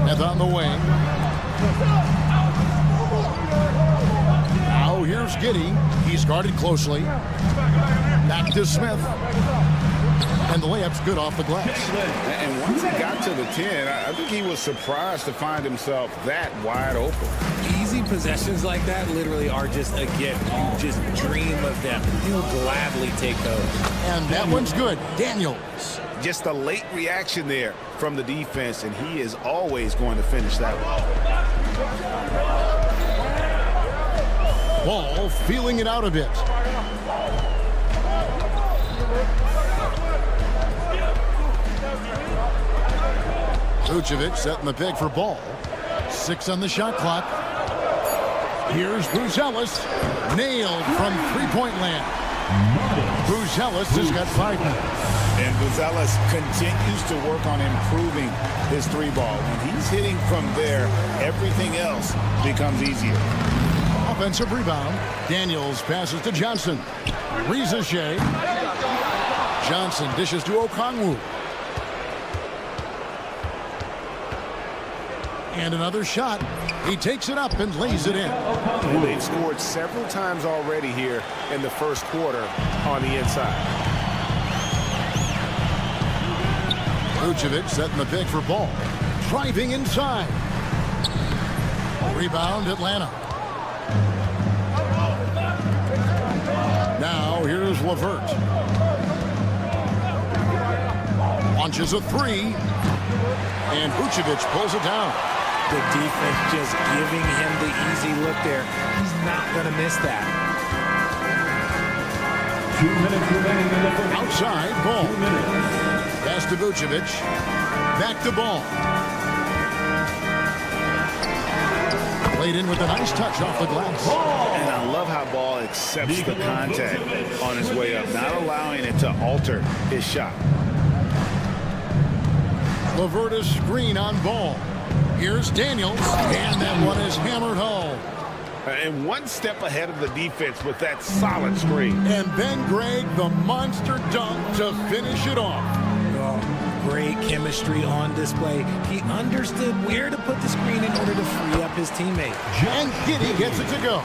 Smith on the wing. Now here's Giddey. He's guarded closely. Back to Smith. And the layup's good off the glass. And once he got to the 10, I think he was surprised to find himself that wide open. Easy possessions like that literally are just a gift. You just dream of them. He'll gladly take those. And that one's good. Daniels. Just a late reaction there from the defense, and he is always going to finish that one. Ball feeling it out a bit. Vucevic setting the peg for Ball. 6 on the shot clock. Here's Buzelis. Nailed from three-point land. Buzelis has got 5 now. And Buzelis continues to work on improving his three ball. When he's hitting from there, everything else becomes easier. Offensive rebound. Daniels passes to Johnson. Rizachet. Johnson dishes to Okongwu. And another shot. He takes it up and lays it in. And they've scored several times already here in the first quarter on the inside. Vucevic setting the pick for Ball. Driving inside. Rebound Atlanta. Now here's LeVert. Launches a 3. And Vucevic pulls it down. The defense just giving him the easy look there. He's not going to miss that. 2 minutes remaining in the first. Outside, Ball. Pass to Vucevic. Back to Ball. Played in with a nice touch off the glass. And I love how Ball accepts the contact on his way up, not allowing it to alter his shot. LeVert is screen on Ball. Here's Daniels, and that one is hammered home. And one step ahead of the defense with that solid screen. And then Greg, the monster dunk to finish it off. Oh, great chemistry on display. He understood where to put the screen in order to free up his teammate. And Giddey gets it to go.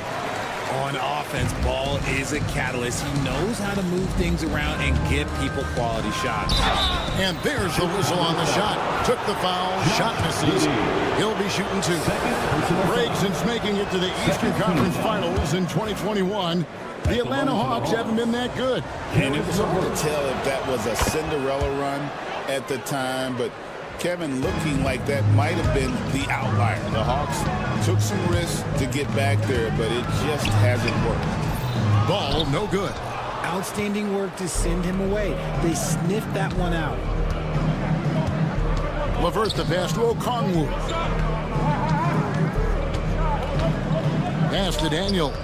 On offense, Ball is a catalyst. He knows how to move things around and give people quality shots. And there's the whistle on the shot. Took the foul, shot misses. He'll be shooting 2. Greg, since making it to the Eastern Conference Finals in 2021, the Atlanta Hawks haven't been that good. And it was hard to tell if that was a Cinderella run at the time, but Kevin looking like that might have been the outlier. The Hawks took some risks to get back there, but it just hasn't worked. Ball, no good. Outstanding work to send him away. They sniffed that one out. LeVert the pass to Okongwu. Pass to Daniels.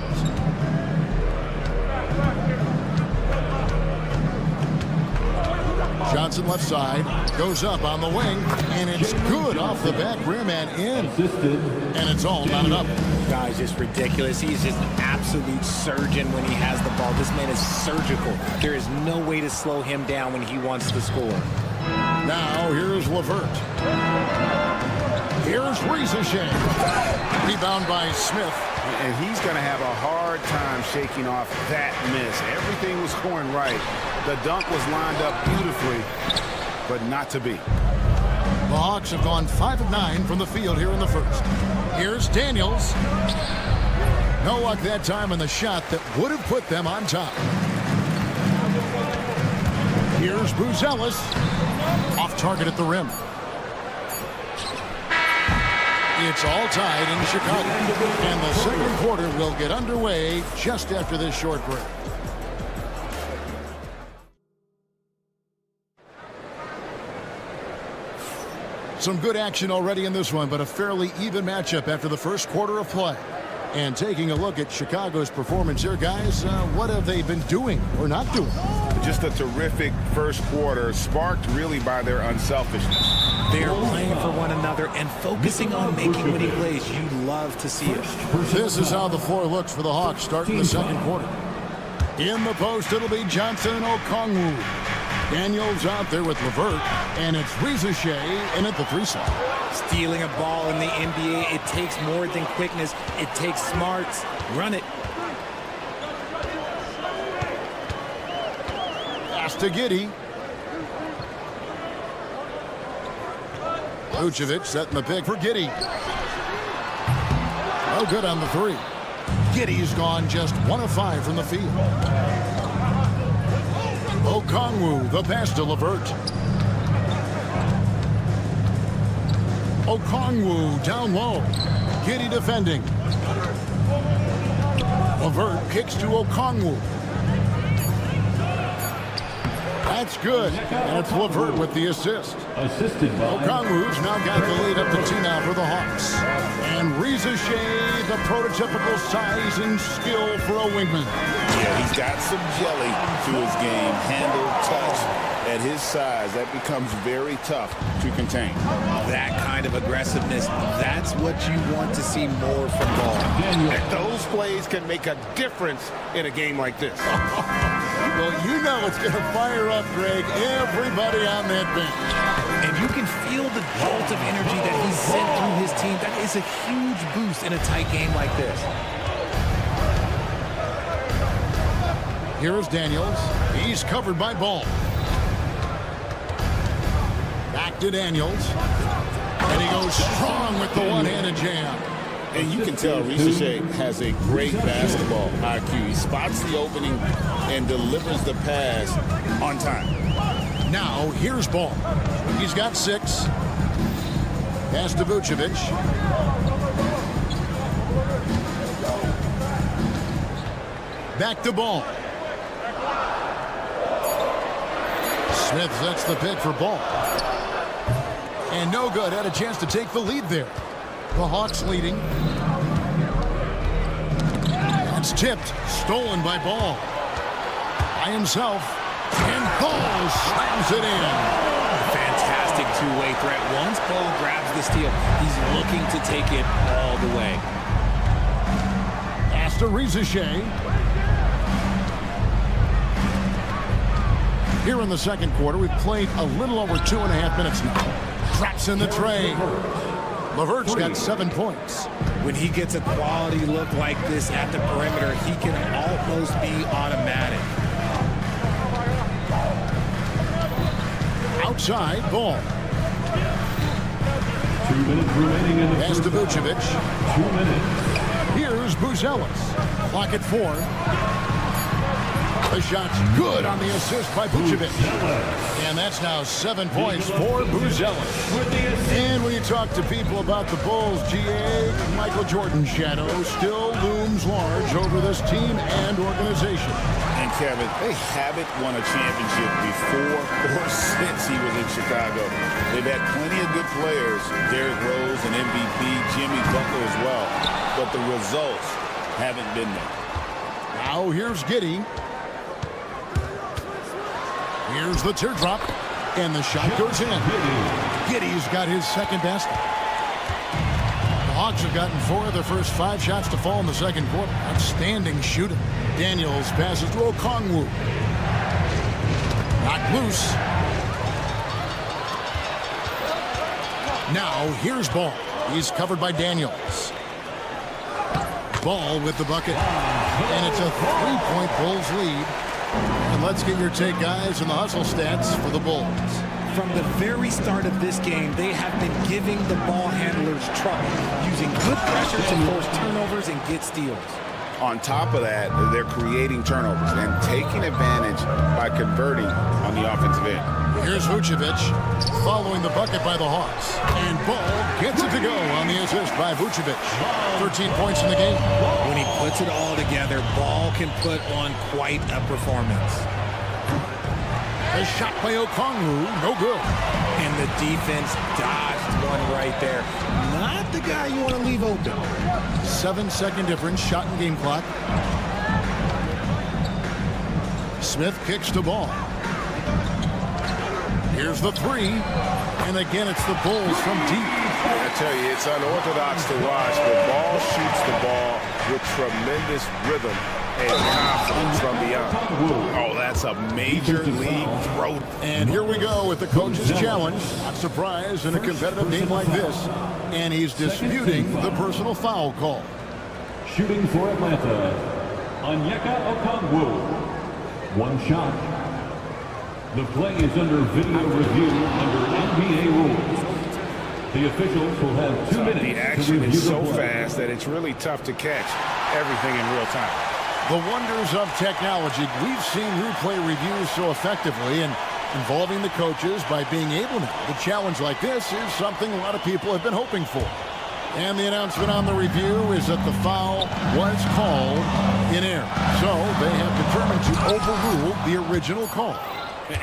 Johnson left side, goes up on the wing, and it's good off the back rim and in. And it's all knotted up. Guy's just ridiculous. He's just an absolute surgeon when he has the ball. This man is surgical. There is no way to slow him down when he wants to score. Now here's LeVert. Here's Rizachet. Rebound by Smith. And he's going to have a hard time shaking off that miss. Everything was going right. The dunk was lined up beautifully, but not to be. The Hawks have gone 5 of 9 from the field here in the first. Here's Daniels. No luck that time on the shot that would have put them on top. Here's Buzelis. Off target at the rim. It's all tied in Chicago. And the second quarter will get underway just after this short break. Some good action already in this one, but a fairly even matchup after the first quarter of play. And taking a look at Chicago's performance here, guys, what have they been doing or not doing? Just a terrific first quarter, sparked really by their unselfishness. They're playing for one another and focusing on making winning plays. You love to see it. This is how the floor looks for the Hawks starting the second quarter. In the post, it'll be Johnson and Okongwu. Daniels out there with Levert, and it's Shea in at the 3 slot. Stealing a ball in the NBA, it takes more than quickness. It takes smarts. Run it. Pass to Giddey. Vucevic setting the pick for Giddey. No good on the 3. Giddey's gone just 1 of 5 from the field. Okongwu, the pass to Levert. Okongwu down low. Giddey defending. Levert kicks to Okongwu. That's good. And it's Levert with the assist. Assisted by Okongwu's now got the lead up to 2 now for the Hawks. And Shea, the prototypical size and skill for a wingman. Yeah, he's got some jelly to his game. Handle, touch. At his size, that becomes very tough to contain. That kind of aggressiveness, that's what you want to see more from Ball. And those plays can make a difference in a game like this. Well, you know it's going to fire up, Greg, everybody on that bench. And you can feel the jolt of energy that he's sent through his team. That is a huge boost in a tight game like this. Here's Daniels. He's covered by Ball. Back to Daniels. And he goes strong with the one-handed jam. And you can tell Shea has a great basketball IQ. He spots the opening and delivers the pass on time. Now, here's Ball. He's got 6. Pass to Vucevic. Back to Ball. Smith sets the pick for Ball. And no good. Had a chance to take the lead there. The Hawks leading. That's tipped. Stolen by Ball. By himself. And Ball slams it in. Fantastic two-way threat. Once Ball grabs the steal, he's looking to take it all the way. Pass to Shea. Here in the second quarter, we've played a little over 2.5 minutes now. Drops in the tray. Levert's got 7 points. When he gets a quality look like this at the perimeter, he can almost be automatic. Outside, Ball. 2 minutes remaining in the Pass first to Vucevic. half. 2 minutes. Here's Buzelis. Clock at 4. The shot's good on the assist by Vucevic. And that's now 7 points for Buzelis. And when you talk to people about the Bulls, GA, Michael Jordan's shadow still looms large over this team and organization. And Kevin, they haven't won a championship before or since he was in Chicago. They've had plenty of good players, Derrick Rose, an MVP, Jimmy Butler as well. But the results haven't been there. Now here's Giddey. Here's the teardrop, and the shot goes in. Giddey's got his second basket. The Hawks have gotten 4 of their first 5 shots to fall in the second quarter. Outstanding shooting. Daniels passes to Okongwu. Knocked loose. Now here's Ball. He's covered by Daniels. Ball with the bucket, and it's a 3-point Bulls lead. And let's get your take, guys, on the hustle stats for the Bulls. From the very start of this game, they have been giving the ball handlers trouble, using good pressure to force turnovers and get steals. On top of that, they're creating turnovers and taking advantage by converting on the offensive end. Here's Vucevic following the bucket by the Hawks. And Ball gets it to go on the assist by Vucevic. 13 points in the game. When he puts it all together, Ball can put on quite a performance. A shot by Okongwu, no good. And the defense dodged one right there. Not the guy you want to leave open. 7-second difference, shot and game clock. Smith kicks to Ball. Here's the 3. And again, it's the Bulls from deep. I tell you, it's unorthodox to watch, but Ball shoots the ball with tremendous rhythm and confidence from beyond. Oh, that's a major league throw. And here we go with the coach's challenge. Not surprised in a competitive game like this. And he's disputing the personal foul call. Shooting for Atlanta, Onyeka Okongwu. One shot. The play is under video review under NBA rules. The officials will have 2 minutes The to action review is the so play. fast that it's really tough to catch everything in real time. The wonders of technology. We've seen replay reviews so effectively, and involving the coaches by being able to challenge like this is something a lot of people have been hoping for. And the announcement on the review is that the foul was called in error. So they have determined to overrule the original call.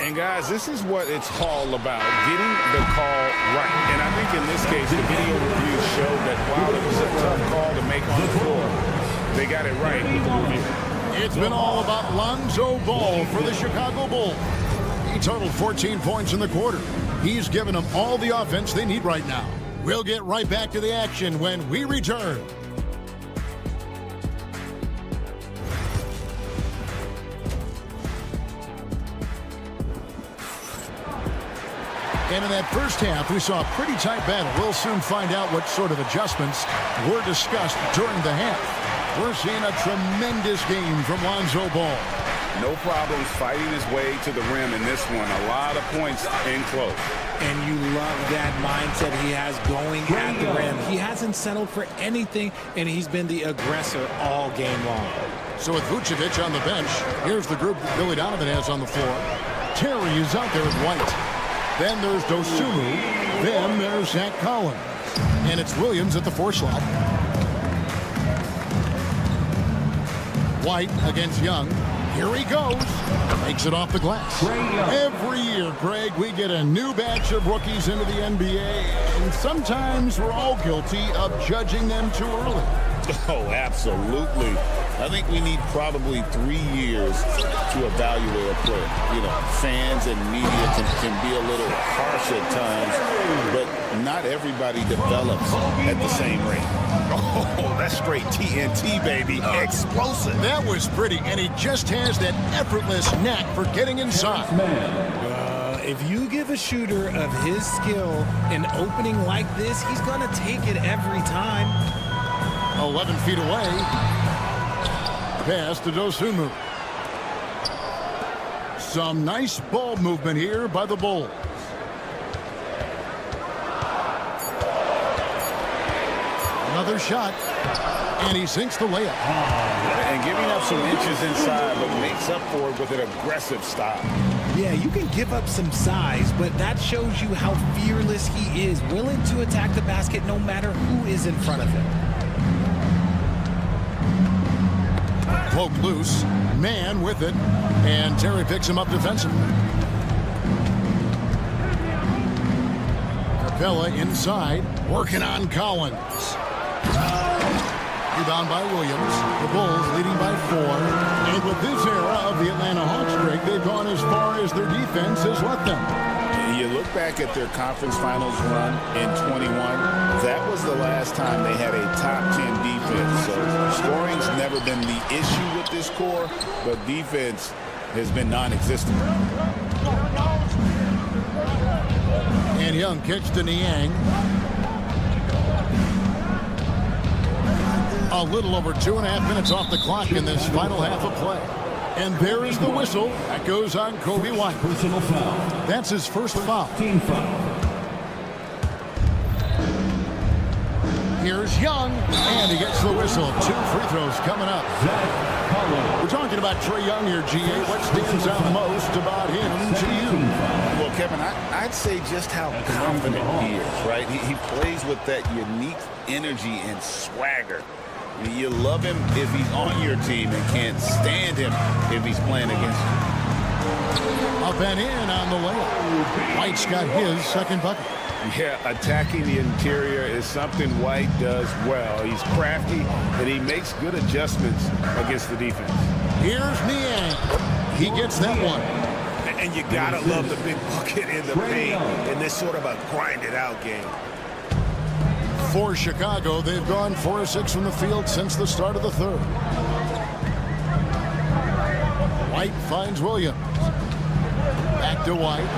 And guys, this is what it's all about, getting the call right. And I think in this case, the video review showed that while it was a tough call to make on the floor, they got it right with the review. It's been all about Lonzo Ball for the Chicago Bulls. He totaled 14 points in the quarter. He's given them all the offense they need right now. We'll get right back to the action when we return. And in that first half, we saw a pretty tight battle. We'll soon find out what sort of adjustments were discussed during the half. We're seeing a tremendous game from Lonzo Ball. No problems fighting his way to the rim in this one. A lot of points in close. And you love that mindset he has going at the rim. He hasn't settled for anything, and he's been the aggressor all game long. So with Vucevic on the bench, here's the group that Billy Donovan has on the floor. Terry is out there with White. Then there's Dosunmu. Then there's Zach Collins. And it's Williams at the 4 slot. White against Young. Here he goes. Makes it off the glass. Every year, Greg, we get a new batch of rookies into the NBA. And sometimes we're all guilty of judging them too early. Oh, absolutely. I think we need probably 3 years to evaluate a player. You know, fans and media can be a little harsh at times, but not everybody develops at the same rate. Oh, that's straight TNT, baby. Explosive. That was pretty, and he just has that effortless knack for getting inside. If you give a shooter of his skill an opening like this, he's going to take it every time. 11 feet away. Pass to Dosunmu. Some nice ball movement here by the Bulls. Another shot, and he sinks the layup. And giving up some inches inside, but makes up for it with an aggressive stop. Yeah, you can give up some size, but that shows you how fearless he is, willing to attack the basket no matter who is in front of him. Poke loose, man with it, and Terry picks him up defensively. Capella inside, working on Collins. Rebound by Williams. The Bulls leading by 4. And with this era of the Atlanta Hawks streak, they've gone as far as their defense has let them. You look back at their conference finals run in 21, that was the last time they had a top 10 defense. So scoring's never been the issue with this core, but defense has been non-existent. And Young kicks to Niang. A little over 2.5 minutes off the clock in this final half of play. And there is the whistle. That goes on Kobe White. Personal foul. That's his first foul. Team foul. Here's Young, and he gets the whistle. 2 free throws coming up. Zach Collins. We're talking about Trae Young here, GA. What stands out most about him to you? Well, Kevin, I'd say just how confident he is, right? He plays with that unique energy and swagger. You love him if he's on your team and can't stand him if he's playing against you. Up and in on the layup. White's got his second bucket. Yeah, attacking the interior is something White does well. He's crafty, and he makes good adjustments against the defense. Here's Niang. He gets that one. And you gotta love the big bucket in the paint in this sort of a grind-it-out game. For Chicago, they've gone 4 of 6 from the field since the start of the third. White finds Williams. Back to White.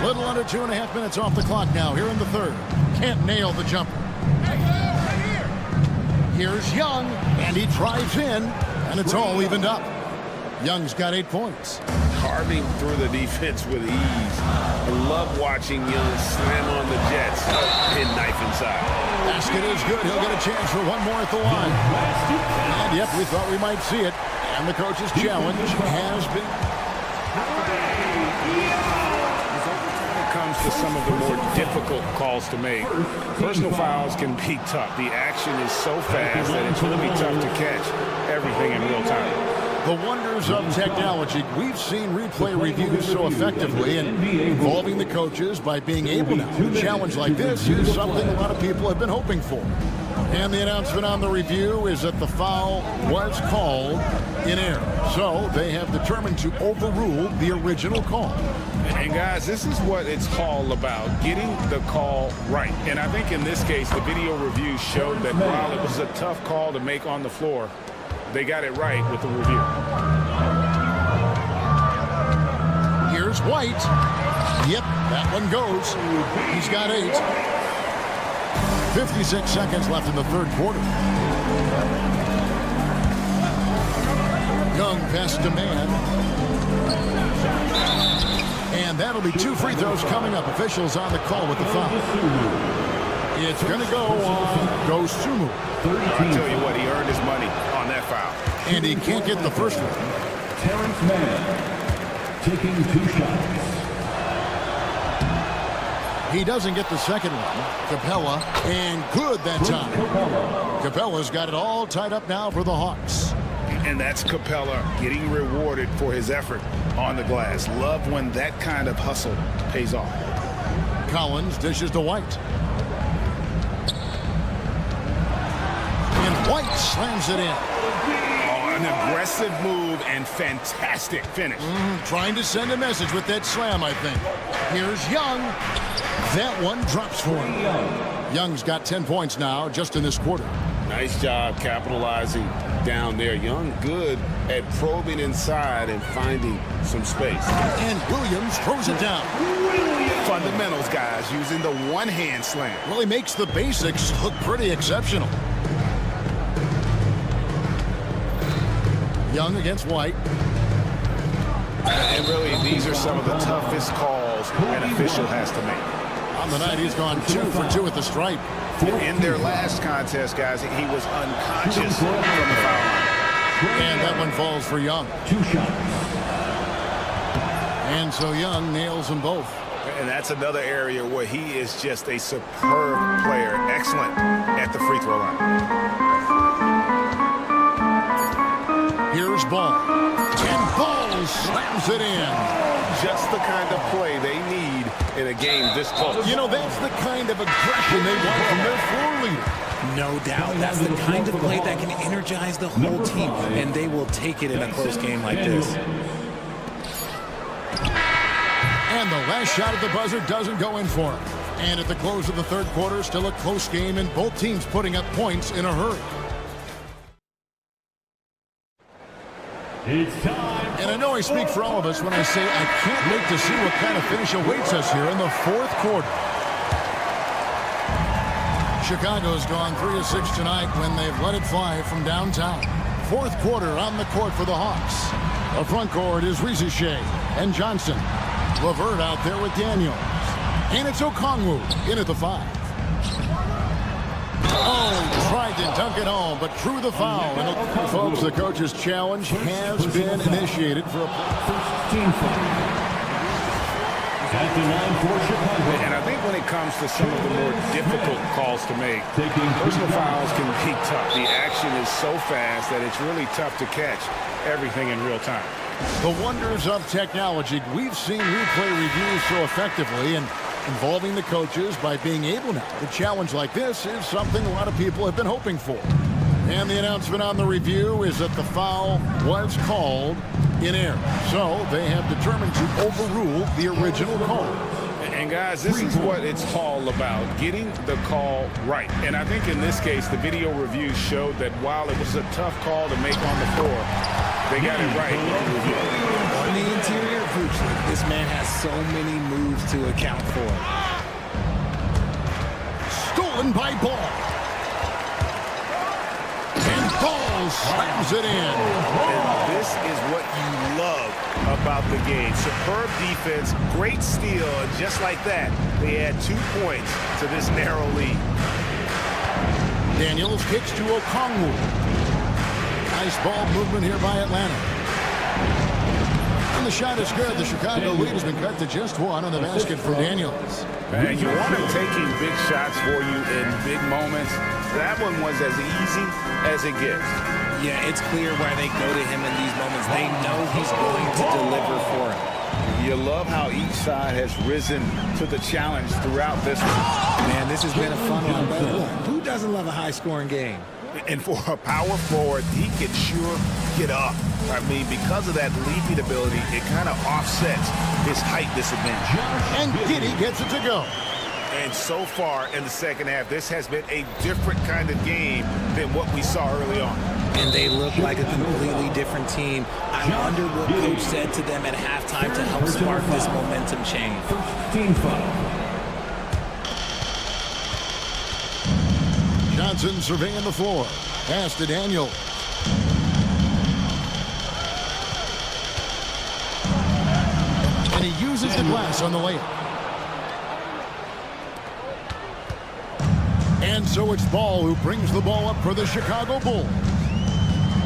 Little under 2.5 minutes off the clock now here in the third. Can't nail the jumper. Here's Young, and he drives in, and it's all evened up. Young's got 8 points. Carving through the defense with ease. I love watching Young slam on the Jets and knife inside. Basket is good. He'll get a chance for one more at the line. And yep, we thought we might see it. And the coach's challenge has been... When it comes to some of the more difficult calls to make, personal fouls can be tough. The action is so fast that it's really tough to catch everything in real time. The wonders of technology. We've seen replay reviews so effectively and involving the coaches by being able now. A challenge like this is something a lot of people have been hoping for. And the announcement on the review is that the foul was called in error. So they have determined to overrule the original call. And guys, this is what it's all about, getting the call right. And I think in this case, the video review showed that while it was a tough call to make on the floor, they got it right with the review. Here's White. Yep, that one goes. He's got 8. 56 seconds left in the third quarter. Young pass to man. And that'll be 2 free throws coming up. Officials on the call with the foul. It's going to go on Gosumu. I tell you what, he earned his money on that foul. And he can't get the first one. Terrence Mann taking 2 shots. He doesn't get the second one. Capella, and good that time. Capella's got it all tied up now for the Hawks. And that's Capella getting rewarded for his effort on the glass. Love when that kind of hustle pays off. Collins dishes to White. And White slams it in. Oh, an aggressive move and fantastic finish. Trying to send a message with that slam, I think. Here's Young. That one drops for him. Young's got 10 points now just in this quarter. Nice job capitalizing down there. Young good at probing inside and finding some space. And Williams throws it down. Fundamentals, guys, using the one-hand slam. Well, he makes the basics look pretty exceptional. Young against White. And really, these are some of the toughest calls an official has to make. On the night, he's gone 2 for 2 at the stripe. In their last contest, guys, he was unconscious from the foul line. And that one falls for Young. 2 shots. And so Young nails them both. And that's another area where he is just a superb player. Excellent at the free throw line. Here's Ball. And Ball slams it in. Just the kind of play they need in a game this close. You know, that's the kind of aggression they want from their floor leader. No doubt. That's the kind of play that can energize the whole team, and they will take it in a close game like this. And the last shot at the buzzer doesn't go in for him. And at the close of the third quarter, still a close game, and both teams putting up points in a hurry. It's time. And I know I speak for all of us when I say I can't wait to see what kind of finish awaits us here in the fourth quarter. Chicago's gone 3 of 6 tonight when they've let it fly from downtown. Fourth quarter on the court for the Hawks. The front court is Riziche and Johnson. LeVert out there with Daniels. And it's Okongwu in at the 5. Oh, tried to dunk it home, but drew the foul. And folks, the coach's challenge has been initiated for a team foul. At the line for Chicago. And I think when it comes to some of the more difficult calls to make, personal fouls can be tough. The action is so fast that it's really tough to catch everything in real time. The wonders of technology. We've seen replay reviews so effectively and involving the coaches by being able now. The challenge like this is something a lot of people have been hoping for. And the announcement on the review is that the foul was called in error. So they have determined to overrule the original call. And guys, this is what it's all about, getting the call right. And I think in this case, the video review showed that while it was a tough call to make on the floor, they got it right with the review. On the interior, this man has so many moves to account for. Stolen by Ball. And Ball slams it in. And this is what you love about the game. Superb defense, great steal, and just like that, they add 2 points to this narrow lead. Daniels kicks to Okongwu. Nice ball movement here by Atlanta. And the shot is good. The Chicago lead has been cut to just 1 on the basket for Daniels. And you want him taking big shots for you in big moments. That one was as easy as it gets. Yeah, it's clear why they go to him in these moments. They know he's going to deliver for him. You love how each side has risen to the challenge throughout this one. Man, this has been a fun one. But look, who doesn't love a high-scoring game? And for a power forward, he can sure get up. I mean, because of that leaping ability, it kind of offsets his height disadvantage. And Giddey gets it to go. And so far in the second half, this has been a different kind of game than what we saw early on. And they look like a completely different team. I wonder what Coach said to them at halftime to help spark this momentum change. Team foul. Johnson surveying the floor. Pass to Daniels. And he uses the glass on the layup. And so it's Ball who brings the ball up for the Chicago Bulls.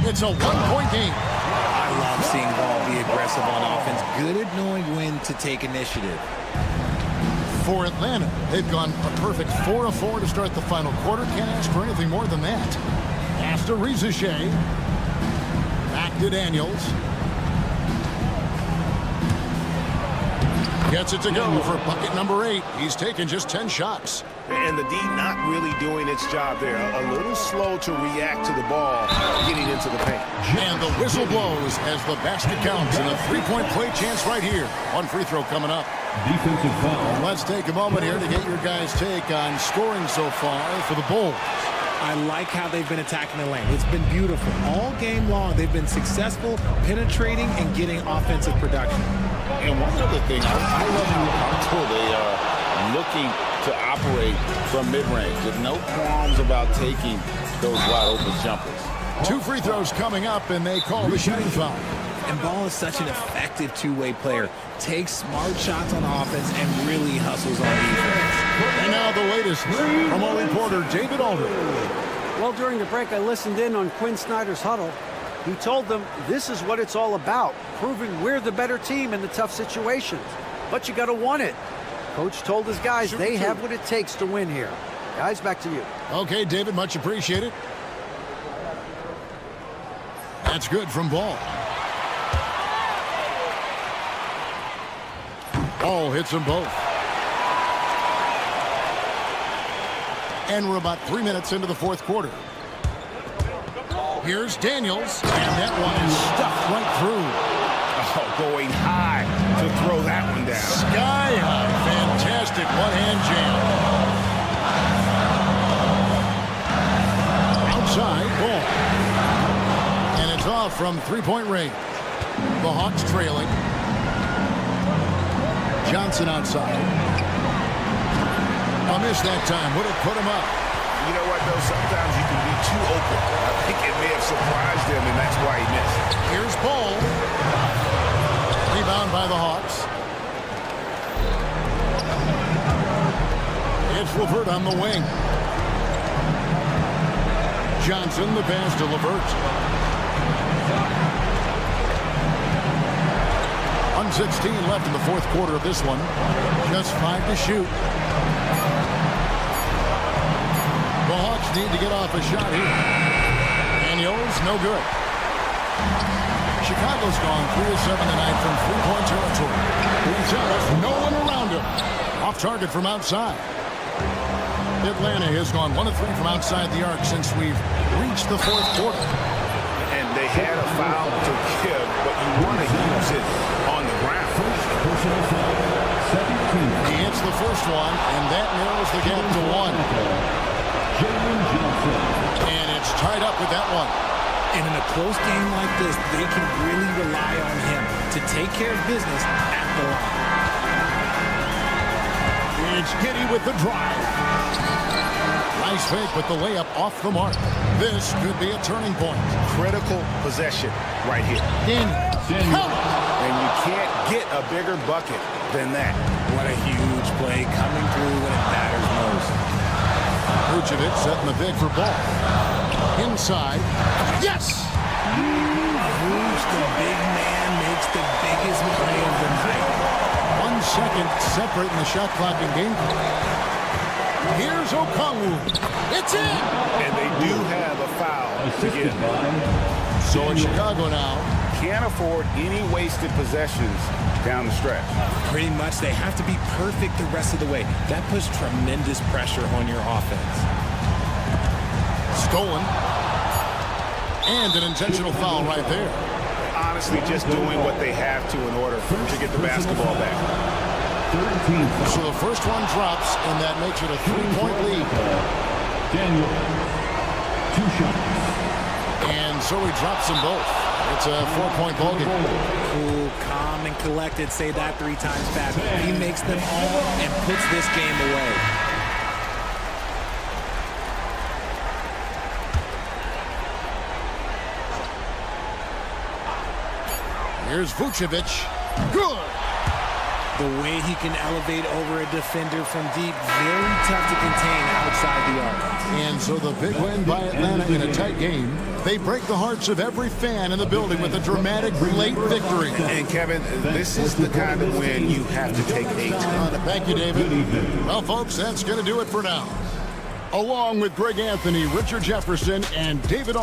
It's a one-point game. I love seeing Ball be aggressive on offense. Good at knowing when to take initiative. For Atlanta, they've gone a perfect 4 of 4 to start the final quarter. Can't ask for anything more than that. Pass to Rizichet. Back to Daniels. Gets it to go for bucket number 8. He's taken just 10 shots. And the D not really doing its job there. A little slow to react to the ball getting into the paint. And the whistle blows as the basket counts and a 3-point play chance right here. One free throw coming up. Defensive foul. Let's take a moment here to get your guys' take on scoring so far for the Bulls. I like how they've been attacking the lane. It's been beautiful. All game long, they've been successful, penetrating and getting offensive production. And one other thing, I love how they are looking to operate from mid-range. There's no qualms about taking those wide-open jumpers. 2 free throws coming up, and they call the shooting foul. And Ball is such an effective two-way player. Takes smart shots on offense and really hustles on defense. And now the latest from our reporter, David Aldridge. Well, during the break, I listened in on Quinn Snyder's huddle. He told them this is what it's all about, proving we're the better team in the tough situations. But you got to want it. Coach told his guys they have what it takes to win here. Guys, back to you. Okay, David, much appreciated. That's good from Ball. Ball hits them both. And we're about 3 minutes into the fourth quarter. Here's Daniels, and that one is stuffed right through. Oh, going high to throw that one down. Sky high. Fantastic one-hand jam. Outside, Ball. And it's off from three-point range. The Hawks trailing. Johnson outside. A miss that time. Would have put him up. You know what, though? Sometimes you can be too open. I think it may have surprised him, and that's why he missed. Here's Ball. Rebound by the Hawks. It's LeVert on the wing. Johnson, the pass to LeVert. 1:16 left in the fourth quarter of this one. Just 5 to shoot. The Hawks need to get off a shot here. Daniels, no good. Chicago's gone 3 of 7 tonight from three-point territory. No one around him. Off target from outside. Atlanta has gone 1 of 3 from outside the arc since we've reached the fourth quarter. And they had a foul to give, but you want to use it on the ground. Personal foul. Second He hits the first one, and that narrows the gap to 1. And it's tied up with that one. And in a close game like this, they can really rely on him to take care of business at the line. It's Giddy with the drive. Nice fake with the layup off the mark. This could be a turning point. Critical possession right here. Count it. And you can't get a bigger bucket than that. What a huge play coming through when it matters most. Vucevic setting the big for ball. Inside. Yes! Who's the big man makes the biggest play of the night. 1 second separating the shot clock and game clock. Here's Okongwu. It's in! And they do have a foul to get. So in Chicago now. Can't afford any wasted possessions down the stretch. Pretty much they have to be perfect the rest of the way. That puts tremendous pressure on your offense. Stolen. And an intentional foul right there. Honestly, just doing what they have to in order to get the basketball back. So the first one drops, and that makes it a 3-point lead. Daniel, 2 shots. And so he drops them both. It's a 4-point ball game. Cool, calm, and collected. Say that 3 times fast. He makes them all and puts this game away. Here's Vucevic. Good. The way he can elevate over a defender from deep, very tough to contain outside the arc. And so the big win by Atlanta in a tight game. They break the hearts of every fan in the building with a dramatic late victory. And Kevin, this is the kind of win you have to take a ton of. Thank you, David. Well, folks, that's going to do it for now. Along with Greg Anthony, Richard Jefferson, and David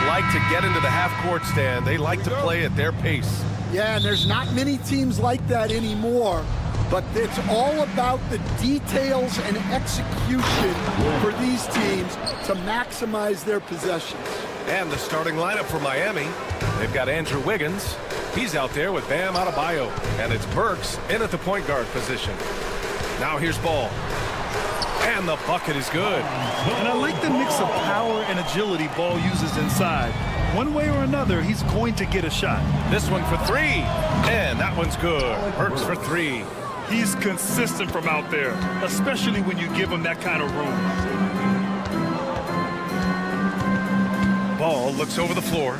like to get into the half-court stand. They like to play at their pace. Yeah, and there's not many teams like that anymore. But it's all about the details and execution for these teams to maximize their possessions. And the starting lineup for Miami. They've got Andrew Wiggins. He's out there with Bam Adebayo. And it's Burks in at the point guard position. Now here's Ball. And the bucket is good. And I like the mix of power and agility Ball uses inside. One way or another, he's going to get a shot. This one for three. And that one's good. Burks for three. He's consistent from out there, especially when you give him that kind of room. Ball looks over the floor.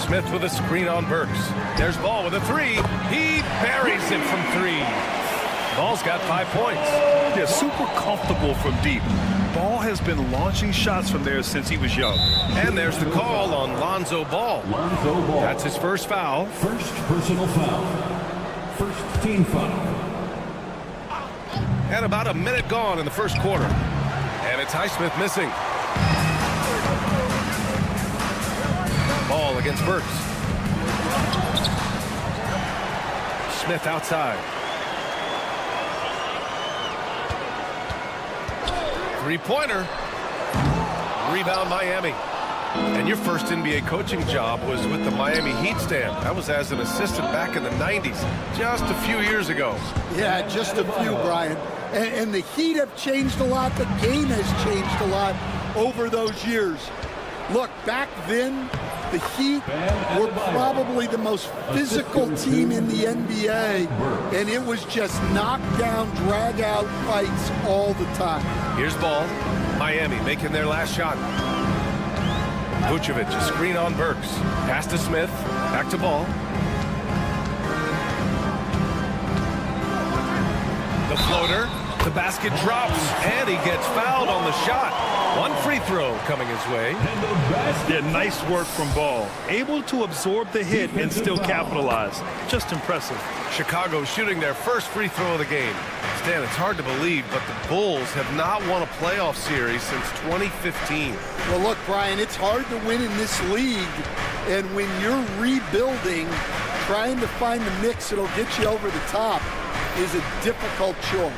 Smith with a screen on Burks. There's Ball with a three. He buries it from three. Ball's got 5 points. They're super comfortable from deep. Ball has been launching shots from there since he was young. And there's the call on Lonzo Ball. Lonzo Ball. That's his first foul. First personal foul. First team foul. And about a minute gone in the first quarter. And it's Highsmith missing. Ball against Burks. Smith outside. Three-pointer. Rebound Miami. And your first NBA coaching job was with the Miami Heat stand. That was as an assistant back in the 90s, just a few years ago. Yeah, just a few, Brian. And the Heat have changed a lot. The game has changed a lot over those years. Look, back then, the Heat were probably the most physical team in the NBA, and it was just knockdown, drag-out fights all the time. Here's Ball. Miami making their last shot. Vucevic, a screen on Burks. Pass to Smith. Back to Ball. The floater. The basket drops, and he gets fouled on the shot. One free throw coming his way. Yeah, nice work from Ball. Able to absorb the hit and still capitalize. Just impressive. Chicago shooting their first free throw of the game. Stan, it's hard to believe, but the Bulls have not won a playoff series since 2015. Well, look, Brian, it's hard to win in this league, and when you're rebuilding, trying to find the mix that'll get you over the top is a difficult chore.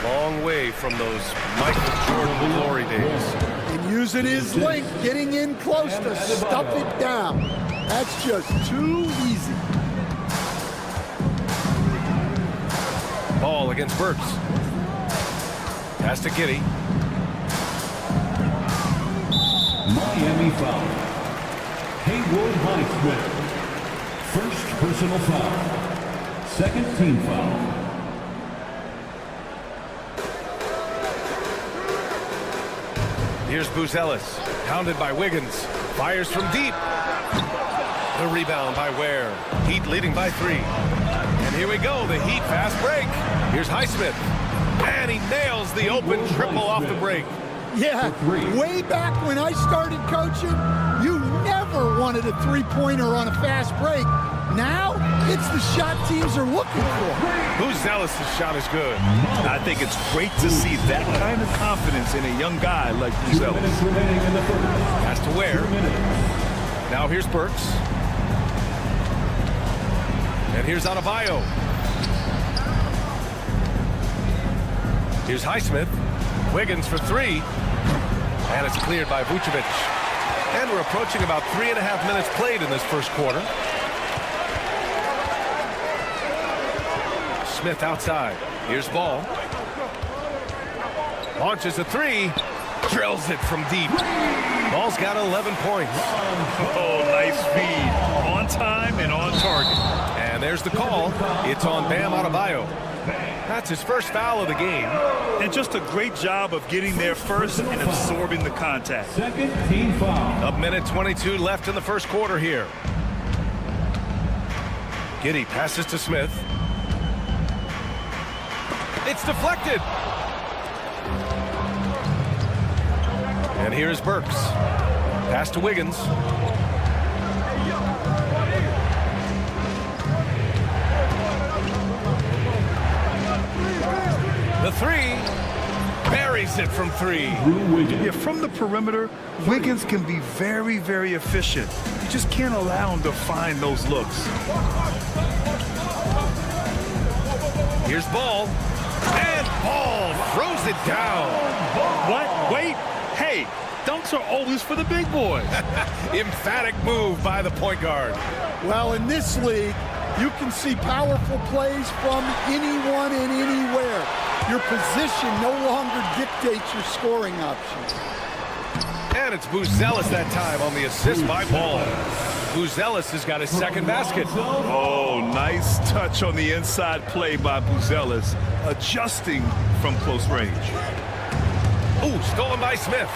Long way from those Michael Jordan glory days. And using his length, getting in close to stuff it down. That's just too easy. Ball against Burks. Pass to Giddey. Miami foul. Haywood Highsmith. First personal foul. Second team foul. Here's Buzelis, pounded by Wiggins, fires from deep. The rebound by Ware. Heat leading by 3. And here we go, the Heat fast break. Here's Highsmith, and he nails the open triple off the break. Yeah, way back when I started coaching, you never wanted a three-pointer on a fast break. Now, it's the shot teams are looking for. Buzelis' shot is good. I think it's great to see that kind of confidence in a young guy like Buzelis. Pass to Ware. Now here's Burks. And here's Adebayo. Here's Highsmith. Wiggins for 3. And it's cleared by Vucevic. And we're approaching about 3.5 minutes played in this first quarter. Smith outside. Here's Ball. Launches a 3. Drills it from deep. Ball's got 11 points. Oh, nice feed. On time and on target. And there's the call. It's on Bam Adebayo. That's his first foul of the game. And just a great job of getting there first and absorbing the contact. Second team foul. A minute 22 left in the first quarter here. Giddey passes to Smith. It's deflected. And here's Burks. Pass to Wiggins. The 3. Buries buries it from 3. Yeah, from the perimeter, Wiggins can be very, very efficient. You just can't allow him to find those looks. Here's Ball. And Ball throws it down. What? Wait. Hey, dunks are always for the big boys. Emphatic move by the point guard. Well, in this league, you can see powerful plays from anyone and anywhere. Your position no longer dictates your scoring options. And it's Buzelis that time on the assist by Ball. Buzelis has got his second basket. Oh, nice touch on the inside play by Buzelis, adjusting from close range. Ooh, stolen by Smith.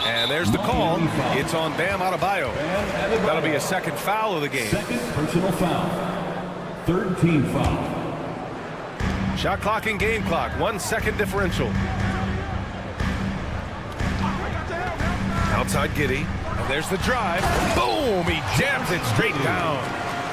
And there's the call. It's on Bam Adebayo. That'll be a second foul of the game. Second personal foul. Third team foul. Shot clock and game clock. 1 second differential. Outside Giddey. And there's the drive. Boom! He jams it straight down.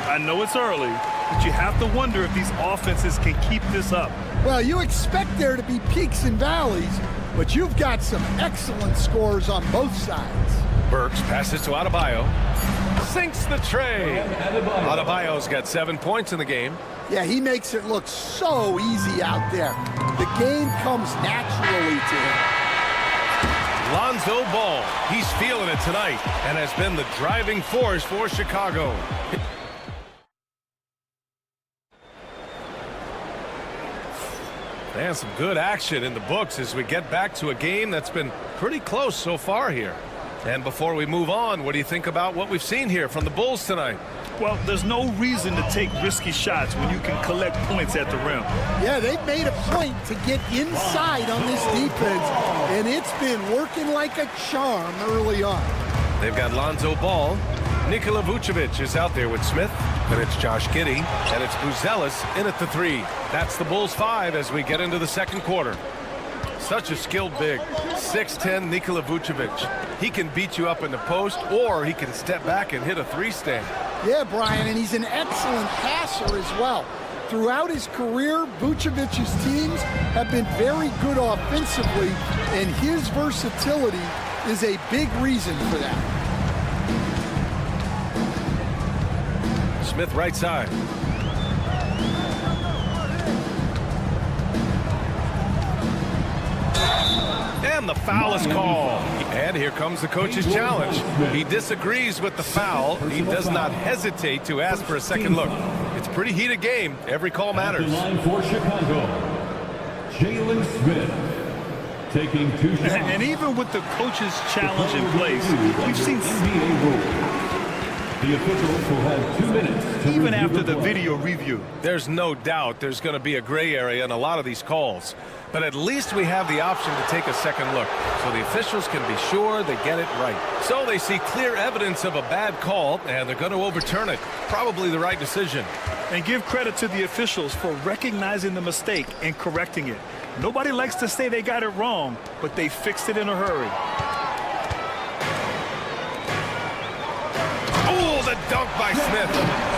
I know it's early, but you have to wonder if these offenses can keep this up. Well, you expect there to be peaks and valleys, but you've got some excellent scores on both sides. Burks passes to Adebayo. Sinks the tray. Adebayo's got 7 points in the game. Yeah, he makes it look so easy out there. The game comes naturally to him. Lonzo Ball. He's feeling it tonight and has been the driving force for Chicago. And some good action in the books as we get back to a game that's been pretty close so far here. And before we move on, what do you think about what we've seen here from the Bulls tonight? Well, there's no reason to take risky shots when you can collect points at the rim. Yeah, they've made a point to get inside on this defense, and it's been working like a charm early on. They've got Lonzo Ball. Nikola Vucevic is out there with Smith. And it's Josh Giddey. And it's Buzelis in at the 3. That's the Bulls 5 as we get into the second quarter. Such a skilled big. 6'10" Nikola Vucevic. He can beat you up in the post, or he can step back and hit a 3-stand. Yeah, Brian, and he's an excellent passer as well. Throughout his career, Vucevic's teams have been very good offensively, and his versatility is a big reason for that. Smith right side. And the foul is called. And here comes the coach's challenge. He disagrees with the foul. He does not hesitate to ask for a second look. It's a pretty heated game. Every call matters. At the line for Chicago, Jalen Smith taking 2 shots. And even with the coach's challenge in place, we've seen NBA rule. The officials will have 2 minutes to even review after the play. video review. There's no doubt there's going to be a gray area in a lot of these calls. But at least we have the option to take a second look, so the officials can be sure they get it right. So they see clear evidence of a bad call, and they're going to overturn it. Probably the right decision. And give credit to the officials for recognizing the mistake and correcting it. Nobody likes to say they got it wrong, but they fixed it in a hurry. Oh, the dunk by Smith.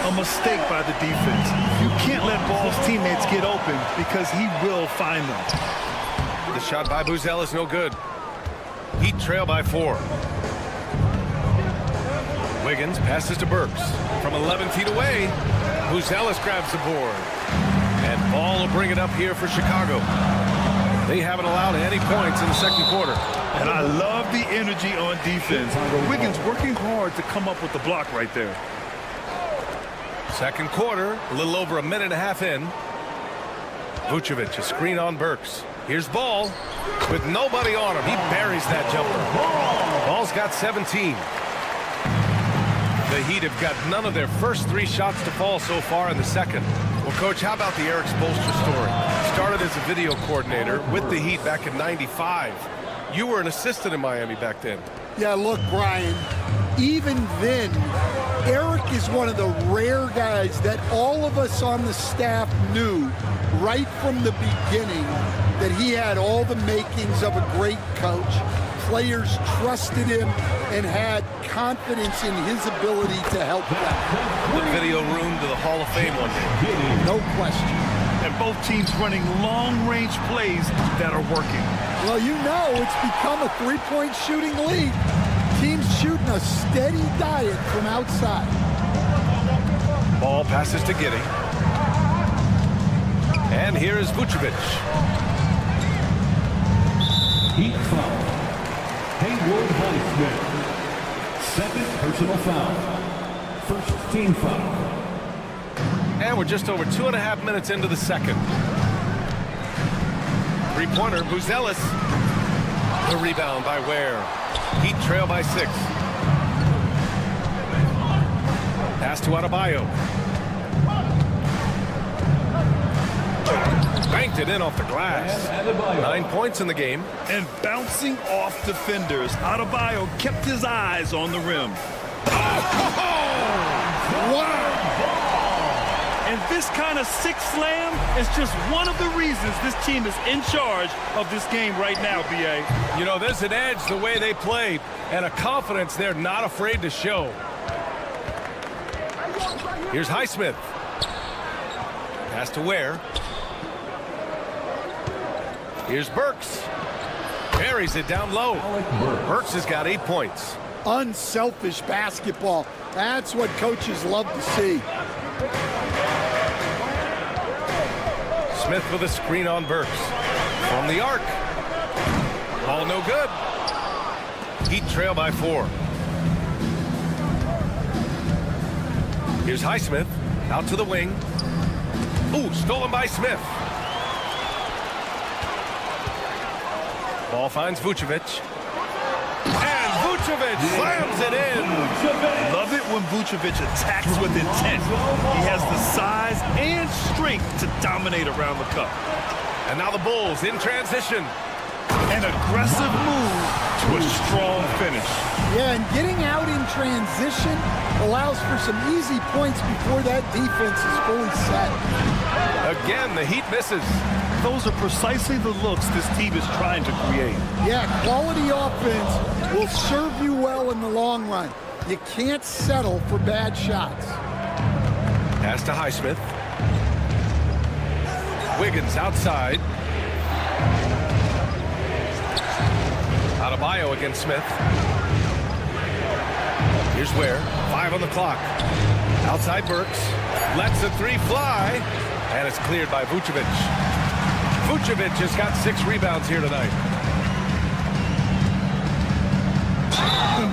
A mistake by the defense. You can't let Ball's teammates get open because he will find them. The shot by Buzelis no good. Heat trail by 4. Wiggins passes to Burks. From 11 feet away, Buzelis grabs the board. And Ball will bring it up here for Chicago. They haven't allowed any points in the second quarter. And I love the energy on defense. Wiggins working hard to come up with the block right there. Second quarter, a little over a minute and a half in. Vucevic, a screen on Burks. Here's Ball with nobody on him. He buries that jumper. Ball's got 17. The Heat have got none of their first 3 shots to fall so far in the second. Well, Coach, how about the Eric Spoelstra story? Started as a video coordinator with the Heat back in '95. You were an assistant in Miami back then. Yeah, look, Brian, even then, Eric is one of the rare guys that all of us on the staff knew right from the beginning that he had all the makings of a great coach. Players trusted him and had confidence in his ability to help them. The video room to the Hall of Fame one day. No question. and both teams running long-range plays that are working. Well, you know it's become a three-point shooting league. Teams shooting a steady diet from outside. Ball passes to Giddey. And here is Vucevic. Heat foul. Haywood Highsmith. Second personal foul. First team foul. And we're just over 2.5 minutes into the second. Three-pointer, Buzelis. The rebound by Ware. Heat trail by 6. Pass to Adebayo. Banked it in off the glass. 9 points in the game. And bouncing off defenders, Adebayo kept his eyes on the rim. And this kind of six slam is just one of the reasons this team is in charge of this game right now, B.A. You know, there's an edge the way they play and a confidence they're not afraid to show. Here's Highsmith. Pass to Ware. Here's Burks. Buries it down low. Burks has got 8 points. Unselfish basketball. That's what coaches love to see. Smith with a screen on Burks. From the arc. Ball no good. Heat trail by 4. Here's Highsmith. Out to the wing. Ooh, stolen by Smith. Ball finds Vucevic. And Vucevic slams it in. Love it when Vucevic attacks with intent. He has the size and strength to dominate around the cup. And now the Bulls in transition. An aggressive move to a strong finish. Yeah, and getting out in transition allows for some easy points before that defense is fully set. Again, the Heat misses. Those are precisely the looks this team is trying to create. Yeah, quality offense will serve you well in the long run. You can't settle for bad shots. Pass to Highsmith. Wiggins outside. Adebayo against Smith. Here's Ware. 5 on the clock. Outside Burks. Lets the 3 fly. And it's cleared by Vucevic. Vucevic has got 6 rebounds here tonight.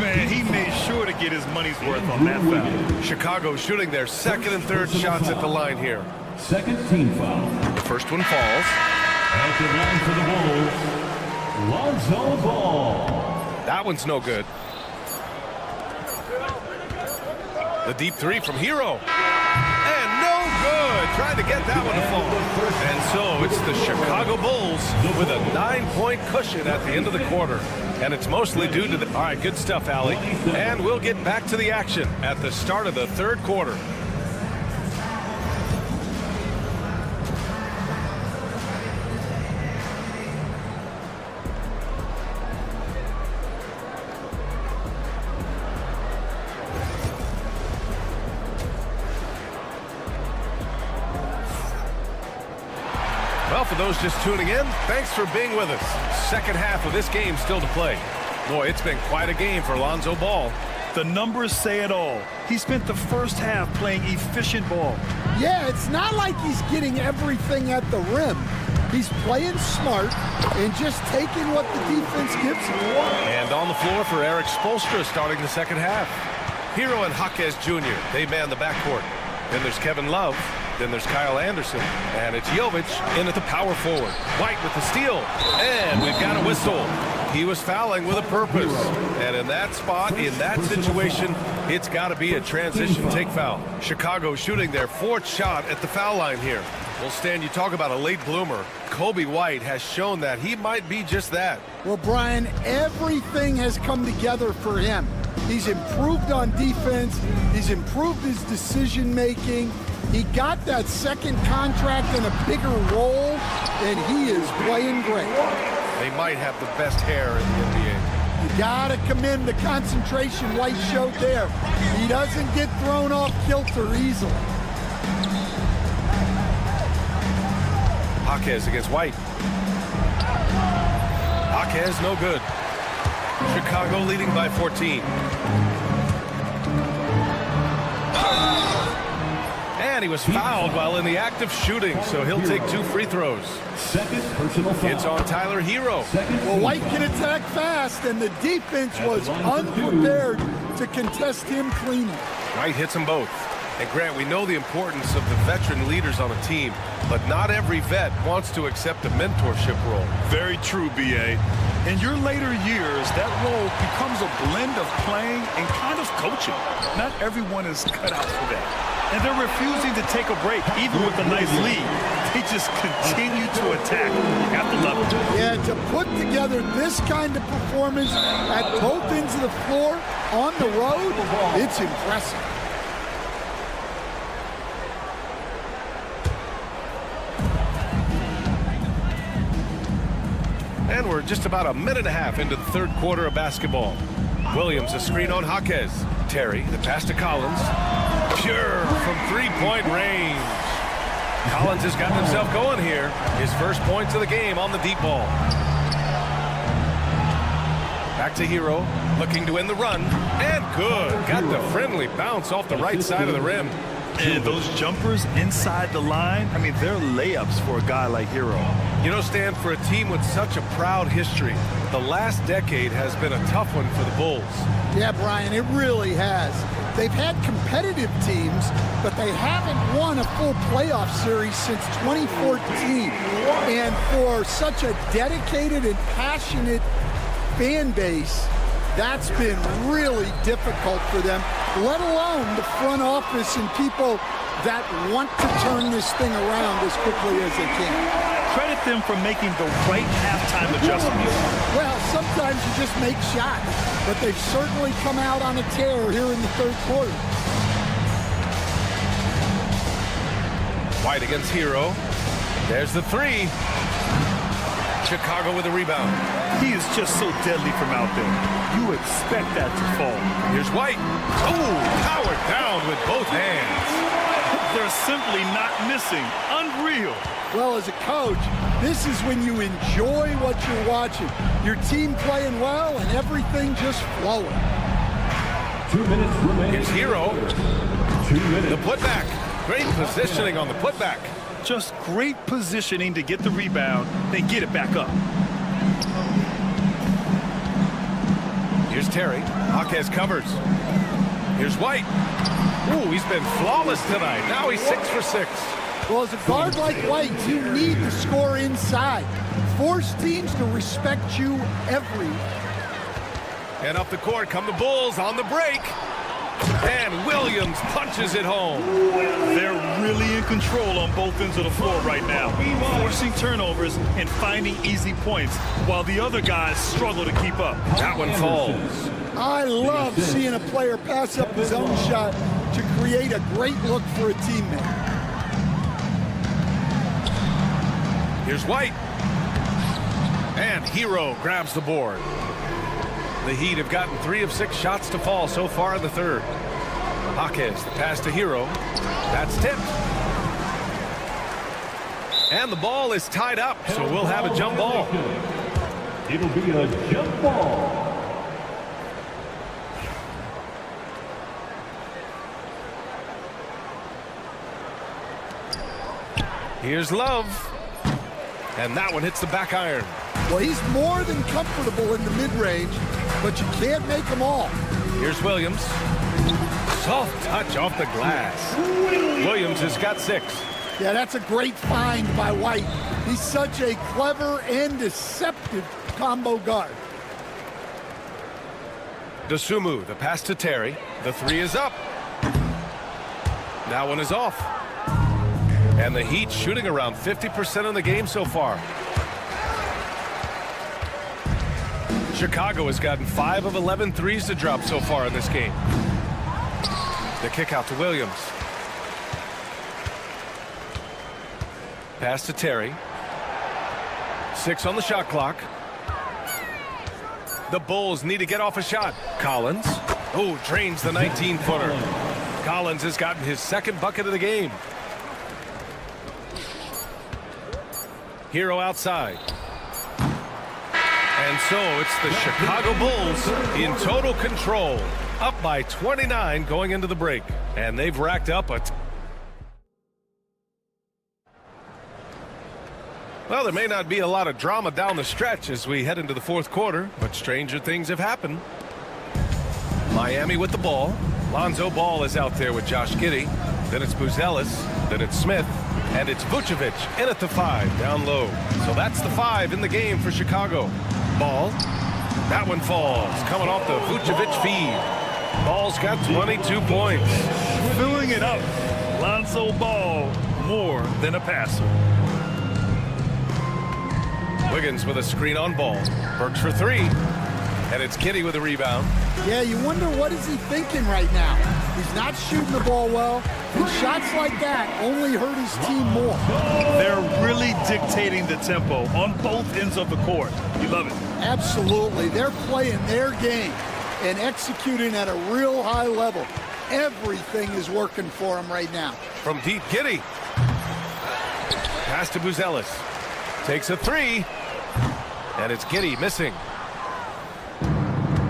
Man, he made sure to get his money's worth on that foul. Chicago shooting their second and third shots at the line here. Second team foul. The first one falls. At the line for the Bulls, Lonzo Ball. That one's no good. The deep 3 from Hero. And no good. Trying to get that one to fall. And so it's the Chicago Bulls with a 9-point cushion at the end of the quarter. And it's mostly due to the... All right, good stuff, Allie. And we'll get back to the action at the start of the third quarter. Well, for those just tuning in, thanks for being with us. Second half of this game still to play. Boy, it's been quite a game for Lonzo Ball. The numbers say it all. He spent the first half playing efficient ball. Yeah, it's not like he's getting everything at the rim. He's playing smart and just taking what the defense gives him. And on the floor for Eric Spoelstra starting the second half. Hero and Jaquez Jr., they man the backcourt. Then there's Kevin Love. Then there's Kyle Anderson. And it's Jovic in at the power forward. White with the steal. And we've got a whistle. He was fouling with a purpose. And in that spot, in that situation, it's got to be a transition take foul. Chicago shooting their 4th shot at the foul line here. Well, Stan, you talk about a late bloomer. Kobe White has shown that he might be just that. Well, Brian, everything has come together for him. He's improved on defense. He's improved his decision-making. He got that second contract and a bigger role, and he is playing great. They might have the best hair in the NBA. You gotta commend the concentration White showed there. He doesn't get thrown off kilter easily. Jaquez against White. Jaquez, no good. Chicago leading by 14. And he was fouled while in the act of shooting, so he'll take 2 free throws. Second personal foul. It's on Tyler Hero. Well, White can attack fast, and the defense was unprepared to contest him cleanly. White hits them both. And Grant, we know the importance of the veteran leaders on a team, but not every vet wants to accept a mentorship role. Very true, B.A. In your later years, that role becomes a blend of playing and kind of coaching. Not everyone is cut out for that. And they're refusing to take a break, even with a nice lead. They just continue to attack. You have to love it. Yeah, to put together this kind of performance at both ends of the floor on the road, it's impressive. And we're just about a minute and a half into the third quarter of basketball. Williams, a screen on Jaquez. Terry, the pass to Collins. Pure from three-point range. Collins has gotten himself going here. His first points of the game on the deep ball. Back to Hero, looking to end the run. And good. Got the friendly bounce off the right side of the rim. And those jumpers inside the line, I mean, they're layups for a guy like Hero. You know, Stan, for a team with such a proud history, the last decade has been a tough one for the Bulls. Yeah, Brian, it really has. They've had competitive teams, but they haven't won a full playoff series since 2014. And for such a dedicated and passionate fan base, that's been really difficult for them, let alone the front office and people that want to turn this thing around as quickly as they can. Credit them for making the right halftime adjustments. Well, sometimes you just make shots, but they've certainly come out on a tear here in the third quarter. White against Hero. There's the three. Chicago with a rebound. He is just so deadly from out there. You expect that to fall. Here's White. Oh, powered down with both hands. They're simply not missing. Unreal. Well, as a coach, this is when you enjoy what you're watching. Your team playing well and everything just flowing. 2 minutes remaining. Here's Hero. 2 minutes. The putback. Great positioning on the putback. Just great positioning to get the rebound, then get it back up. Here's Terry. Jaquez covers. Here's White. Ooh, he's been flawless tonight. Now he's 6 for 6. Well, as a guard like White, you need to score inside. Force teams to respect you everywhere. And up the court come the Bulls on the break. And Williams punches it home. They're really in control on both ends of the floor right now, forcing turnovers and finding easy points while the other guys struggle to keep up. That one falls. I love seeing a player pass up his own shot to create a great look for a teammate. Here's White. And Hero grabs the board. The Heat have gotten 3 of 6 shots to fall so far in the third. Jaquez, the pass to Hero. That's tipped. And the ball is tied up, so we'll have a jump ball. It'll be a jump ball. Here's Love. And that one hits the back iron. Well, he's more than comfortable in the mid-range, but you can't make them all. Here's Williams. Soft touch off the glass. Williams has got 6. Yeah, that's a great find by White. He's such a clever and deceptive combo guard. Dosunmu, the pass to Terry. The 3 is up. That one is off. And the Heat shooting around 50% in the game so far. Chicago has gotten 5 of 11 threes to drop so far in this game. The kick out to Williams. Pass to Terry. 6 on the shot clock. The Bulls need to get off a shot. Collins. Oh, drains the 19-footer. Collins has gotten his second bucket of the game. Hero outside. And so it's the Chicago Bulls in total control, up by 29 going into the break. And they've racked up a... Well, there may not be a lot of drama down the stretch as we head into the fourth quarter, but stranger things have happened. Miami with the ball. Lonzo Ball is out there with Josh Giddey. Then it's Buzelis. Then it's Smith. And it's Vucevic in at the 5 down low. So that's the 5 in the game for Chicago. Ball. That one falls. Coming off the Vucevic feed. Ball's got 22 points. Filling it up. Lonzo Ball, more than a passer. Wiggins with a screen on Ball. Burks for 3. And it's Giddey with a rebound. Yeah, you wonder what is he thinking right now. He's not shooting the ball well, and shots like that only hurt his team more. They're really dictating the tempo on both ends of the court. You love it. Absolutely. They're playing their game and executing at a real high level. Everything is working for them right now. From deep, Giddey. Pass to Buzelis. Takes a 3. And it's Giddey missing.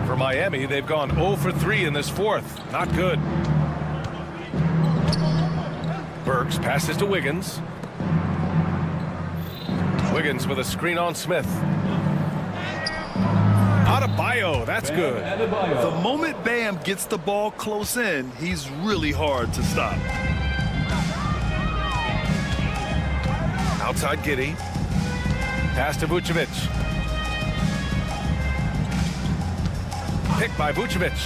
For Miami, they've gone 0 for 3 in this fourth. Not good. Burks passes to Wiggins. Wiggins with a screen on Smith. Adebayo, that's good. The moment Bam gets the ball close in, he's really hard to stop. Outside Giddey. Pass to Vucevic. Pick by Vucevic.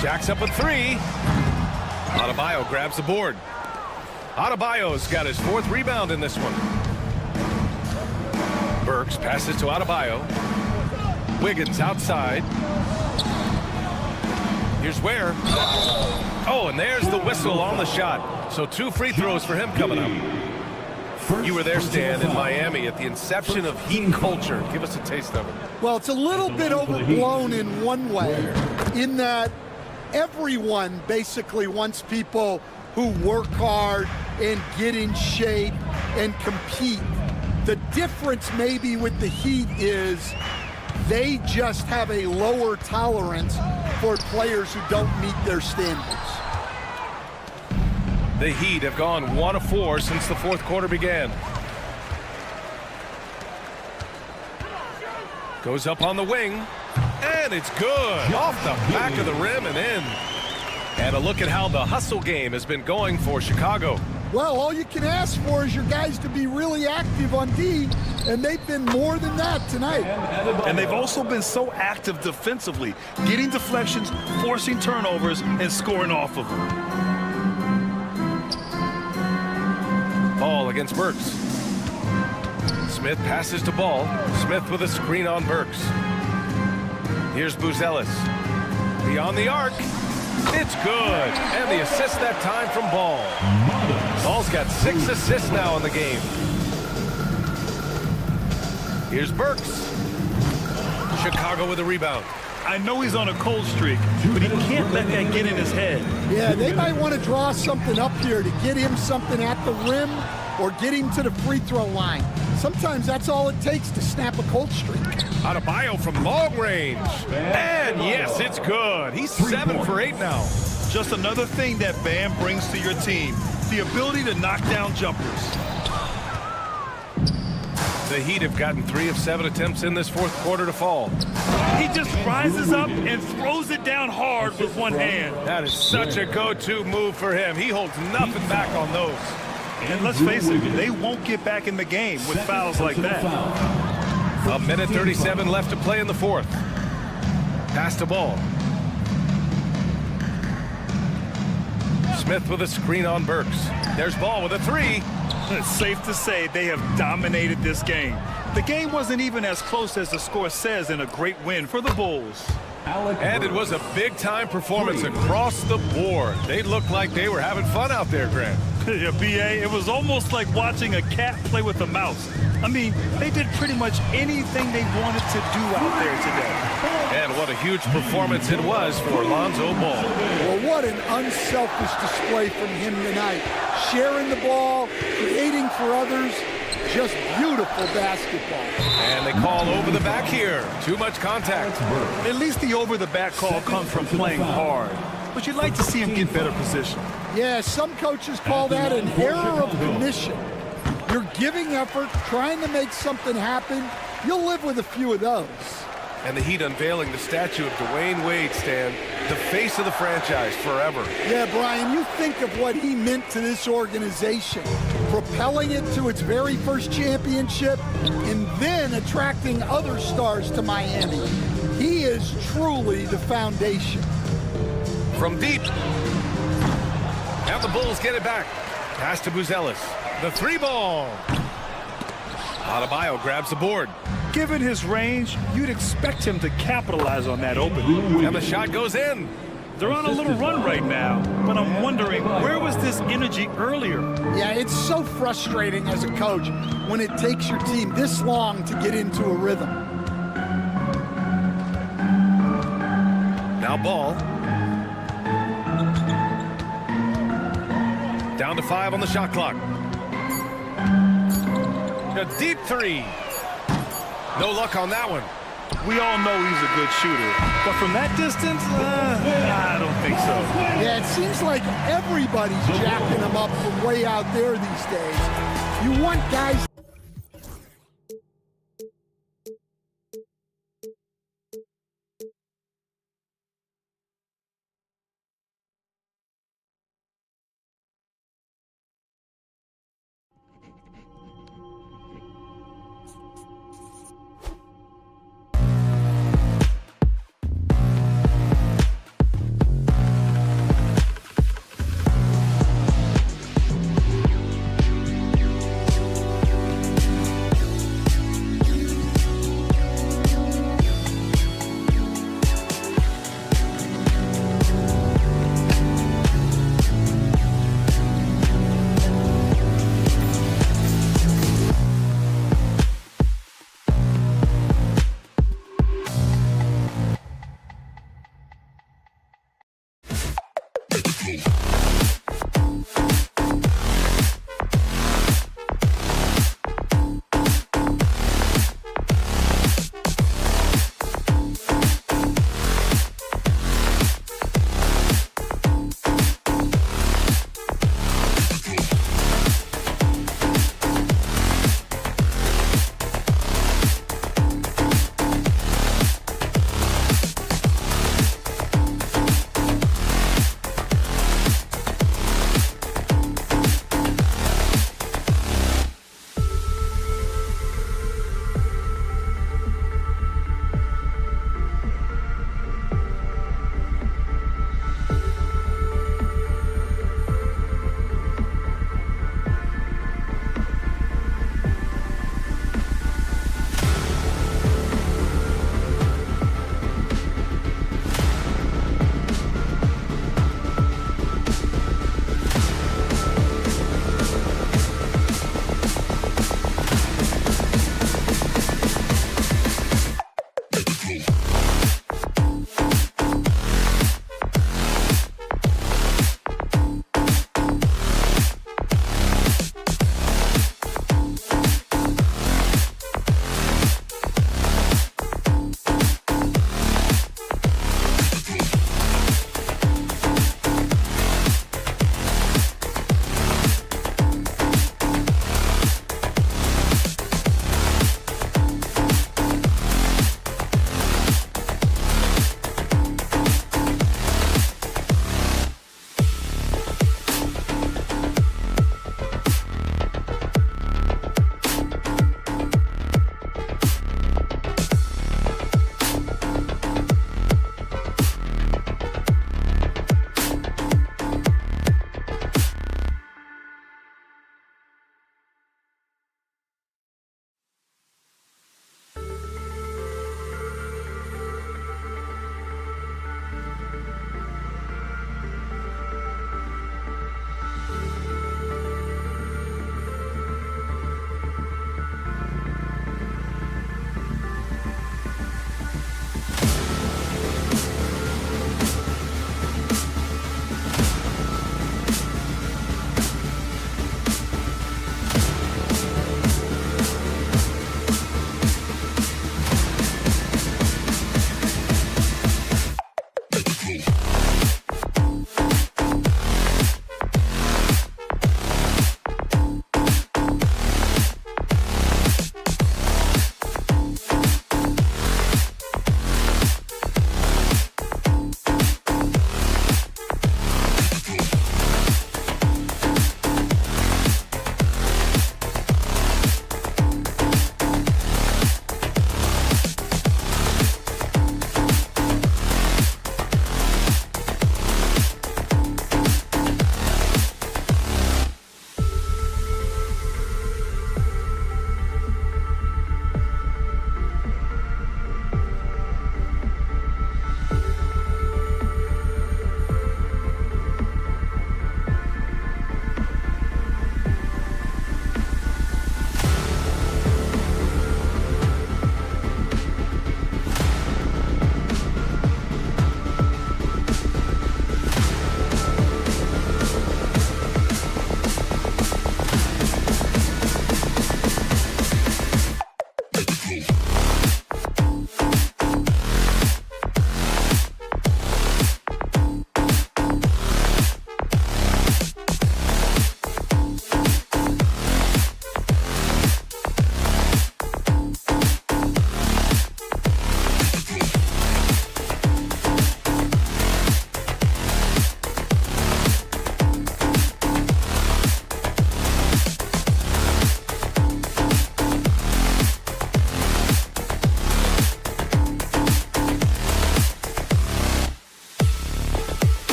Jacks up a 3. Adebayo grabs the board. Adebayo's got his 4th rebound in this one. Burks passes to Adebayo. Wiggins outside. Here's Ware. Oh, and there's the whistle on the shot. So 2 free throws for him coming up. You were there, Stan, in Miami at the inception of Heat culture. Give us a taste of it. Well, it's a little bit overblown in one way, in that everyone basically wants people who work hard and get in shape and compete. The difference maybe with the Heat is they just have a lower tolerance for players who don't meet their standards. The Heat have gone 1 of 4 since the fourth quarter began. Goes up on the wing, and it's good. Off the back of the rim and in. And a look at how the hustle game has been going for Chicago. Well, all you can ask for is your guys to be really active on D, and they've been more than that tonight. And they've also been so active defensively, getting deflections, forcing turnovers, and scoring off of them. Ball against Burks. Smith passes to Ball. Smith with a screen on Burks. Here's Buzelis. Beyond the arc. It's good. And the assist that time from Ball. Ball's got 6 assists now in the game. Here's Burks. Chicago with a rebound. I know he's on a cold streak, but he can't let that get in his head. Yeah, they might want to draw something up here to get him something at the rim or get him to the free throw line. Sometimes that's all it takes to snap a cold streak. Adebayo from long range. And yes, it's good. He's 7 for 8 now. Just another thing that Bam brings to your team, the ability to knock down jumpers. The Heat have gotten 3 of 7 attempts in this fourth quarter to fall. He just rises up and throws it down hard with one hand. That is such a go-to move for him. He holds nothing back on those. And let's face it, they won't get back in the game with fouls like that. A minute 37 left to play in the fourth. Pass to Ball. Smith with a screen on Burks. There's Ball with a 3. It's safe to say they have dominated this game. The game wasn't even as close as the score says in a great win for the Bulls. And it was a big-time performance across the board. They looked like they were having fun out there, Grant. Yeah, B.A., it was almost like watching a cat play with a mouse. I mean, they did pretty much anything they wanted to do out there today. And what a huge performance it was for Lonzo Ball. Well, what an unselfish display from him tonight. Sharing the ball, creating for others, Just beautiful basketball. And they call over the back here. Too much contact. At least the over-the-back call comes from playing hard. But you'd like to see him get better position. Yeah, some coaches call that an error of commission. You're giving effort, trying to make something happen. You'll live with a few of those. And the Heat unveiling the statue of Dwayne Wade, Stan, the face of the franchise forever. Yeah, Brian, you think of what he meant to this organization, propelling it to its very first championship, and then attracting other stars to Miami. He is truly the foundation. From deep. Now the Bulls get it back. Pass to Buzelis. The three ball. Adebayo grabs the board. Given his range, you'd expect him to capitalize on that opening. And the shot goes in. They're on a little run right now, but I'm wondering, where was this energy earlier? Yeah, it's so frustrating as a coach when it takes your team this long to get into a rhythm. Now Ball. Down to 5 on the shot clock. A deep three. No luck on that one. We all know he's a good shooter, but from that distance, I don't think so. Yeah, it seems like everybody's jacking him up from way out there these days. You want guys...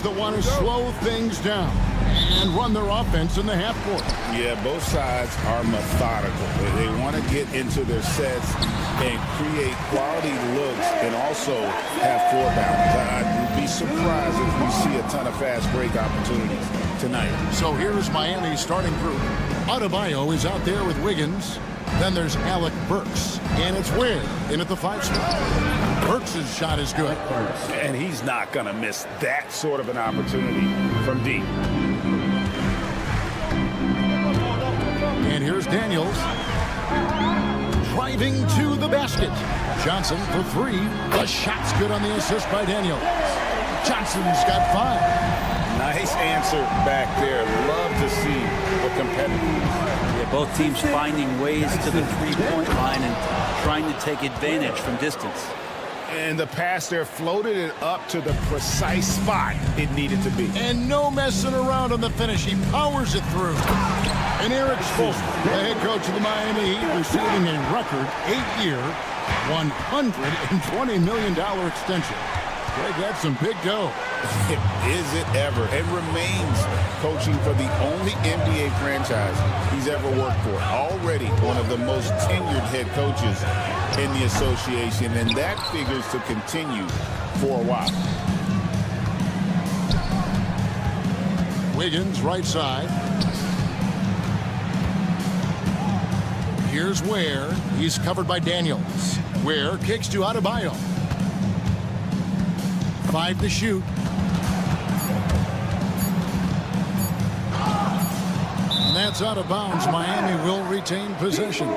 teams that want to slow things down and run their offense in the half court. Yeah, both sides are methodical. They want to get into their sets and create quality looks and also have floor balance. I'd be surprised if we see a ton of fast break opportunities tonight. So here's Miami's starting group. Adebayo is out there with Wiggins. Then there's Alec Burks, and it's Ware in at the 5 spot. Burks' shot is good. And he's not going to miss that sort of an opportunity from deep. And here's Daniels. Driving to the basket. Johnson for 3. The shot's good on the assist by Daniels. Johnson's got 5. Nice answer back there. Love to see the competitiveness. Yeah, both teams finding ways to the three-point line and trying to take advantage from distance. And the pass there floated it up to the precise spot it needed to be. And no messing around on the finish. He powers it through. And Eric Spoelstra, the head coach of the Miami Heat, receiving a record 8-year, $120 million extension. Greg, that's some big dough. Is it ever? And remains coaching for the only NBA franchise he's ever worked for. Already one of the most tenured head coaches in the association, and that figures to continue for a while. Wiggins, right side. Here's Ware. He's covered by Daniels. Ware kicks to Adebayo. 5 to shoot. And that's out of bounds. Miami will retain possession.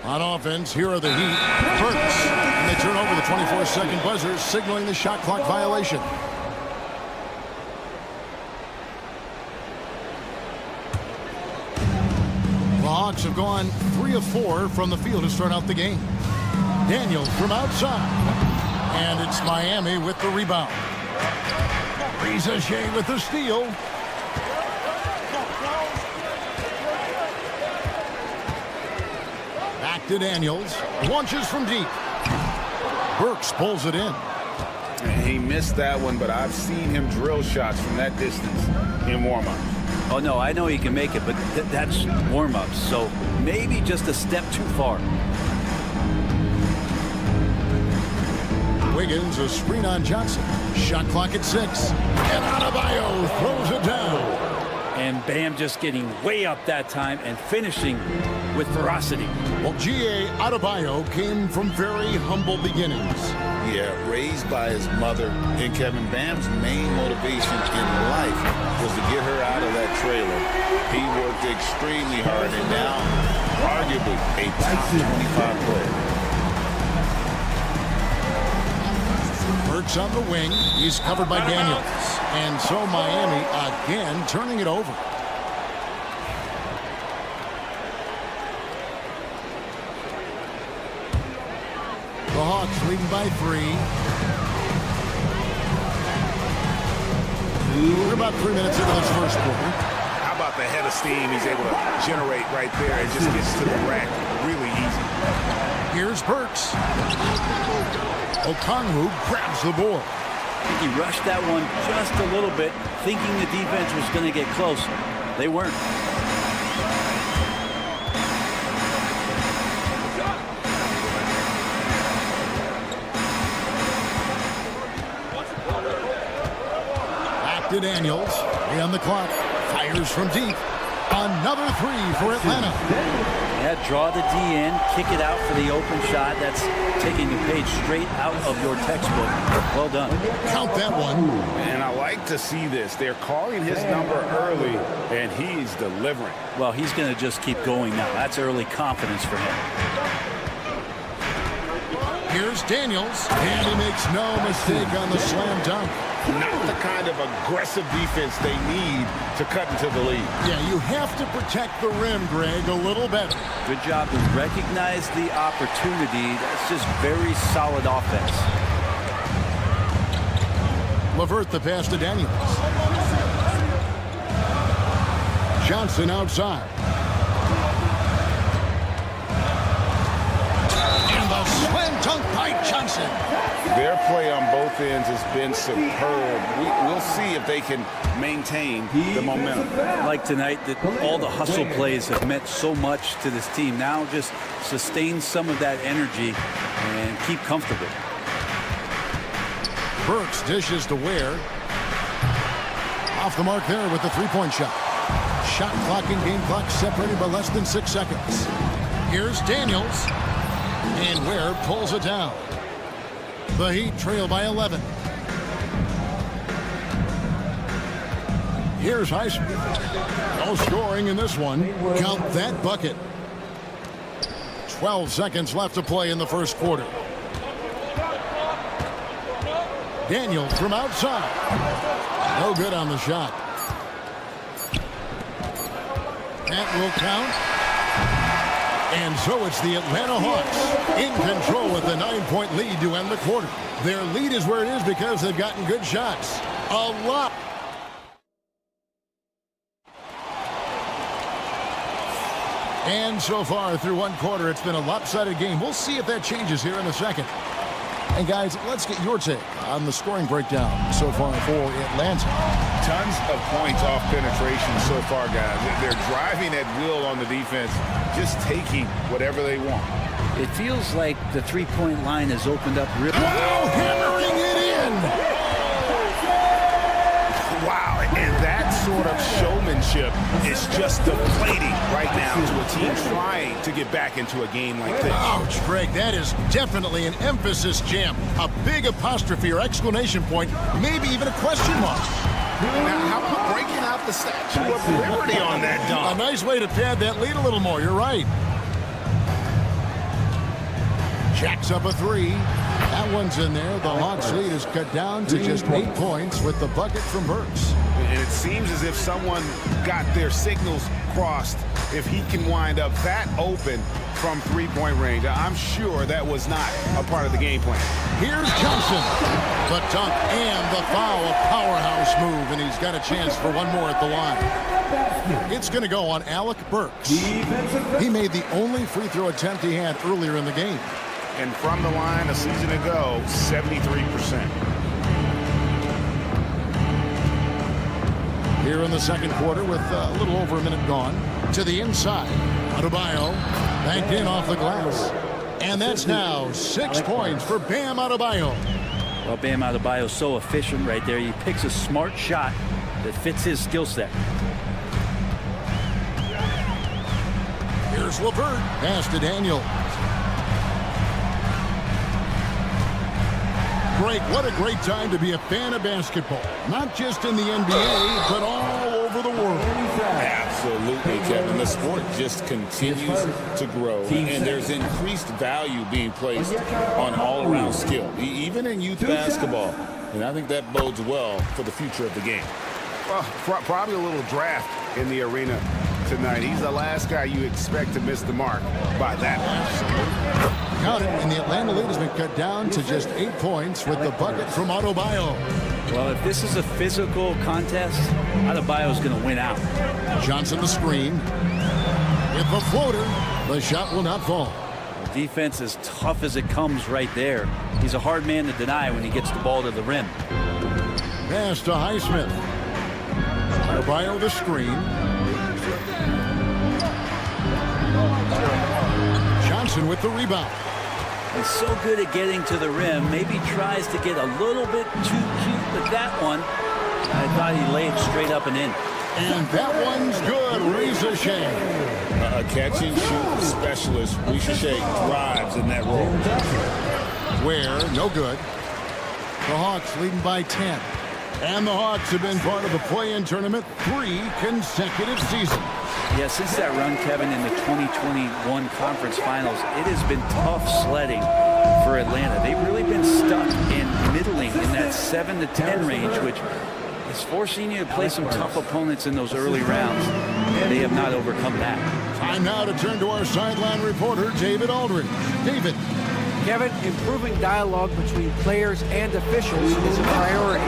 On offense, here are the Heat. Burks. And they turn over the 24-second buzzer, signaling the shot clock violation. The Hawks have gone 3 of 4 from the field to start out the game. Daniels from outside. And it's Miami with the rebound. Shea with the steal. Back to Daniels. Launches from deep. Burks pulls it in. And he missed that one, but I've seen him drill shots from that distance in warm-up. Oh, no, I know he can make it, but that's warm-ups, so maybe just a step too far. Wiggins, a screen on Johnson. Shot clock at 6. And Adebayo throws it down. And Bam just getting way up that time and finishing with ferocity. Well, G.A. Adebayo came from very humble beginnings. Yeah, raised by his mother. And Kevin, Bam's main motivation in life was to get her out of that trailer. He worked extremely hard and now arguably a top 25 player. Burks on the wing. He's covered by Daniels. And so Miami again turning it over. The Hawks leading by 3. We're about 3 minutes into this first quarter. How about the head of steam he's able to generate right there? It just gets to the rack really easy. Here's Burks. Okongwu grabs the board. I think he rushed that one just a little bit, thinking the defense was going to get close. They weren't. Back to Daniels. 3 on the clock. Fires from deep. Another 3 for Atlanta. Yeah, draw the D in, kick it out for the open shot. That's taking the page straight out of your textbook. Well done. Count that one. And I like to see this. They're calling his number early, and he's delivering. Well, he's going to just keep going now. That's early confidence for him. Here's Daniels. And he makes no mistake on the slam dunk. Not the kind of aggressive defense they need to cut into the lead. Yeah, you have to protect the rim, Greg, a little better. Good job to recognize the opportunity. That's just very solid offense. LeVert the pass to Daniels. Johnson outside. And the slam dunk by Johnson. Their play on both ends has been superb. We'll see if they can maintain the momentum. Like tonight, that all the hustle plays have meant so much to this team. Now just sustain some of that energy and keep comfortable. Burks dishes to Ware. Off the mark there with the three-point shot. Shot clock and game clock separated by less than 6 seconds. Here's Daniels. And Ware pulls it down. The Heat trail by 11. Here's Highsmith. No scoring in this one. Count that bucket. 12 seconds left to play in the first quarter. Daniels from outside. No good on the shot. That will count. And so it's the Atlanta Hawks in control with a 9-point lead to end the quarter. Their lead is where it is because they've gotten good shots. A lot. And so far through one quarter, it's been a lopsided game. We'll see if that changes here in a second. And guys, let's get your take on the scoring breakdown so far for Atlanta. Tons of points off penetration so far, guys. They're driving at will on the defense, just taking whatever they want. It feels like the three-point line has opened up really. Wow, hammering it in. Wow, and that sort of showmanship is just deflating right now to a team trying to get back into a game like this. Ouch, Greg, that is definitely an emphasis jam. A big apostrophe or exclamation point, maybe even a question mark. Now, how about breaking out the Statue of Liberty on that dunk? A nice way to pad that lead a little more, you're right. Jacks up a three. That one's in there. The Hawks lead is cut down to just 8 points with the bucket from Burks. And it seems as if someone got their signals crossed if he can wind up that open from three-point range. I'm sure that was not a part of the game plan. Here's Johnson. The dunk and the foul. A powerhouse move, and he's got a chance for one more at the line. It's going to go on Alec Burks. He made the only free throw attempt he had earlier in the game. And from the line a season ago, 73%. Here in the second quarter with a little over a minute gone. To the inside. Adebayo banked in off the glass. And that's now 6 points for Bam Adebayo. Well, Bam Adebayo is so efficient right there. He picks a smart shot that fits his skill set. Here's LeVert. Pass to Daniel. Greg, what a great time to be a fan of basketball. Not just in the NBA, but all over the world. Absolutely, Kevin. The sport just continues to grow, and there's increased value being placed on all-around skill, even in youth basketball. And I think that bodes well for the future of the game. Well, probably a little draft in the arena tonight. He's the last guy you expect to miss the mark by that much. Count it, and the Atlanta lead has been cut down to just 8 points with the bucket from Adebayo. Well, if this is a physical contest, Adebayo is going to win out. Johnson the screen. With the floater, the shot will not fall. The defense is tough as it comes right there. He's a hard man to deny when he gets the ball to the rim. Pass to Highsmith. Adebayo the screen. Johnson with the rebound. He's so good at getting to the rim. Maybe tries to get a little bit too cute with that one. I thought he laid straight up and in. And that one's good. Ricochet. A catch-and-shoot specialist. Ricochet thrives in that role. Ware, no good. The Hawks leading by 10. And the Hawks have been part of the play-in tournament 3 consecutive seasons. Yeah, since that run, Kevin, in the 2021 conference finals, it has been tough sledding for Atlanta. They've really been stuck in middling in that 7 to 10 range, which is forcing you to play some tough opponents in those early rounds. They have not overcome that. Time now to turn to our sideline reporter, David Aldridge. David. Kevin, improving dialogue between players and officials is a priority.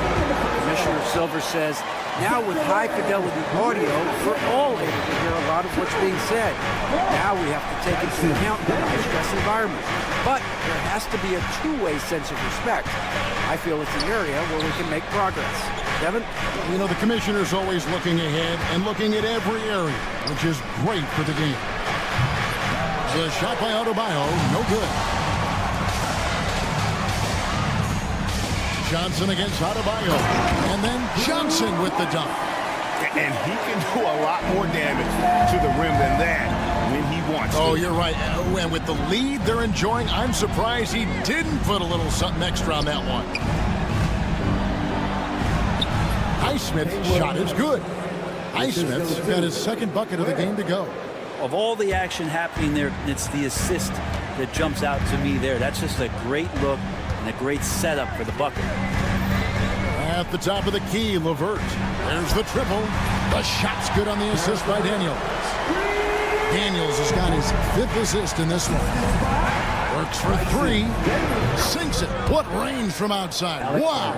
Commissioner Silver says now with high-fidelity audio for all lot of what's being said. Now we have to take into account the high-stress environment. But there has to be a two-way sense of respect. I feel it's an area where we can make progress. Devin? You know, the commissioner's always looking ahead and looking at every area, which is great for the game. The shot by Adebayo, no good. Johnson against Adebayo. And then Johnson with the dunk. And he can do a lot more damage to the rim than that when he wants to. Oh, you're right. And with the lead they're enjoying, I'm surprised he didn't put a little something extra on that one. Highsmith's shot is good. Highsmith's got his second bucket of the game to go. Of all the action happening there, it's the assist that jumps out to me there. That's just a great look and a great setup for the bucket. At the top of the key, LeVert. There's the triple. The shot's good on the assist by Daniels. Daniels has got his 5th assist in this one. Works for 3. Sinks it. What range from outside. Wow.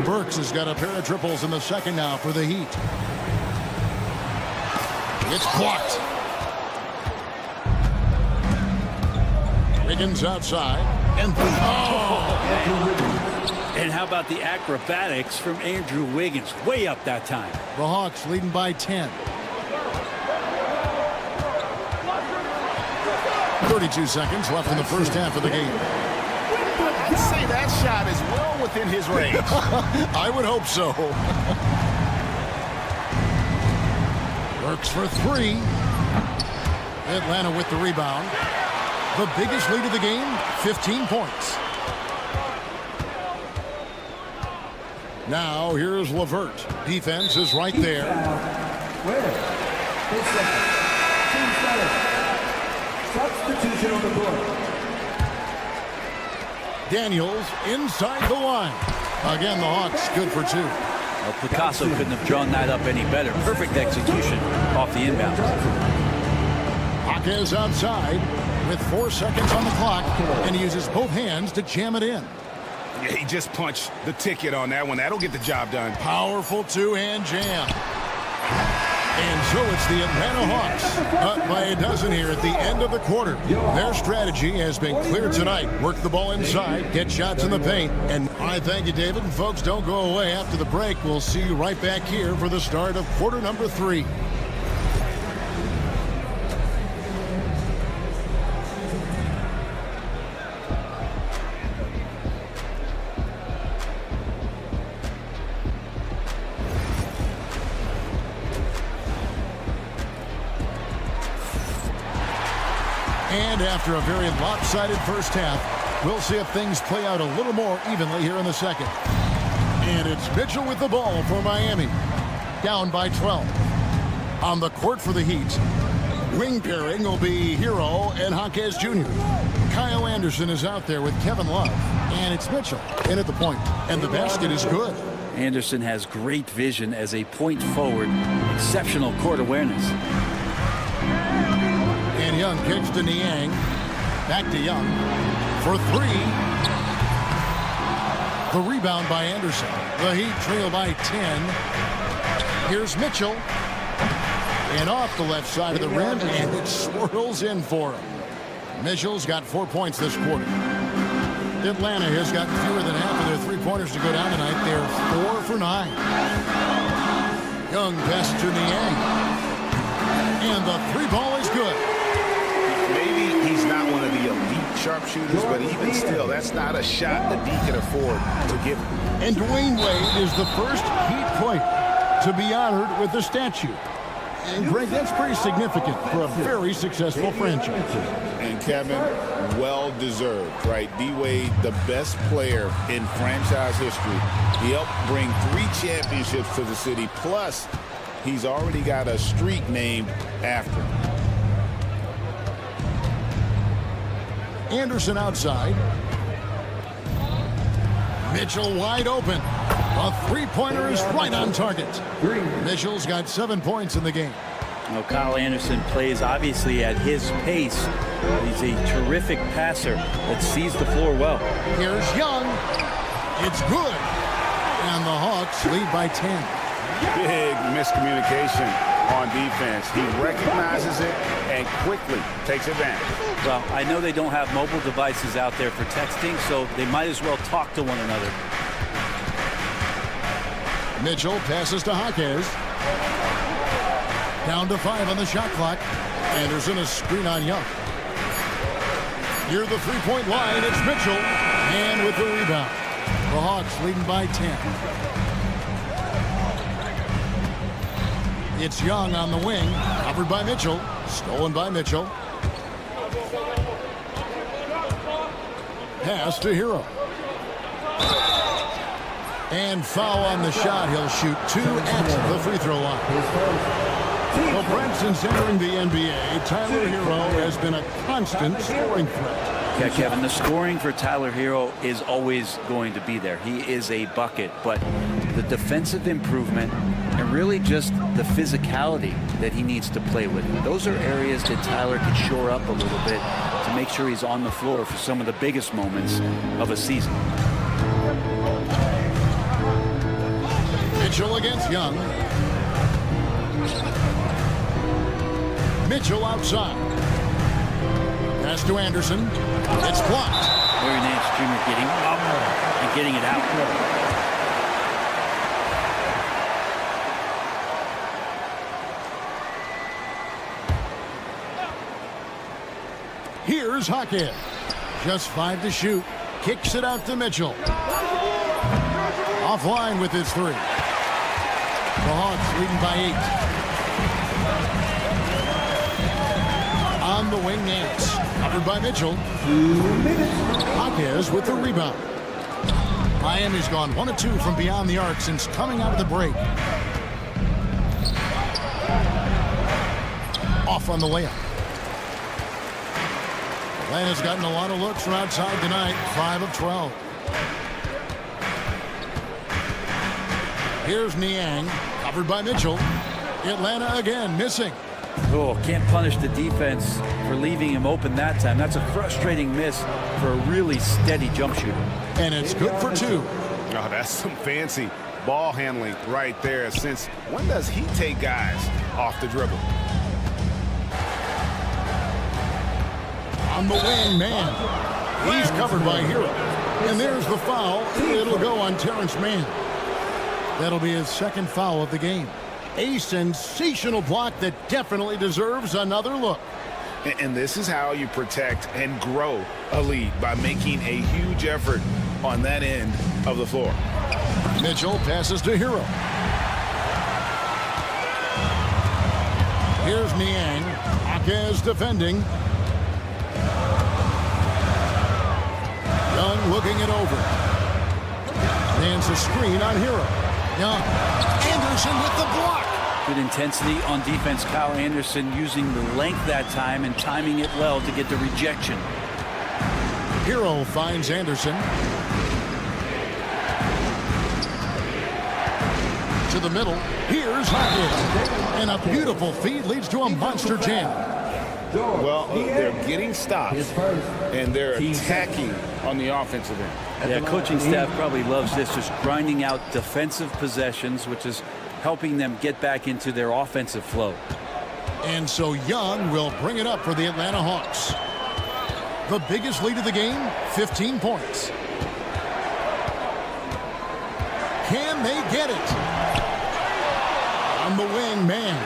Burks has got a pair of triples in the second now for the Heat. It's blocked. Wiggins outside. And And how about the acrobatics from Andrew Wiggins? Way up that time. The Hawks leading by 10. 32 seconds left in the first half of the game. I'd say that shot is well within his range. I would hope so. Works for 3. Atlanta with the rebound. The biggest lead of the game, 15 points. Now, here's LeVert. Defense is right there. Substitution on the board. Daniels inside the line. Again, the Hawks good for 2. Well, Picasso couldn't have drawn that up any better. Perfect execution off the inbound. Hawkes outside with 4 seconds on the clock, and he uses both hands to jam it in. Yeah, he just punched the ticket on that one. That'll get the job done. Powerful two-hand jam. And so it's the Atlanta Hawks up by a dozen here at the end of the quarter. Their strategy has been clear tonight. Work the ball inside, get shots in the paint. And I thank you, David. And folks, don't go away after the break. We'll see you right back here for the start of quarter number 3. And after a very lopsided first half, we'll see if things play out a little more evenly here in the second. And it's Mitchell with the ball for Miami. Down by 12. On the court for the Heat, wing pairing will be Hero and Hawkes Jr. Kyle Anderson is out there with Kevin Love. And it's Mitchell in at the point. And the basket is good. Anderson has great vision as a point forward. Exceptional court awareness. And Young kicks to Niang. Back to Young for 3. The rebound by Anderson. The Heat trail by 10. Here's Mitchell. And off the left side of the rim, and it swirls in for him. Mitchell's got 4 points this quarter. Atlanta has got fewer than half of their three-pointers to go down tonight. They're 4 for 9. Young passes to Niang. And the 3-ball is good. Maybe he's not one of the elite sharpshooters, but even still, that's not a shot that D can afford to give him. And Dwayne Wade is the first Heat player to be honored with a statue. And Greg, that's pretty significant for a very successful franchise. And Kevin, well deserved, right? D-Wade, the best player in franchise history. He helped bring 3 championships to the city, plus he's already got a street named after him. Anderson outside. Mitchell wide open. A 3-pointer is right on target. Mitchell's got 7 points in the game. You know, Kyle Anderson plays obviously at his pace. He's a terrific passer that sees the floor well. Here's Young. It's good. And the Hawks lead by 10. Big miscommunication on defense. He recognizes it and quickly takes advantage. Well, I know they don't have mobile devices out there for texting, so they might as well talk to one another. Mitchell passes to Jaquez. Down to 5 on the shot clock. Anderson a screen on Young. Near the three-point line, it's Mitchell. And with the rebound. The Hawks leading by 10. It's Young on the wing. Covered by Mitchell. Stolen by Mitchell. Pass to Hero. And foul on the shot. He'll shoot 2 at the free throw line. Well, Brent, since entering the NBA, Tyler Hero has been a constant scoring threat. Yeah, Kevin, the scoring for Tyler Hero is always going to be there. He is a bucket, but the defensive improvement and really just the physicality that he needs to play with. Those are areas that Tyler could shore up a little bit to make sure he's on the floor for some of the biggest moments of a season. Mitchell against Young. Mitchell outside. Pass to Anderson. It's blocked. Larry Nance Jr. getting up and getting it out. Here's Jaquez. Just 5 to shoot. Kicks it out to Mitchell. Offline with his 3. The Hawks leading by 8. On the wing, Nance. Covered by Mitchell. Jaquez with the rebound. Miami's gone 1 of 2 from beyond the arc since coming out of the break. Off on the layup. Atlanta's gotten a lot of looks from outside tonight. 5 of 12. Here's Niang. Covered by Mitchell. Atlanta again missing. Oh, can't punish the defense for leaving him open that time. That's a frustrating miss for a really steady jump shooter. And it's good for 2. Oh, that's some fancy ball handling right there. Since when does he take guys off the dribble? On the wing, man. He's covered by Hero. And there's the foul. It'll go on Terrence Mann. That'll be his 2nd foul of the game. A sensational block that definitely deserves another look. And this is how you protect and grow a lead, by making a huge effort on that end of the floor. Mitchell passes to Hero. Here's Niang. Jaquez defending. Young looking it over. Lands a screen on Hero. Young. Anderson with the block. Good intensity on defense. Kyle Anderson using the length that time and timing it well to get the rejection. Hero finds Anderson. To the middle. Here's Jaquez. And a beautiful feed leads to a monster jam. Well, they're getting stops, and they're attacking on the offensive end. Yeah, coaching staff probably loves this, just grinding out defensive possessions, which is helping them get back into their offensive flow. And so Young will bring it up for the Atlanta Hawks. The biggest lead of the game, 15 points. Can they get it? On the wing, man.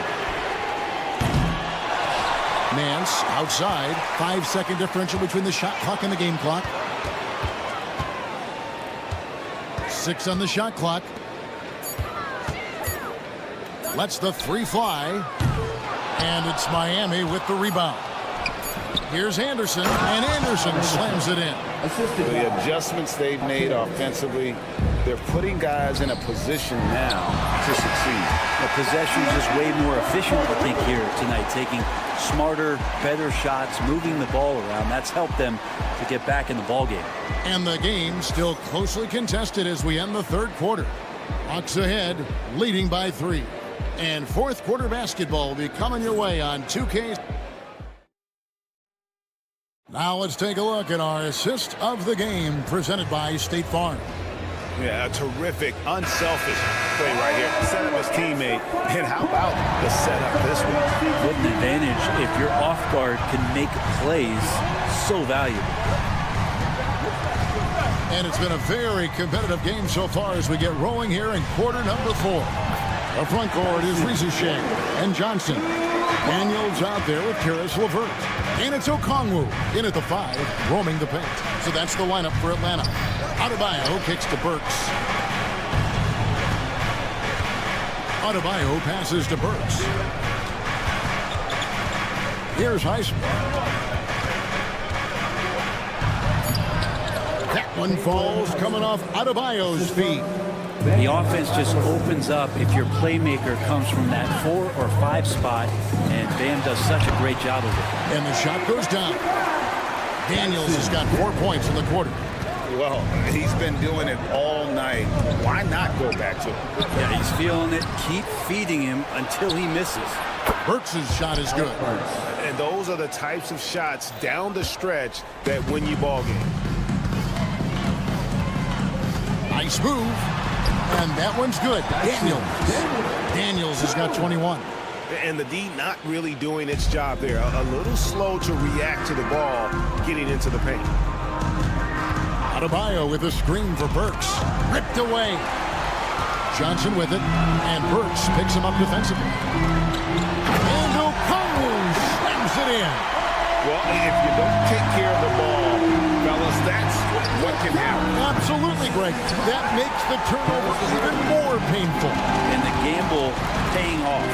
Nance outside. 5-second differential between the shot clock and the game clock. 6 on the shot clock. Lets the 3 fly. And it's Miami with the rebound. Here's Anderson, and Anderson slams it in. The adjustments they've made offensively, they're putting guys in a position now to succeed. The possession is just way more efficient, I think, here tonight, taking smarter, better shots, moving the ball around. That's helped them to get back in the ballgame. And the game still closely contested as we end the 3rd quarter. Hawks ahead, leading by 3. And 4th quarter basketball will be coming your way on 2K. Now let's take a look at our assist of the game presented by State Farm. Yeah, a terrific, unselfish play right here. Set up his teammate. And how about the setup this week? What an advantage if your off guard can make plays so valuable. And it's been a very competitive game so far as we get rolling here in quarter number 4. The front court is Rizushe and Johnson. Daniels out there with Karis LeVert. And it's Okongwu in at the 5, roaming the paint. So that's the lineup for Atlanta. Adebayo kicks to Burks. Adebayo passes to Burks. Here's Heisman. That one falls coming off Adebayo's feet. The offense just opens up if your playmaker comes from that 4 or 5 spot, and Bam does such a great job of it. And the shot goes down. Daniels has got 4 points in the quarter. Well, he's been doing it all night. Why not go back to it? Yeah, he's feeling it. Keep feeding him until he misses. Burks' shot is good. And those are the types of shots down the stretch that win you ball games. Nice move. And that one's good. Daniels has got 21. And the D not really doing its job there. A little slow to react to the ball getting into the paint. Adebayo with a screen for Burks. Ripped away. Johnson with it. And Burks picks him up defensively. And Okongwu slams it in. Well, if you don't take care of the ball, fellas, that's what can happen. Absolutely, Greg. That makes the turnover even more painful. And the gamble paying off.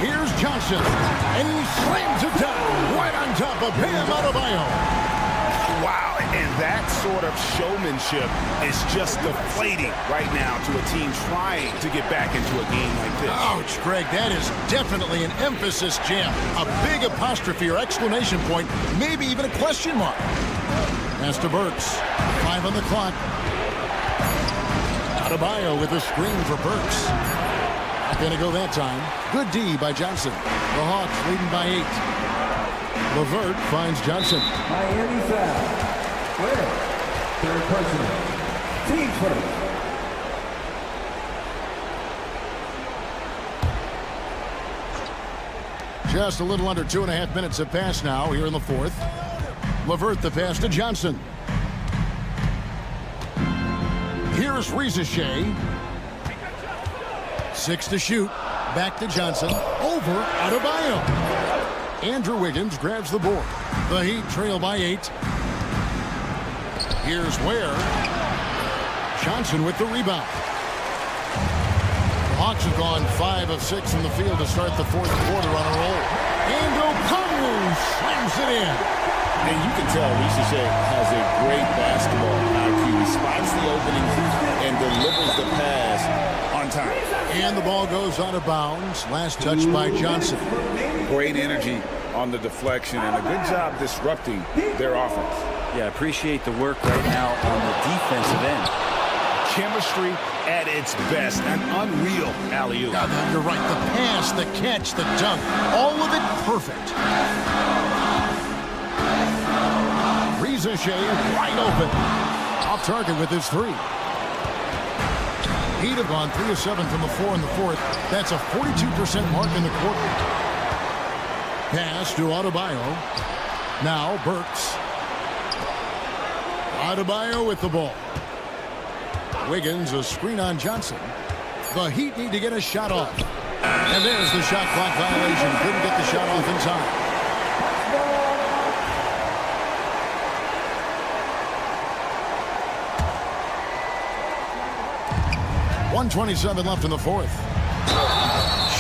Here's Johnson, and he slams it down right on top of Bam Adebayo. Wow, and that sort of showmanship is just deflating right now to a team trying to get back into a game like this. Ouch, Greg, that is definitely an emphasis jam. A big apostrophe or exclamation point, maybe even a question mark. Pass to Burks. 5 on the clock. Adebayo with a screen for Burks. Not going to go that time. Good D by Johnson. The Hawks leading by 8. LeVert finds Johnson. Miami foul. Where? Third personal. Team first. Just a little under 2.5 minutes have passed now here in the 4th. LeVert the pass to Johnson. Here's Rizushe. 6 to shoot. Back to Johnson. Over Adebayo. Andrew Wiggins grabs the board. The Heat trail by 8. Here's Ware. Johnson with the rebound. The Hawks have gone 5 of 6 from the field to start the 4th quarter on a roll. And Okongwu slams it in. And you can tell Rizushe has a great basketball IQ. He spots the opening and delivers the pass on time. And the ball goes out of bounds. Last touch by Johnson. Great energy on the deflection and a good job disrupting their offense. Yeah, appreciate the work right now on the defensive end. Chemistry at its best. An unreal alley-oop. You're right. The pass, the catch, the dunk. All of it perfect. Rizushe wide open. Off target with his 3. Heat have gone 3 of 7 from the 4 in the 4th. That's a 42% mark in the quarter. Pass to Adebayo. Now Burks. Adebayo with the ball. Wiggins, a screen on Johnson. The Heat need to get a shot off. And there's the shot clock violation. Couldn't get the shot off in time. .127 left in the 4th.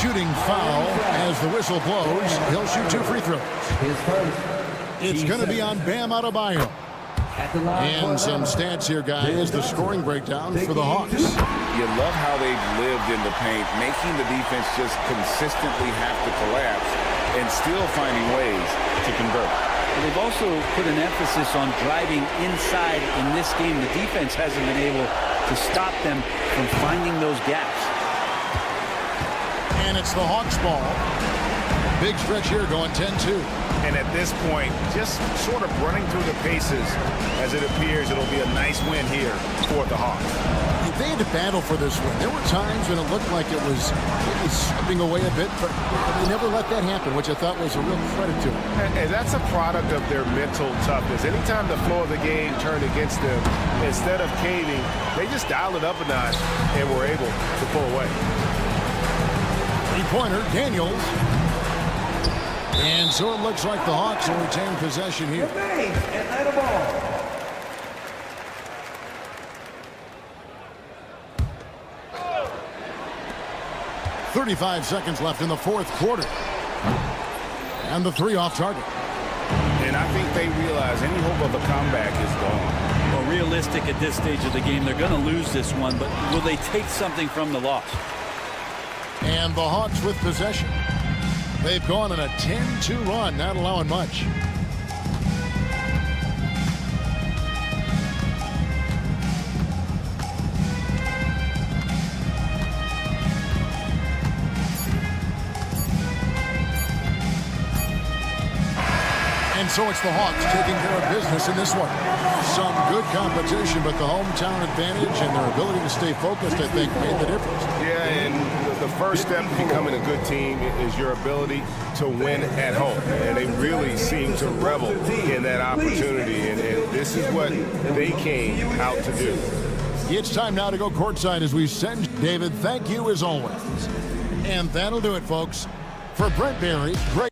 Shooting foul as the whistle blows. He'll shoot 2 free throws. It's going to be on Bam Adebayo. And some stats here, guys. The scoring breakdown for the Hawks. You love how they've lived in the paint, making the defense just consistently have to collapse and still finding ways to convert. They've also put an emphasis on driving inside in this game. The defense hasn't been able to stop them from finding those gaps. And it's the Hawks ball. Big stretch here going 10-2. And at this point, just sort of running through the paces as it appears it'll be a nice win here for the Hawks. They had to battle for this win. There were times when it looked like it was maybe slipping away a bit, but they never let that happen, which I thought was a real credit to them. And that's a product of their mental toughness. Anytime the flow of the game turned against them, instead of caving, they just dialed it up a notch and were able to pull away. Three-pointer, Daniels. And so it looks like the Hawks will retain possession here. 35 seconds left in the fourth quarter. And the three off target. And I think they realize any hope of a comeback is gone. Well, realistic at this stage of the game, they're going to lose this one, but will they take something from the loss? And the Hawks with possession. They've gone on a 10-2 run, not allowing much. And so it's the Hawks taking care of business in this one. Some good competition, but the hometown advantage and their ability to stay focused, I think, made the difference. Yeah, and the first step to becoming a good team is your ability to win at home. And they really seem to revel in that opportunity, and this is what they came out to do. It's time now to go courtside as we send David. Thank you as always. And that'll do it, folks. For Brent Barry, great.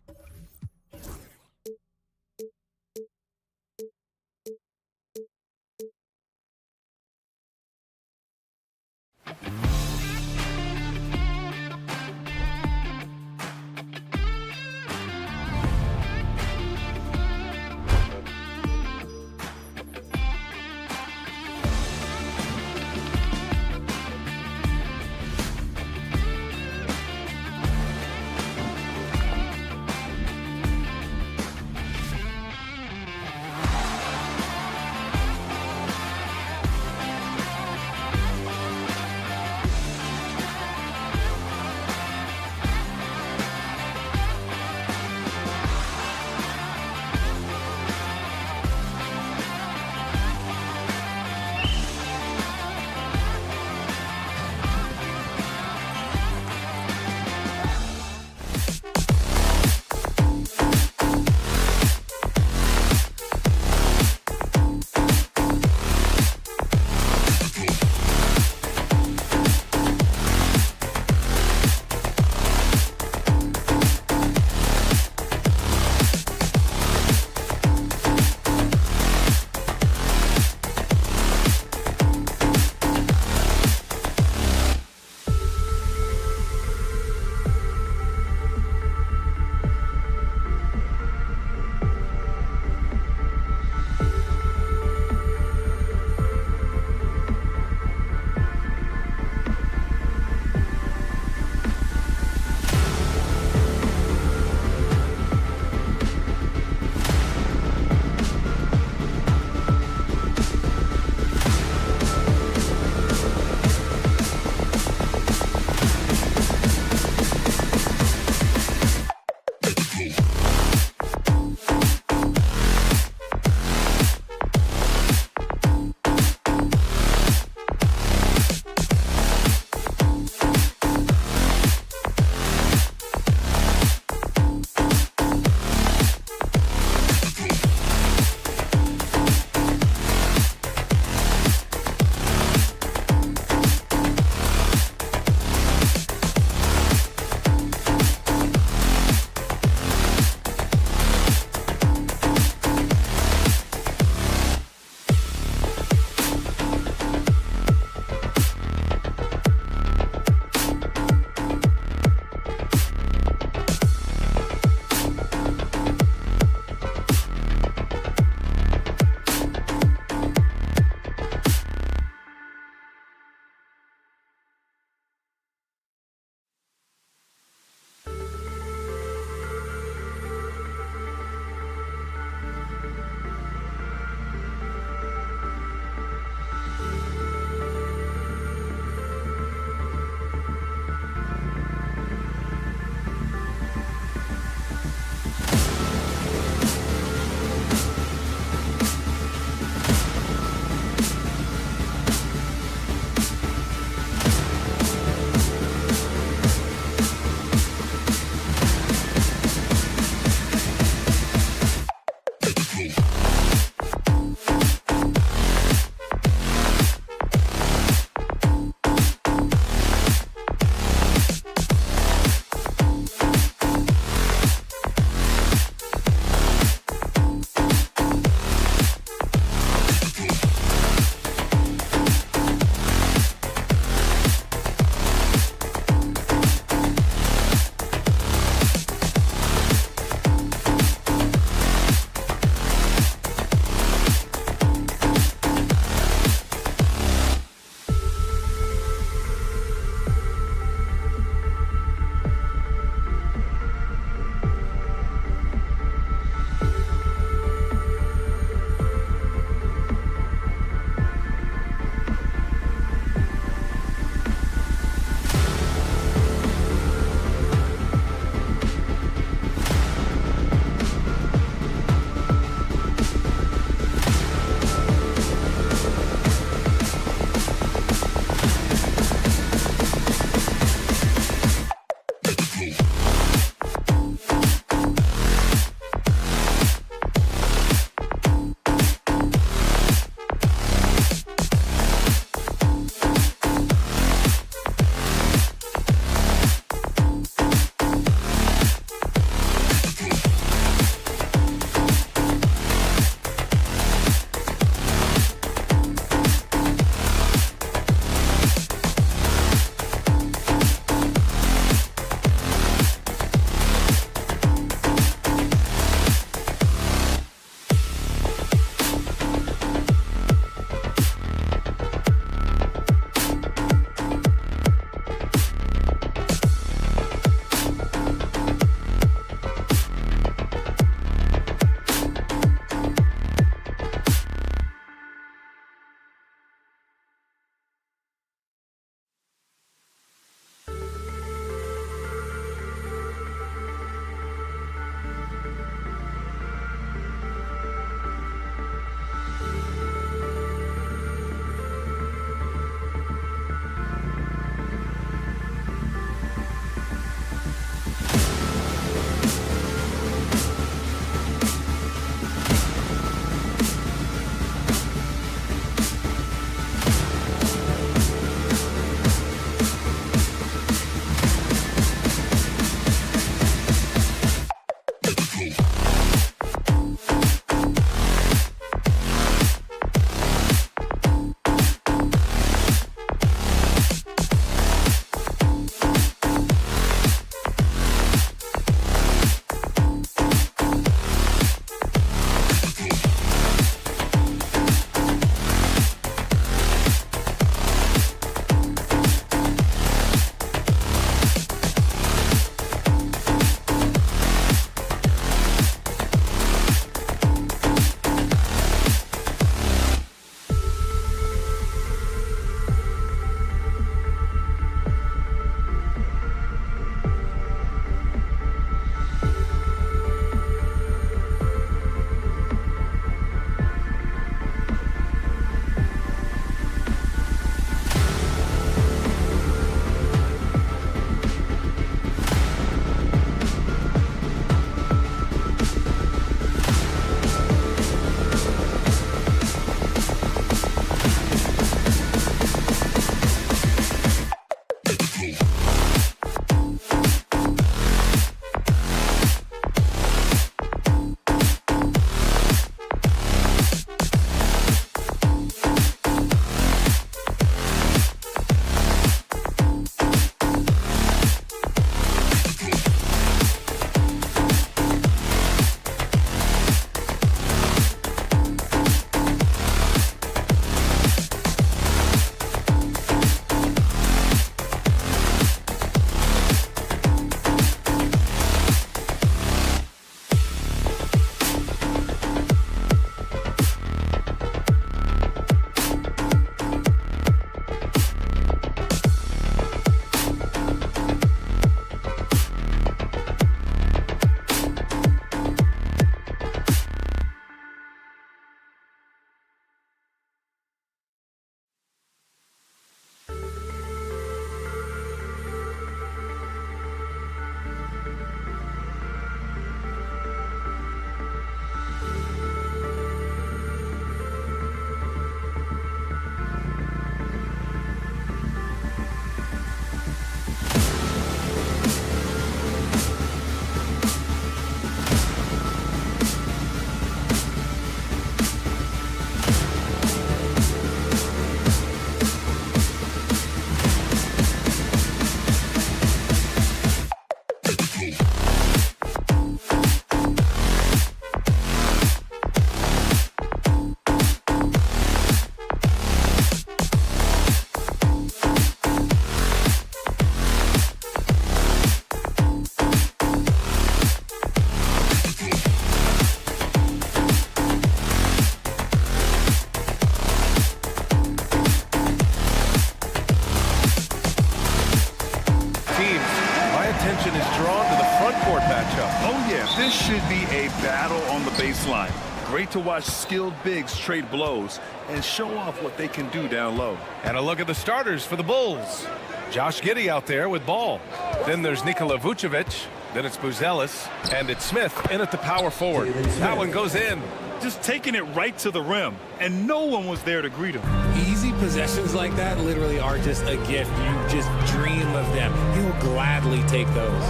matchup. Oh, yeah. This should be a battle on the baseline. Great to watch skilled bigs trade blows and show off what they can do down low. And a look at the starters for the Bulls. Josh Giddey out there with ball. Then there's Nikola Vucevic. Then it's Buzelis. And it's Smith in at the power forward. That one goes in. Just taking it right to the rim, and no one was there to greet him. Easy possessions like that literally are just a gift. You just dream of them. He'll gladly take those.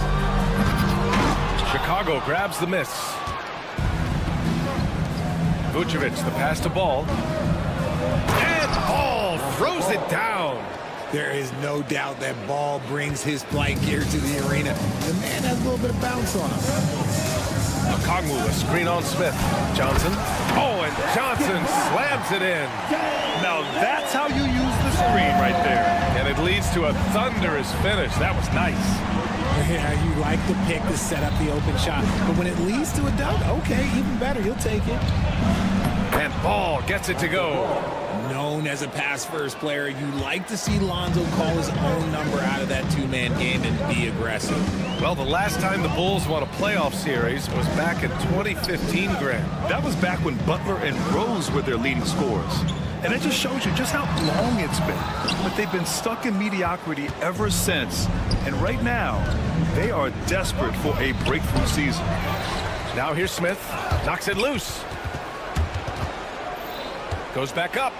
Chicago grabs the miss. Vucevic, the pass to Ball. And Ball throws it down. There is no doubt that Ball brings his flight gear to the arena. The man has a little bit of bounce on him. Okongwu, a screen on Smith. Johnson. Oh, and Johnson slams it in. Now that's how you use the screen right there. And it leads to a thunderous finish. That was nice. Yeah, you like the pick to set up the open shot. But when it leads to a dunk, okay, even better. He'll take it. And Ball gets it to go. Known as a pass-first player, you like to see Lonzo call his own number out of that two-man game and be aggressive. Well, the last time the Bulls won a playoff series was back in 2015, Grant. That was back when Butler and Rose were their leading scorers. And it just shows you just how long it's been. But they've been stuck in mediocrity ever since. And right now, they are desperate for a breakthrough season. Now here's Smith. Knocks it loose. Goes back up.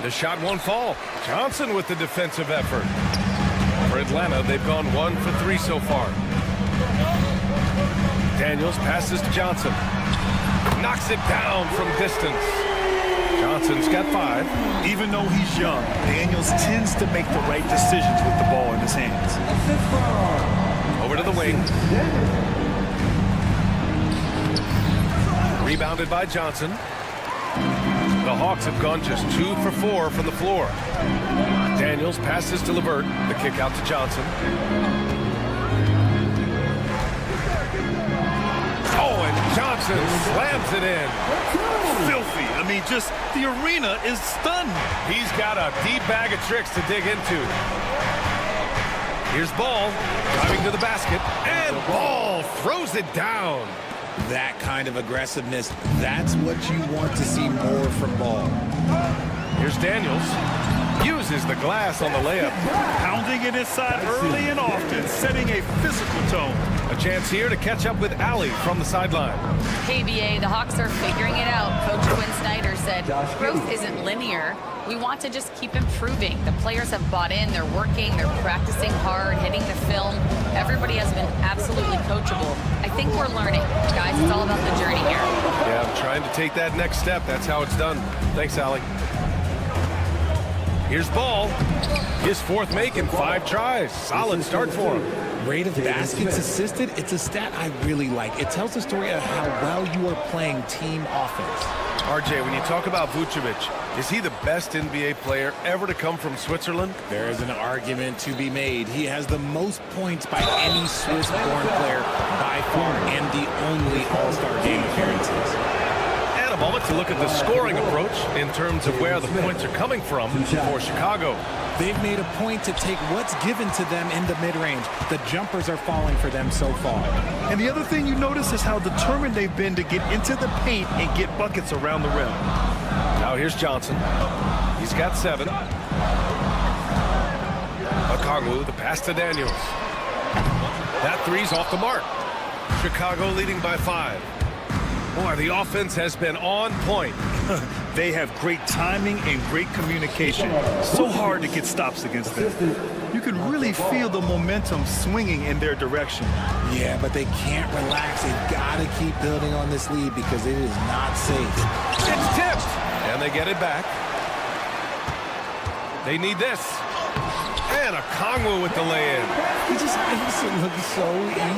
The shot won't fall. Johnson with the defensive effort. For Atlanta, they've gone 1 for 3 so far. Daniels passes to Johnson. Knocks it down from distance. Johnson's got 5. Even though he's young, Daniels tends to make the right decisions with the ball in his hands. Over to the wing. Rebounded by Johnson. The Hawks have gone just 2 for 4 from the floor. Daniels passes to LeVert. The kick out to Johnson. Oh, and Johnson slams it in. Filthy. I mean, just the arena is stunned. He's got a deep bag of tricks to dig into. Here's Ball driving to the basket, and Ball throws it down. That kind of aggressiveness, that's what you want to see more from Ball. Here's Daniels. Uses the glass on the layup. Pounding it inside early and often, setting a physical tone. A chance here to catch up with Allie from the sideline. KBA, the Hawks are figuring it out. Coach Quinn Snyder said, growth isn't linear. We want to just keep improving. The players have bought in, they're working, they're practicing hard, hitting the film. Everybody has been absolutely coachable. I think we're learning. Guys, it's all about the journey here. Yeah, I'm trying to take that next step. That's how it's done. Thanks, Allie. Here's Ball. His 4th make in 5 tries. Solid start for him. Rate of baskets assisted, it's a stat I really like. It tells the story of how well you are playing team offense. RJ, when you talk about Vucevic, is he the best NBA player ever to come from Switzerland? There is an argument to be made. He has the most points by any Swiss-born player by far and the only All-Star game appearances. And a moment to look at the scoring approach in terms of where the points are coming from for Chicago. They've made a point to take what's given to them in the mid-range. The jumpers are falling for them so far. And the other thing you notice is how determined they've been to get into the paint and get buckets around the rim. Now here's Johnson. He's got 7. Okongwu, the pass to Daniels. That 3's off the mark. Chicago leading by 5. Boy, the offense has been on point. They have great timing and great communication. So hard to get stops against them. You can really feel the momentum swinging in their direction. Yeah, but they can't relax. They've got to keep building on this lead because it is not safe. It's tipped, and they get it back. They need this. And Okongwu with the lay-in. He just makes it look so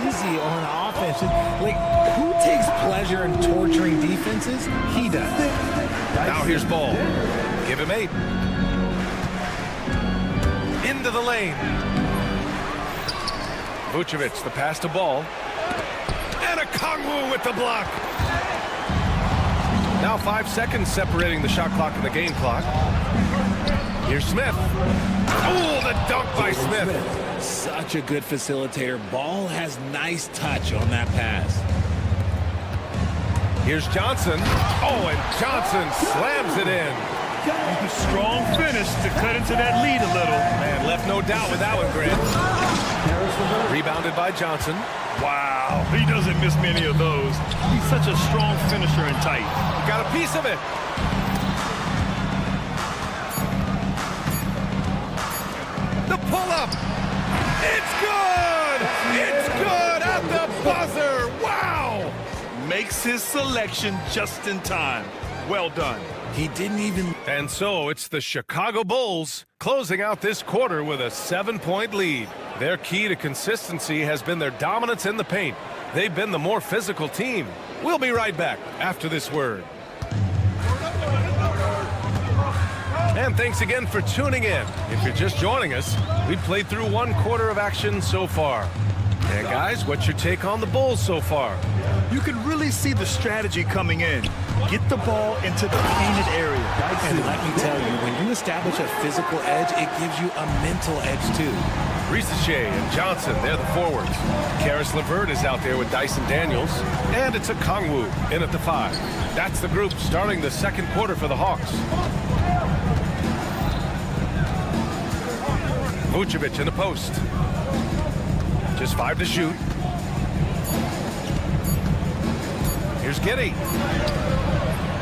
easy on offense. Like, who takes pleasure in torturing defenses? He does. Now here's Ball. Give him 8. Into the lane. Vucevic, the pass to Ball. And Okongwu with the block. Now 5 seconds separating the shot clock and the game clock. Here's Smith. Oh, the dunk by Smith. Such a good facilitator. Ball has nice touch on that pass. Here's Johnson. Oh, and Johnson slams it in. Strong finish to cut into that lead a little. Man, left no doubt with that one, Grant. Rebounded by Johnson. Wow, he doesn't miss many of those. He's such a strong finisher and tight. He got a piece of it. The pull-up. It's good! It's good at the buzzer! Wow! Makes his selection just in time. Well done. He didn't even... And so it's the Chicago Bulls closing out this quarter with a 7-point lead. Their key to consistency has been their dominance in the paint. They've been the more physical team. We'll be right back after this word. And thanks again for tuning in. If you're just joining us, we've played through 1 quarter of action so far. And guys, what's your take on the Bulls so far? You can really see the strategy coming in. Get the ball into the painted area. And let me tell you, when you establish a physical edge, it gives you a mental edge too. Ricochet and Johnson, they're the forwards. Karis LeVert is out there with Dyson Daniels. And it's a Kongwu in at the 5. That's the group starting the second quarter for the Hawks. Vucevic in the post. Just 5 to shoot. Here's Giddey.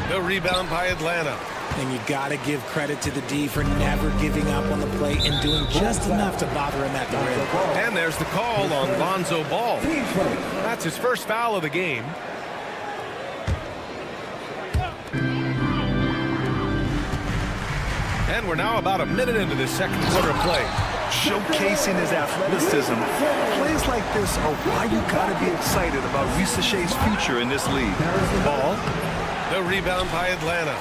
The rebound by Atlanta. And you got to give credit to the D for never giving up on the play and doing just enough to bother him at the rim. And there's the call on Lonzo Ball. That's his first foul of the game. And we're now about a minute into this second quarter of play. Showcasing his athleticism. Plays like this are why you gotta be excited about Ricochet's future in this league. Ball. The rebound by Atlanta.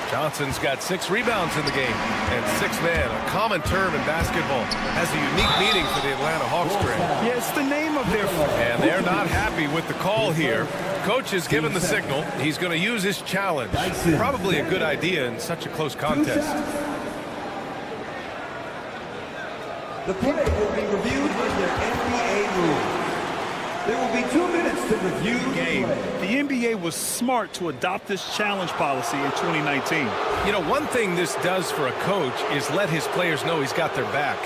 Johnson's got 6 rebounds in the game. And 6-man, a common term in basketball, has a unique meaning for the Atlanta Hawks, Grant. Yeah, it's the name of their... And they're not happy with the call here. Coach has given the signal. He's going to use his challenge. Probably a good idea in such a close contest. The play will be reviewed under NBA rules. There will be 2 minutes to review the game. The NBA was smart to adopt this challenge policy in 2019. You know, one thing this does for a coach is let his players know he's got their back.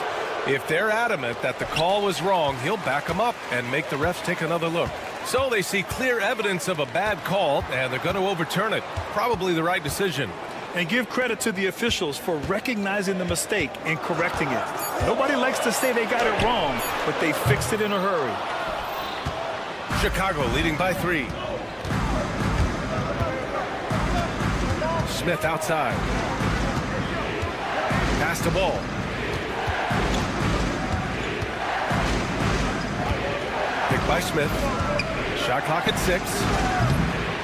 If they're adamant that the call was wrong, he'll back them up and make the refs take another look. So they see clear evidence of a bad call, and they're going to overturn it. Probably the right decision. And give credit to the officials for recognizing the mistake and correcting it. Nobody likes to say they got it wrong, but they fixed it in a hurry. Chicago leading by 3. Smith outside. Pass the ball. Picked by Smith. Shot clock at 6.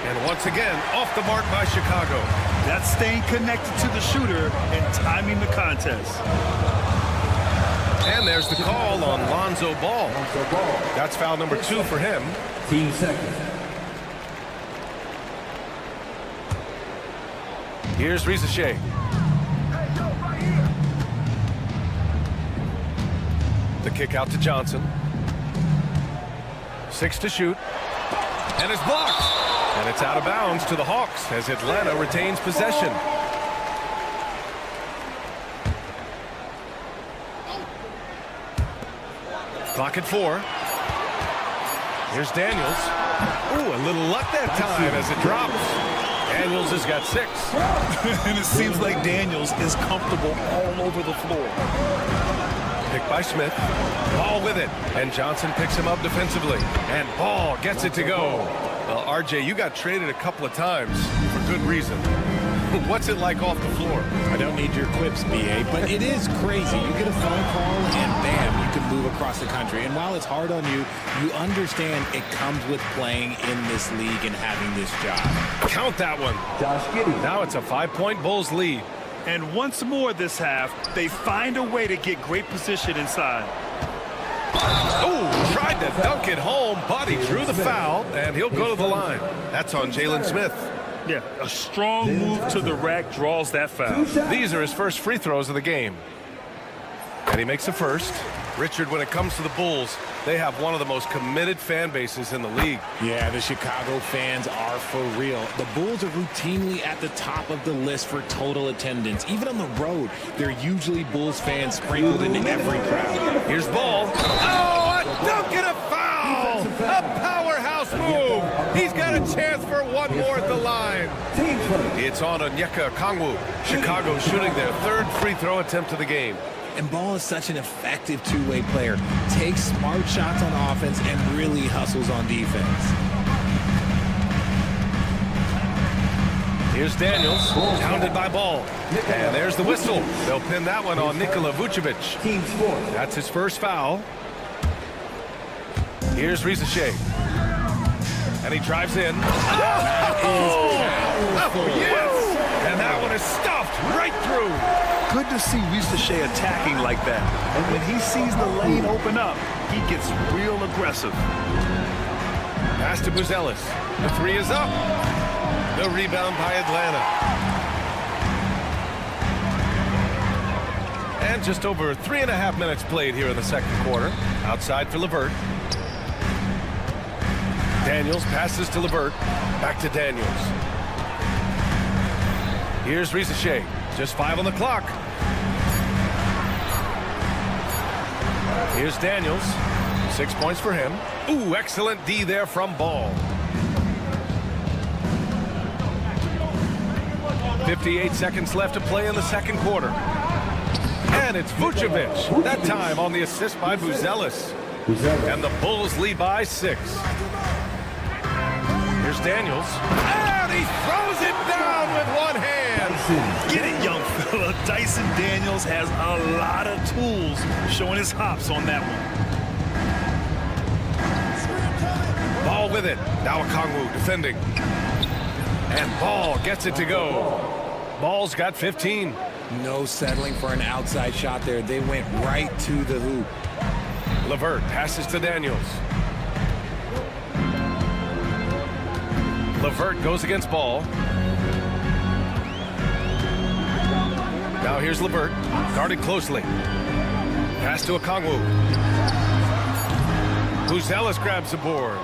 And once again, off the mark by Chicago. That's staying connected to the shooter and timing the contest. And there's the call on Lonzo Ball. That's foul number 2 for him. 15 seconds. Here's Ricochet. The kick out to Johnson. 6 to shoot. And it's blocked. And it's out of bounds to the Hawks as Atlanta retains possession. Clock at 4. Here's Daniels. Ooh, a little luck that time as it drops. Daniels has got 6. And it seems like Daniels is comfortable all over the floor. Picked by Smith. Ball with it. And Johnson picks him up defensively. And Ball gets it to go. Well, RJ, you got traded a couple of times for good reason. What's it like off the floor? I don't need your quips, BA, but it is crazy. You get a phone call and bam, you can move across the country. And while it's hard on you, you understand it comes with playing in this league and having this job. Count that one. Josh Giddey. Now it's a 5-point Bulls lead. And once more this half, they find a way to get great position inside. Oh, tried to dunk it home, but he drew the foul, and he'll go to the line. That's on Jalen Smith. Yeah, a strong move to the rack draws that foul. These are his first free throws of the game. And he makes the first. Richard, when it comes to the Bulls, they have one of the most committed fan bases in the league. Yeah, the Chicago fans are for real. The Bulls are routinely at the top of the list for total attendance. Even on the road, they're usually Bulls fans sprinkled into every crowd. Here's Ball. Oh, a dunk and a foul! A powerhouse move! He's got a chance for one more at the line. It's on Onyeka Okongwu. Chicago shooting their third free throw attempt of the game. And Ball is such an effective two-way player. Takes smart shots on offense and really hustles on defense. Here's Daniels, hounded by Ball. And there's the whistle. They'll pin that one on Nikola Vucevic. That's his first foul. Here's Ricochet. And he drives in. Oh, yes! And that one is stuffed right through. Good to see Ricochet attacking like that. And when he sees the lane open up, he gets real aggressive. Pass to Buzelis. The three is up. The rebound by Atlanta. And just over 3.5 minutes played here in the second quarter. Outside for LeVert. Daniels passes to LeVert. Back to Daniels. Here's Ricochet. Just 5 on the clock. Here's Daniels. 6 points for him. Ooh, excellent D there from Ball. 58 seconds left to play in the second quarter. And it's Vucevic. That time on the assist by Buzelis. And the Bulls lead by 6. Here's Daniels. And he throws it down with one hand. Get it, young fella. Dyson Daniels has a lot of tools, showing his hops on that one. Ball with it. Now Okongwu defending. And Ball gets it to go. Ball's got 15. No settling for an outside shot there. They went right to the hoop. LeVert passes to Daniels. LeVert goes against Ball. Now here's LeVert, guarded closely. Pass to Okongwu. Buzelis grabs the board.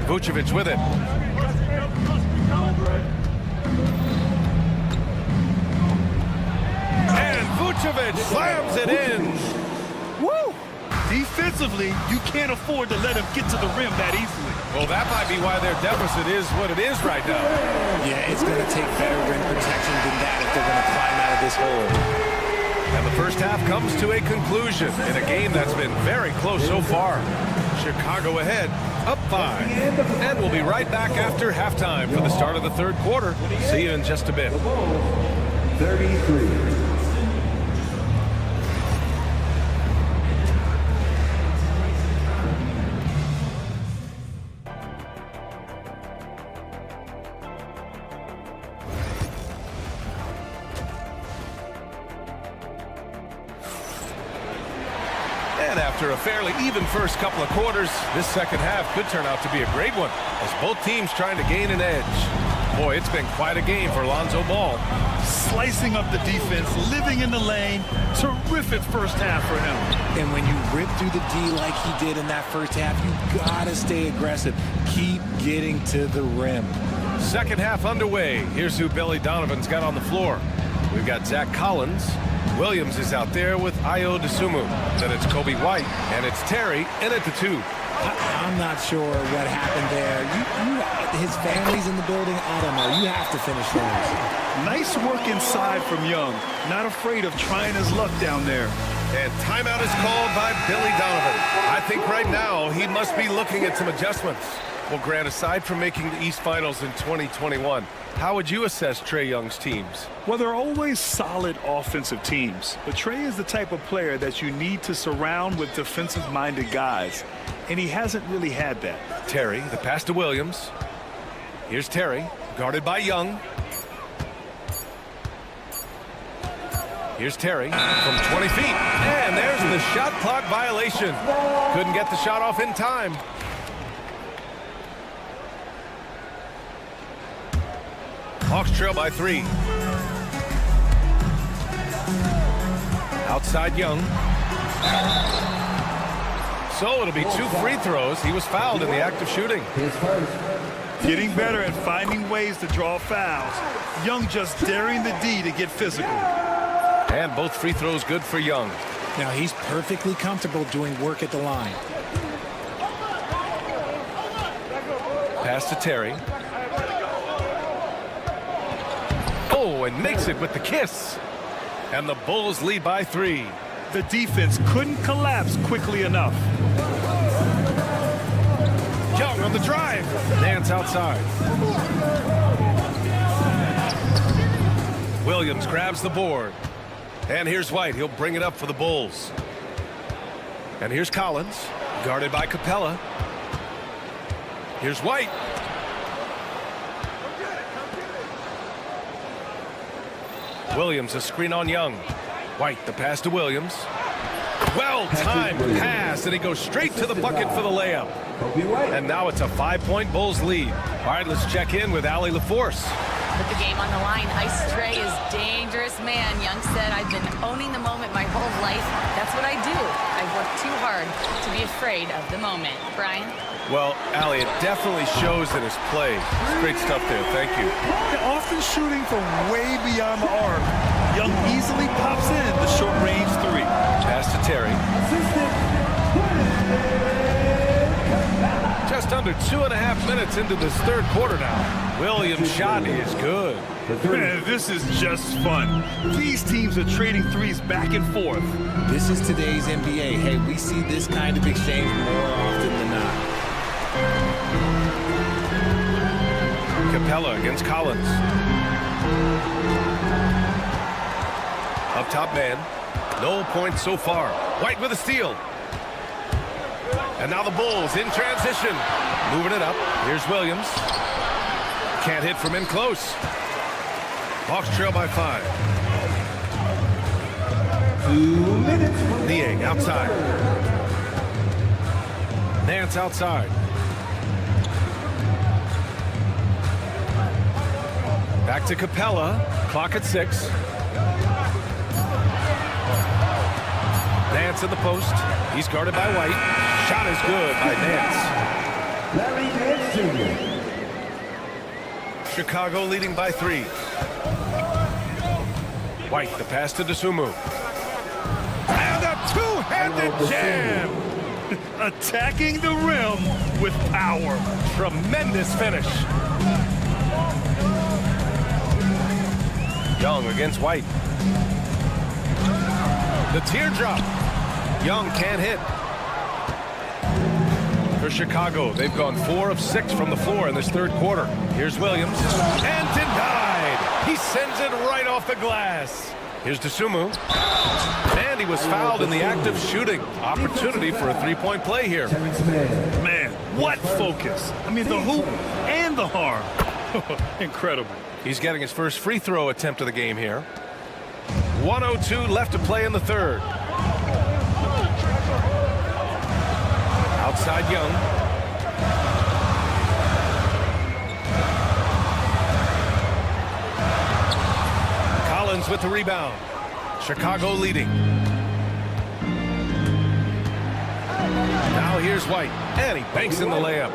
Vucevic with it. And Vucevic slams it in. Woo! Defensively, you can't afford to let him get to the rim that easily. Well, that might be why their deficit is what it is right now. Yeah, it's going to take better rim protection than that if they're going to climb out of this hole. And the first half comes to a conclusion in a game that's been very close so far. Chicago ahead, up 5. And we'll be right back after halftime for the start of the third quarter. See you in just a bit. 33. And after a fairly even first couple of quarters, this second half could turn out to be a great one as both teams trying to gain an edge. Boy, it's been quite a game for Lonzo Ball. Slicing up the defense, living in the lane. Terrific first half for him. And when you rip through the D like he did in that first half, you gotta stay aggressive. Keep getting to the rim. Second half underway. Here's who Billy Donovan's got on the floor. We've got Zach Collins. Williams is out there with Ayo Dosunmu. Then it's Kobe White, and it's Terry in at the 2. I'm not sure what happened there. His family's in the building. I don't know. You have to finish those. Nice work inside from Young. Not afraid of trying his luck down there. And timeout is called by Billy Donovan. I think right now he must be looking at some adjustments. Well, Grant, aside from making the East Finals in 2021, how would you assess Trae Young's teams? Well, they're always solid offensive teams, but Trae is the type of player that you need to surround with defensive-minded guys, and he hasn't really had that. Terry, the pass to Williams. Here's Terry, guarded by Young. Here's Terry from 20 feet, and there's the shot clock violation. Couldn't get the shot off in time. Hawks trail by 3. Outside Young. So it'll be 2 free throws. He was fouled in the act of shooting. Getting better at finding ways to draw fouls. Young just daring the D to get physical. And both free throws good for Young. Now he's perfectly comfortable doing work at the line. Pass to Terry. Oh, and makes it with the kiss. And the Bulls lead by 3. The defense couldn't collapse quickly enough. Young on the drive. Nance outside. Williams grabs the board. And here's White. He'll bring it up for the Bulls. And here's Collins, guarded by Capella. Here's White. Williams, a screen on Young. White, the pass to Williams. Well-timed pass, and he goes straight to the bucket for the layup. And now it's a 5-point Bulls lead. All right, let's check in with Allie LaForce. With the game on the line, Ice Trey is dangerous man. Young said, I've been owning the moment my whole life. That's what I do. I work too hard to be afraid of the moment. Brian? Well, Allie, it definitely shows in his play. Great stuff there. Thank you. They're often shooting from way beyond the arc. Young easily pops in the short-range 3. Pass to Terry. Just under 2.5 minutes into this third quarter now. Williams' shot is good. Man, this is just fun. These teams are trading threes back and forth. This is today's NBA. Hey, we see this kind of exchange more often than not. Capella against Collins. Up top man. No points so far. White with a steal. And now the Bulls in transition. Moving it up. Here's Williams. Can't hit from in close. Hawks trail by 5. 2 minutes. Niang outside. Nance outside. Back to Capella. Clock at 6. Nance in the post. He's guarded by White. Shot is good by Nance. Larry Nance Jr. Chicago leading by 3. White, the pass to Dosunmu. And a two-handed jam! Attacking the rim with power. Tremendous finish. Young against White. The teardrop. Young can't hit. For Chicago, they've gone 4 of 6 from the floor in this third quarter. Here's Williams. And denied. He sends it right off the glass. Here's Dosunmu. And he was fouled in the act of shooting. Opportunity for a 3-point play here. Man, what focus. I mean, the hoop and the harm. Incredible. He's getting his first free throw attempt of the game here. 1:02 left to play in the third. Outside Young. Collins with the rebound. Chicago leading. Now here's White. And he banks in the layup.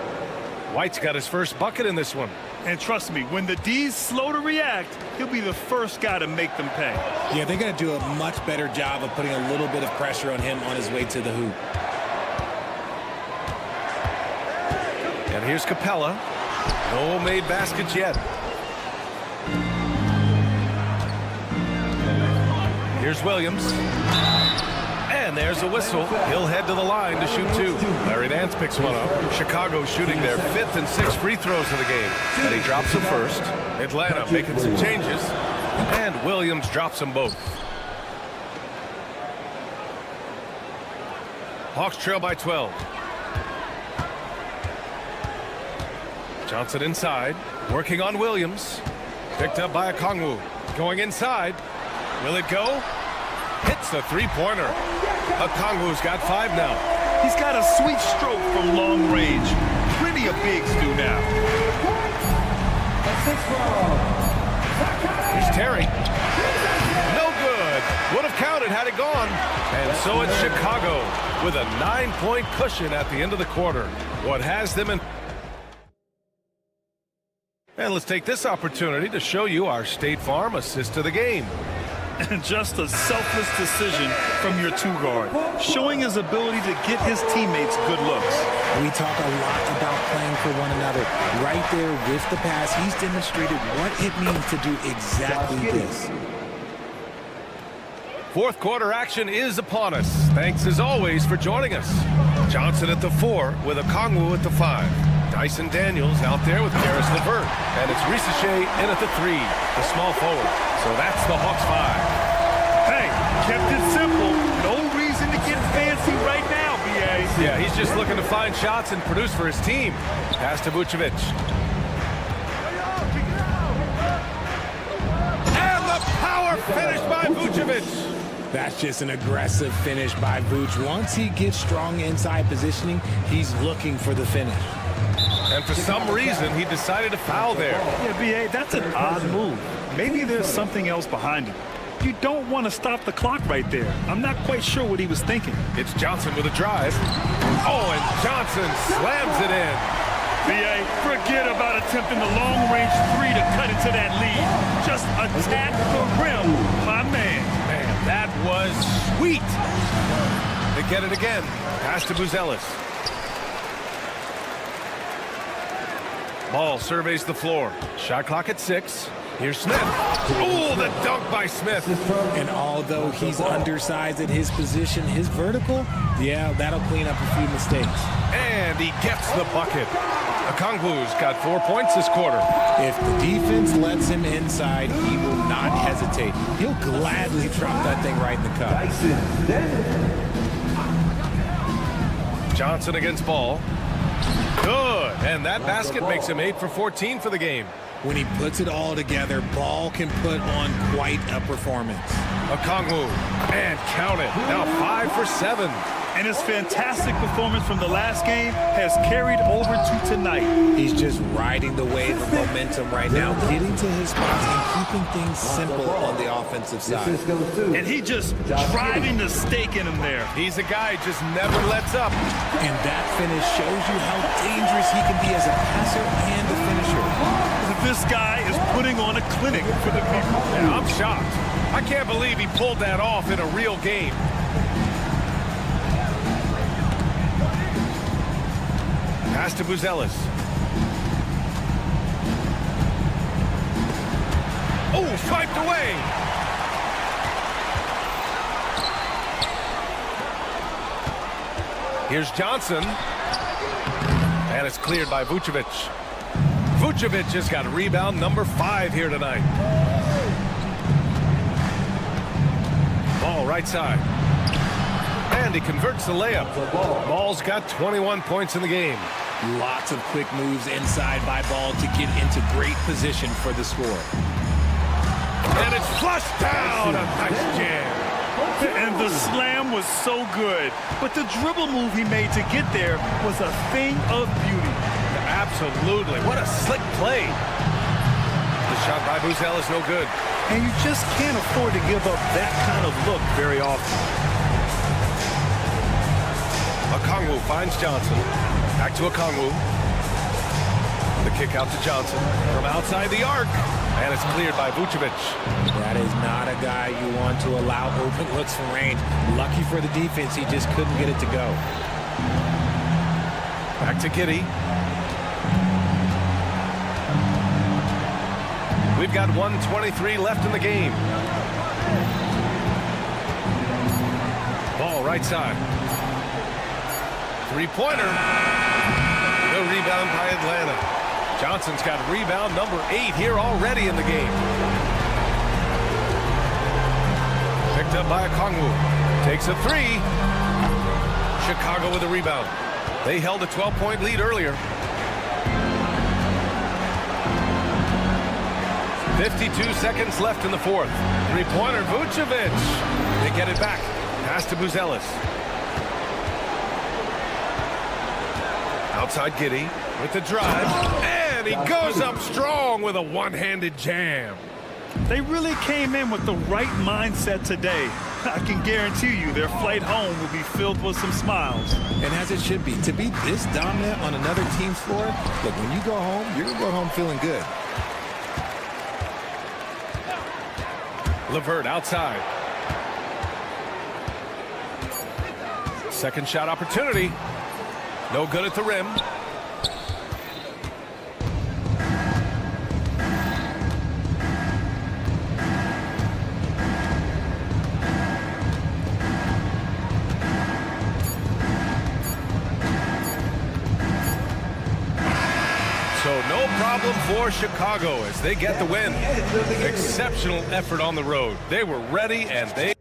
White's got his first bucket in this one. And trust me, when the D's slow to react, he'll be the first guy to make them pay. Yeah, they're going to do a much better job of putting a little bit of pressure on him on his way to the hoop. And here's Capella. No made baskets yet. Here's Williams. And there's a whistle. He'll head to the line to shoot 2. Larry Nance picks one up. Chicago shooting their 5th and 6th free throws of the game. And he drops them first. Atlanta making some changes. And Williams drops them both. Hawks trail by 12. Johnson inside. Working on Williams. Picked up by Okongwu. Going inside. Will it go? Hits the three-pointer. Okongwu's got 5 now. He's got a sweet stroke from long range. Plenty of bigs do now. Here's Terry. No good. Would have counted had it gone. And so it's Chicago with a 9-point cushion at the end of the quarter. What has them in... And let's take this opportunity to show you our State Farm assist to the game. And just a selfless decision from your two-guard, showing his ability to get his teammates good looks. We talk a lot about playing for one another. Right there with the pass, he's demonstrated what it means to do exactly this. Fourth quarter action is upon us. Thanks as always for joining us. Johnson at the 4 with Okongwu at the 5. Dyson Daniels out there with Karis LeVert. And it's Risache in at the 3, the small forward. So that's the Hawks 5. Hey, kept it simple. No reason to get fancy right now, B.A. Yeah, he's just looking to find shots and produce for his team. Pass to Vucevic. And the power finish by Vucevic. That's just an aggressive finish by Vooch. Once he gets strong inside positioning, he's looking for the finish. And for some reason, he decided to foul there. Yeah, B.A., that's an odd move. Maybe there's something else behind it. You don't want to stop the clock right there. I'm not quite sure what he was thinking. It's Johnson with a drive. Oh, and Johnson slams it in. B.A., forget about attempting the long-range 3 to cut into that lead. Just attack the rim, my man. Man, that was sweet. They get it again. Pass to Buzelis. Ball surveys the floor. Shot clock at 6. Here's Smith. Oh, the dunk by Smith. And although he's undersized at his position, his vertical, yeah, that'll clean up a few mistakes. And he gets the bucket. Okongwu's got 4 points this quarter. If the defense lets him inside, he will not hesitate. He'll gladly drop that thing right in the cup. Johnson against Ball. Good. And that basket makes him 8 for 14 for the game. When he puts it all together, Ball can put on quite a performance. Okongwu. And count it. Now 5 for 7. And his fantastic performance from the last game has carried over to tonight. He's just riding the wave of momentum right now, getting to his spots and keeping things simple on the offensive side. And he just driving the stake in him there. He's a guy who just never lets up. And that finish shows you how dangerous he can be as a passer and a finisher. This guy is putting on a clinic for the people. Yeah, I'm shocked. I can't believe he pulled that off in a real game. Pass to Buzelis. Oh, swiped away. Here's Johnson. And it's cleared by Vucevic. Vucevic has got rebound number 5 here tonight. Ball right side. And he converts the layup. Ball's got 21 points in the game. Lots of quick moves inside by Ball to get into great position for the score. And it's flushed down. A nice jam. And the slam was so good. But the dribble move he made to get there was a thing of beauty. Absolutely. What a slick play. The shot by Buzelis is no good. And you just can't afford to give up that kind of look very often. Okongwu finds Johnson. Back to Okongwu. The kick out to Johnson from outside the arc. And it's cleared by Vucevic. That is not a guy you want to allow open looks from range. Lucky for the defense, he just couldn't get it to go. Back to Giddey. We've got 1:23 left in the game. Ball right side. Three-pointer. No rebound by Atlanta. Johnson's got rebound number 8 here already in the game. Picked up by Okongwu. Takes a 3. Chicago with a rebound. They held a 12-point lead earlier. 52 seconds left in the fourth. Three-pointer, Vucevic. They get it back. Pass to Buzelis. Outside Giddey with the drive. And he goes up strong with a one-handed jam. They really came in with the right mindset today. I can guarantee you their flight home will be filled with some smiles. And as it should be. To be this dominant on another team's floor, look, when you go home, you're going to go home feeling good. LeVert outside. Second shot opportunity. No good at the rim. So no problem for Chicago as they get the win. Exceptional effort on the road. They were ready and they...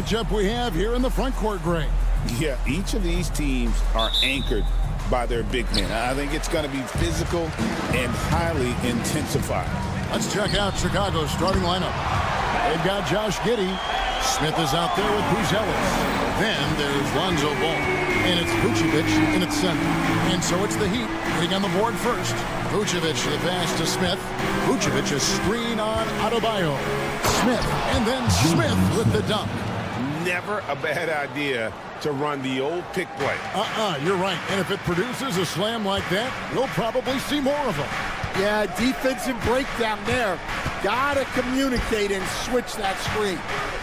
matchup we have here in the front court, Gray. Yeah, each of these teams are anchored by their big men. I think it's going to be physical and highly intensified. Let's check out Chicago's starting lineup. They've got Josh Giddey. Smith is out there with Buzelis. Then there's Lonzo Ball. And it's Vucevic in its center. And so it's the Heat getting on the board first. Vucevic the pass to Smith. Vucevic a screen on Adebayo. Smith, and then Smith with the dunk. Never a bad idea to run the old pick play. You're right. And if it produces a slam like that, you'll probably see more of them. Yeah, defensive breakdown there. Gotta communicate and switch that screen.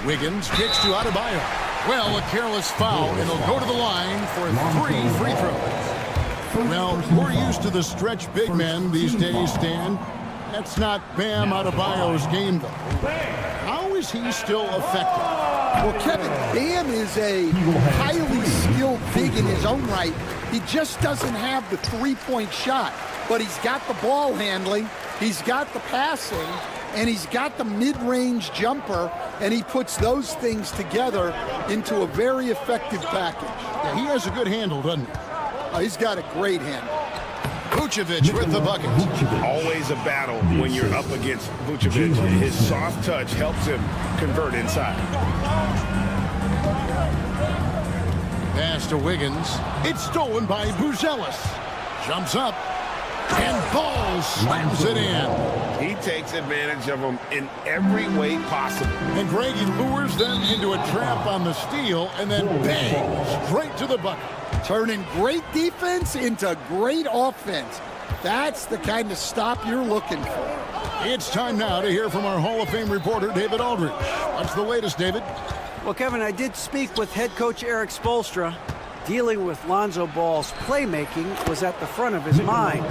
Wiggins kicks to Adebayo. Well, a careless foul, and he'll go to the line for 3 free throws. Well, we're used to the stretch big men these days, Stan. That's not Bam Adebayo's game, though. How is he still effective? Well, Kevin, Bam is a highly skilled big in his own right. He just doesn't have the three-point shot. But he's got the ball handling, he's got the passing, and he's got the mid-range jumper, and he puts those things together into a very effective package. Yeah, he has a good handle, doesn't he? He's got a great handle. Vucevic with the bucket. Always a battle when you're up against Vucevic. His soft touch helps him convert inside. Pass to Wiggins. It's stolen by Buzelis. Jumps up. And Ball slams it in. He takes advantage of them in every way possible. And Greg, he lures them into a trap on the steal and then bang, straight to the bucket. Turning great defense into great offense. That's the kind of stop you're looking for. It's time now to hear from our Hall of Fame reporter, David Aldridge. What's the latest, David? Well, Kevin, I did speak with head coach Eric Spoelstra. Dealing with Lonzo Ball's playmaking was at the front of his mind.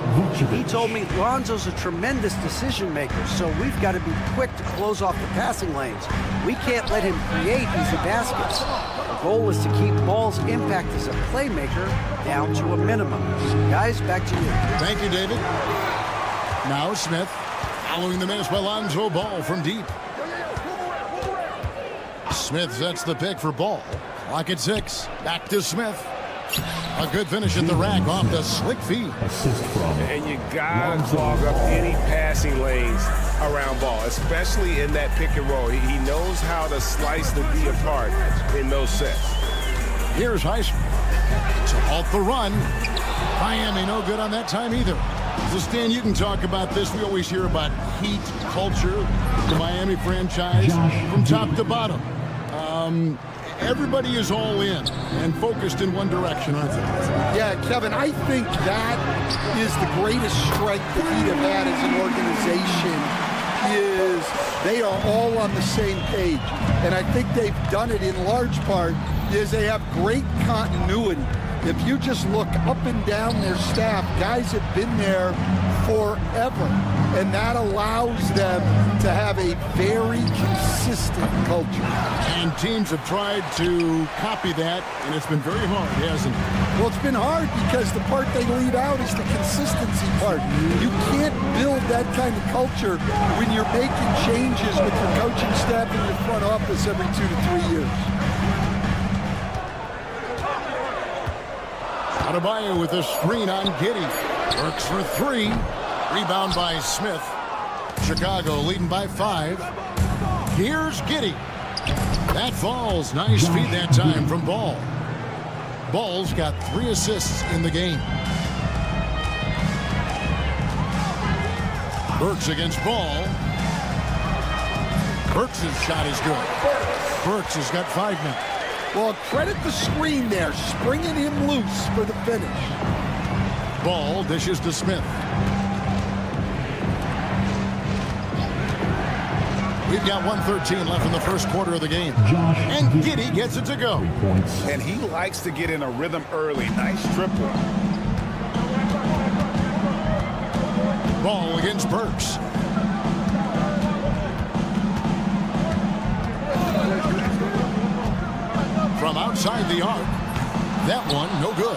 He told me Lonzo's a tremendous decision maker, so we've got to be quick to close off the passing lanes. We can't let him create easy baskets. The goal is to keep Ball's impact as a playmaker down to a minimum. Guys, back to you. Thank you, David. Now Smith, following the miss by Lonzo Ball from deep. Smith sets the pick for Ball. Clock at 6. Back to Smith. A good finish at the rack off the slick feed. And you gotta clog up any passing lanes around Ball, especially in that pick and roll. He knows how to slice the D apart in those sets. Here's Heisman to halt the run. Miami no good on that time either. So Stan, you can talk about this. We always hear about heat culture, the Miami franchise, from top to bottom. Everybody is all in and focused in one direction, aren't they? Yeah, Kevin, I think that is the greatest strength the Heat have had as an organization, is they are all on the same page. And I think they've done it in large part is they have great continuity. If you just look up and down their staff, guys have been there forever. And that allows them to have a very consistent culture. And teams have tried to copy that, and it's been very hard, hasn't it? Well, it's been hard because the part they leave out is the consistency part. You can't build that kind of culture when you're making changes with your coaching staff and your front office every 2 to 3 years. Adebayo with a screen on Giddey. Works for 3. Rebound by Smith. Chicago leading by 5. Here's Giddey. That falls. Nice feed that time from Ball. Ball's got 3 assists in the game. Burks against Ball. Burks' shot is good. Burks has got 5 now. Well, credit the screen there, springing him loose for the finish. Ball dishes to Smith. We've got 1:13 left in the first quarter of the game. And Giddey gets it to go. And he likes to get in a rhythm early. Nice triple. Ball against Burks. From outside the arc. That one, no good.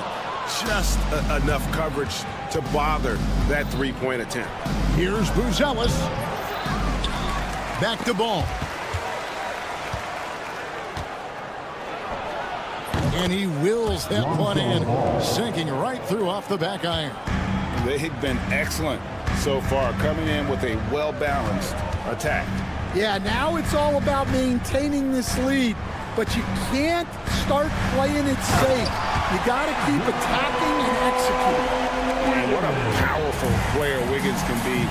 Just enough coverage to bother that three-point attempt. Here's Buzelis. Back to Ball. And he wills that one in, sinking right through off the back iron. They've been excellent so far, coming in with a well-balanced attack. Yeah, now it's all about maintaining this lead, but you can't start playing it safe. You got to keep attacking and executing. And what a powerful player Wiggins can be.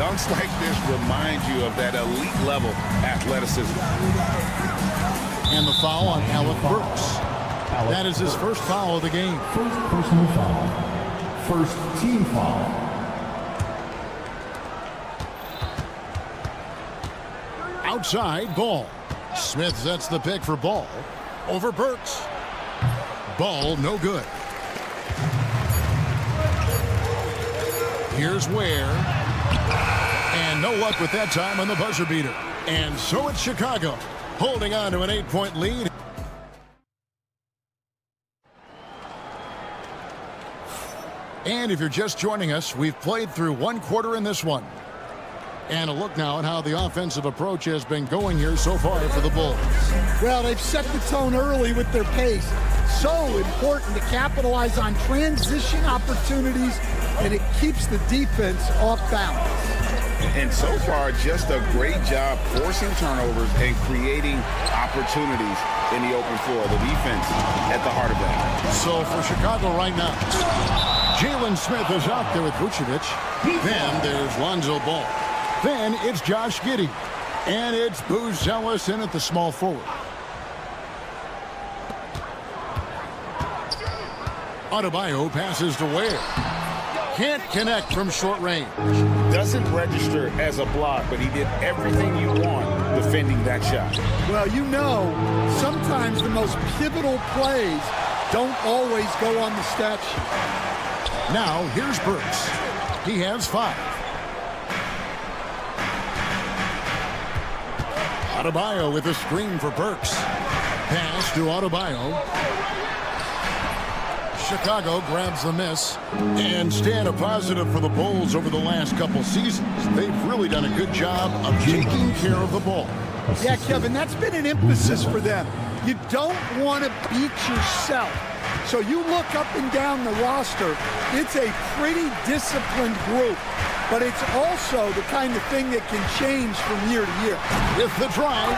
Dunks like this remind you of that elite level athleticism. And the foul on Alec Burks. That is his first foul of the game. First personal foul. First team foul. Outside, Ball. Smith sets the pick for Ball. Over Burks. Ball, no good. Here's Ware. And no luck with that time on the buzzer beater. And so it's Chicago, holding on to an 8-point lead. And if you're just joining us, we've played through one quarter in this one. And a look now at how the offensive approach has been going here so far for the Bulls. Well, they've set the tone early with their pace. So important to capitalize on transition opportunities, and it keeps the defense off balance. And so far, just a great job forcing turnovers and creating opportunities in the open floor. The defense at the heart of that. So for Chicago right now, Jalen Smith is out there with Vucevic. Then there's Lonzo Ball. Then it's Josh Giddey. And it's Buzelis in at the small forward. Adebayo passes to Ware. Can't connect from short range. Doesn't register as a block, but he did everything you want defending that shot. Well, you know, sometimes the most pivotal plays don't always go on the stat sheet. Now, here's Burks. He has 5. Adebayo with a screen for Burks. Pass to Adebayo. Chicago grabs the miss. And staying a positive for the Bulls over the last couple seasons. They've really done a good job of taking care of the ball. Yeah, Kevin, that's been an emphasis for them. You don't want to beat yourself. So you look up and down the roster, it's a pretty disciplined group. But it's also the kind of thing that can change from year to year. With the drive.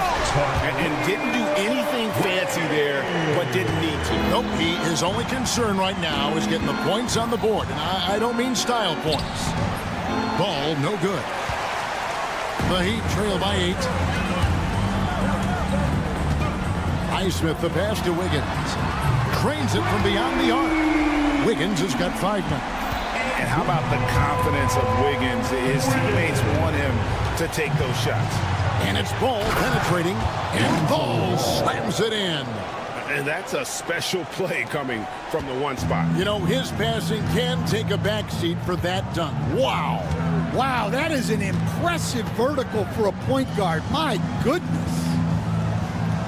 And didn't do anything fancy there, but didn't need to. Nope, his only concern right now is getting the points on the board. And I don't mean style points. Ball, no good. The Heat trail by 8. Highsmith, the pass to Wiggins. Trains it from beyond the arc. Wiggins has got 5 now. And how about the confidence of Wiggins? His teammates want him to take those shots. And it's Ball penetrating, and Ball slams it in. And that's a special play coming from the one spot. You know, his passing can take a backseat for that dunk. Wow. Wow, that is an impressive vertical for a point guard. My goodness.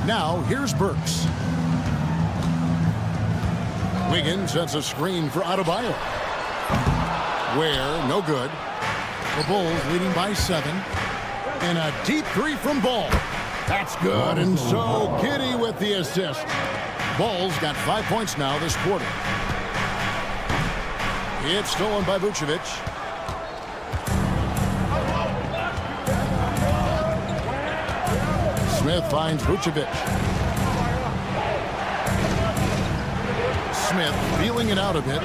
Now, here's Burks. Wiggins sets a screen for Adebayo. Ware, no good. The Bulls leading by 7. And a deep 3 from Ball. That's good, and so Giddey with the assist. Ball's got 5 points now this quarter. It's stolen by Vucevic. Smith finds Vucevic. Smith feeling it out a bit.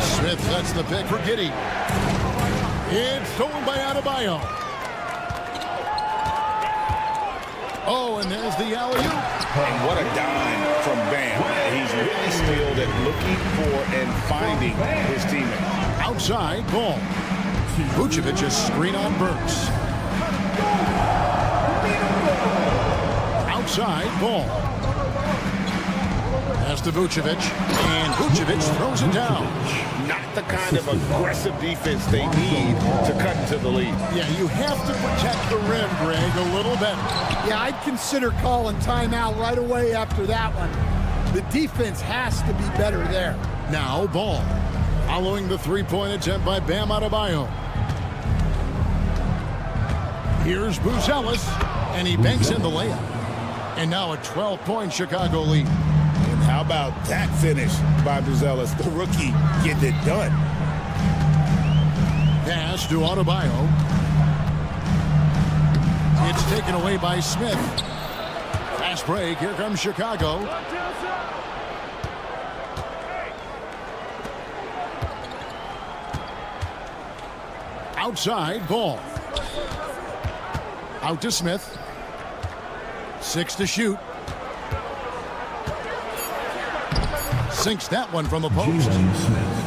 Smith sets the pick for Giddey. It's stolen by Adebayo. Oh, and there's the alley-oop. And what a dime from Bam. He's really skilled at looking for and finding his teammate. Outside, Ball. Vucevic's screen on Burks. Outside, Ball. Pass to Vucevic, and Vucevic throws it down. Not the kind of aggressive defense they need to cut into the lead. Yeah, you have to protect the rim, Greg, a little better. Yeah, I'd consider calling timeout right away after that one. The defense has to be better there. Now, Ball. Following the three-point attempt by Bam Adebayo. Here's Buzelis, and he banks in the layup. And now a 12-point Chicago lead. How about that finish by Buzelis, the rookie, getting it done. Pass to Adebayo. It's taken away by Smith. Fast break. Here comes Chicago. Outside ball. Out to Smith. 6 to shoot. Sinks that one from the post.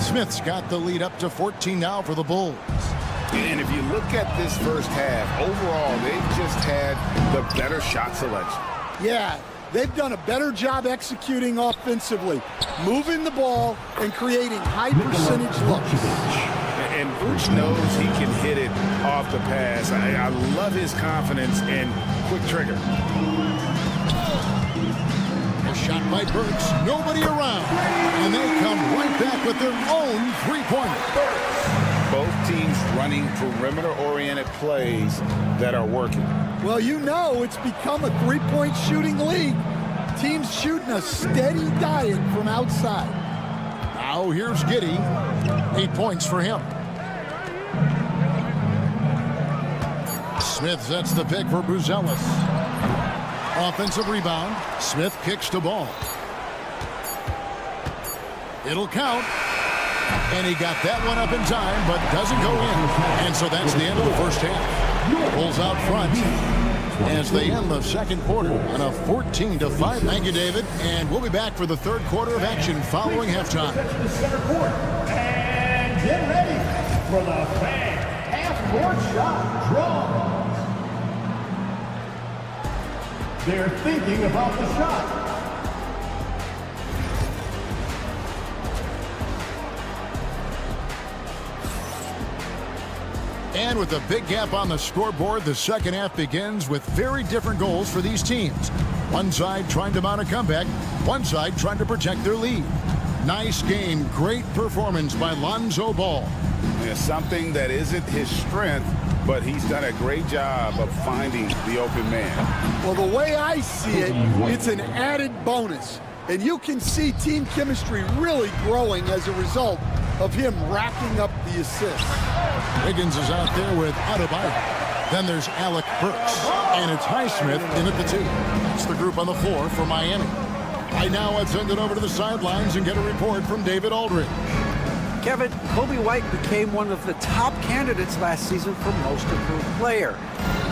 Smith's got the lead up to 14 now for the Bulls. And if you look at this first half, overall, they've just had the better shot selection. Yeah, they've done a better job executing offensively, moving the ball and creating high percentage looks. And Vooch knows he can hit it off the pass. I love his confidence and quick trigger. A shot by Burks. Nobody around. And they come right back with their own three-pointer. Both teams running perimeter-oriented plays that are working. Well, you know it's become a three-point shooting league. Teams shooting a steady diet from outside. Now here's Giddey. 8 points for him. Smith sets the pick for Buzelis. Offensive rebound. Smith kicks to ball. It'll count. And he got that one up in time, but doesn't go in. And so that's the end of the first half. Bulls out front as they end the second quarter on a 14-5. Thank you, David. And we'll be back for the third quarter of action following halftime. And get ready for the fan half-court shot draw. They're thinking about the shot. And with a big gap on the scoreboard, the second half begins with very different goals for these teams. One side trying to mount a comeback, one side trying to protect their lead. Nice game, great performance by Lonzo Ball. It's something that isn't his strength, but he's done a great job of finding the open man. Well, the way I see it, it's an added bonus. And you can see team chemistry really growing as a result of him racking up the assists. Wiggins is out there with Adebayo. Then there's Alec Burks. And it's Highsmith in at the 2. That's the group on the floor for Miami. I now have sent it over to the sidelines and get a report from David Aldridge. Kevin, Kobe White became one of the top candidates last season for Most Improved Player.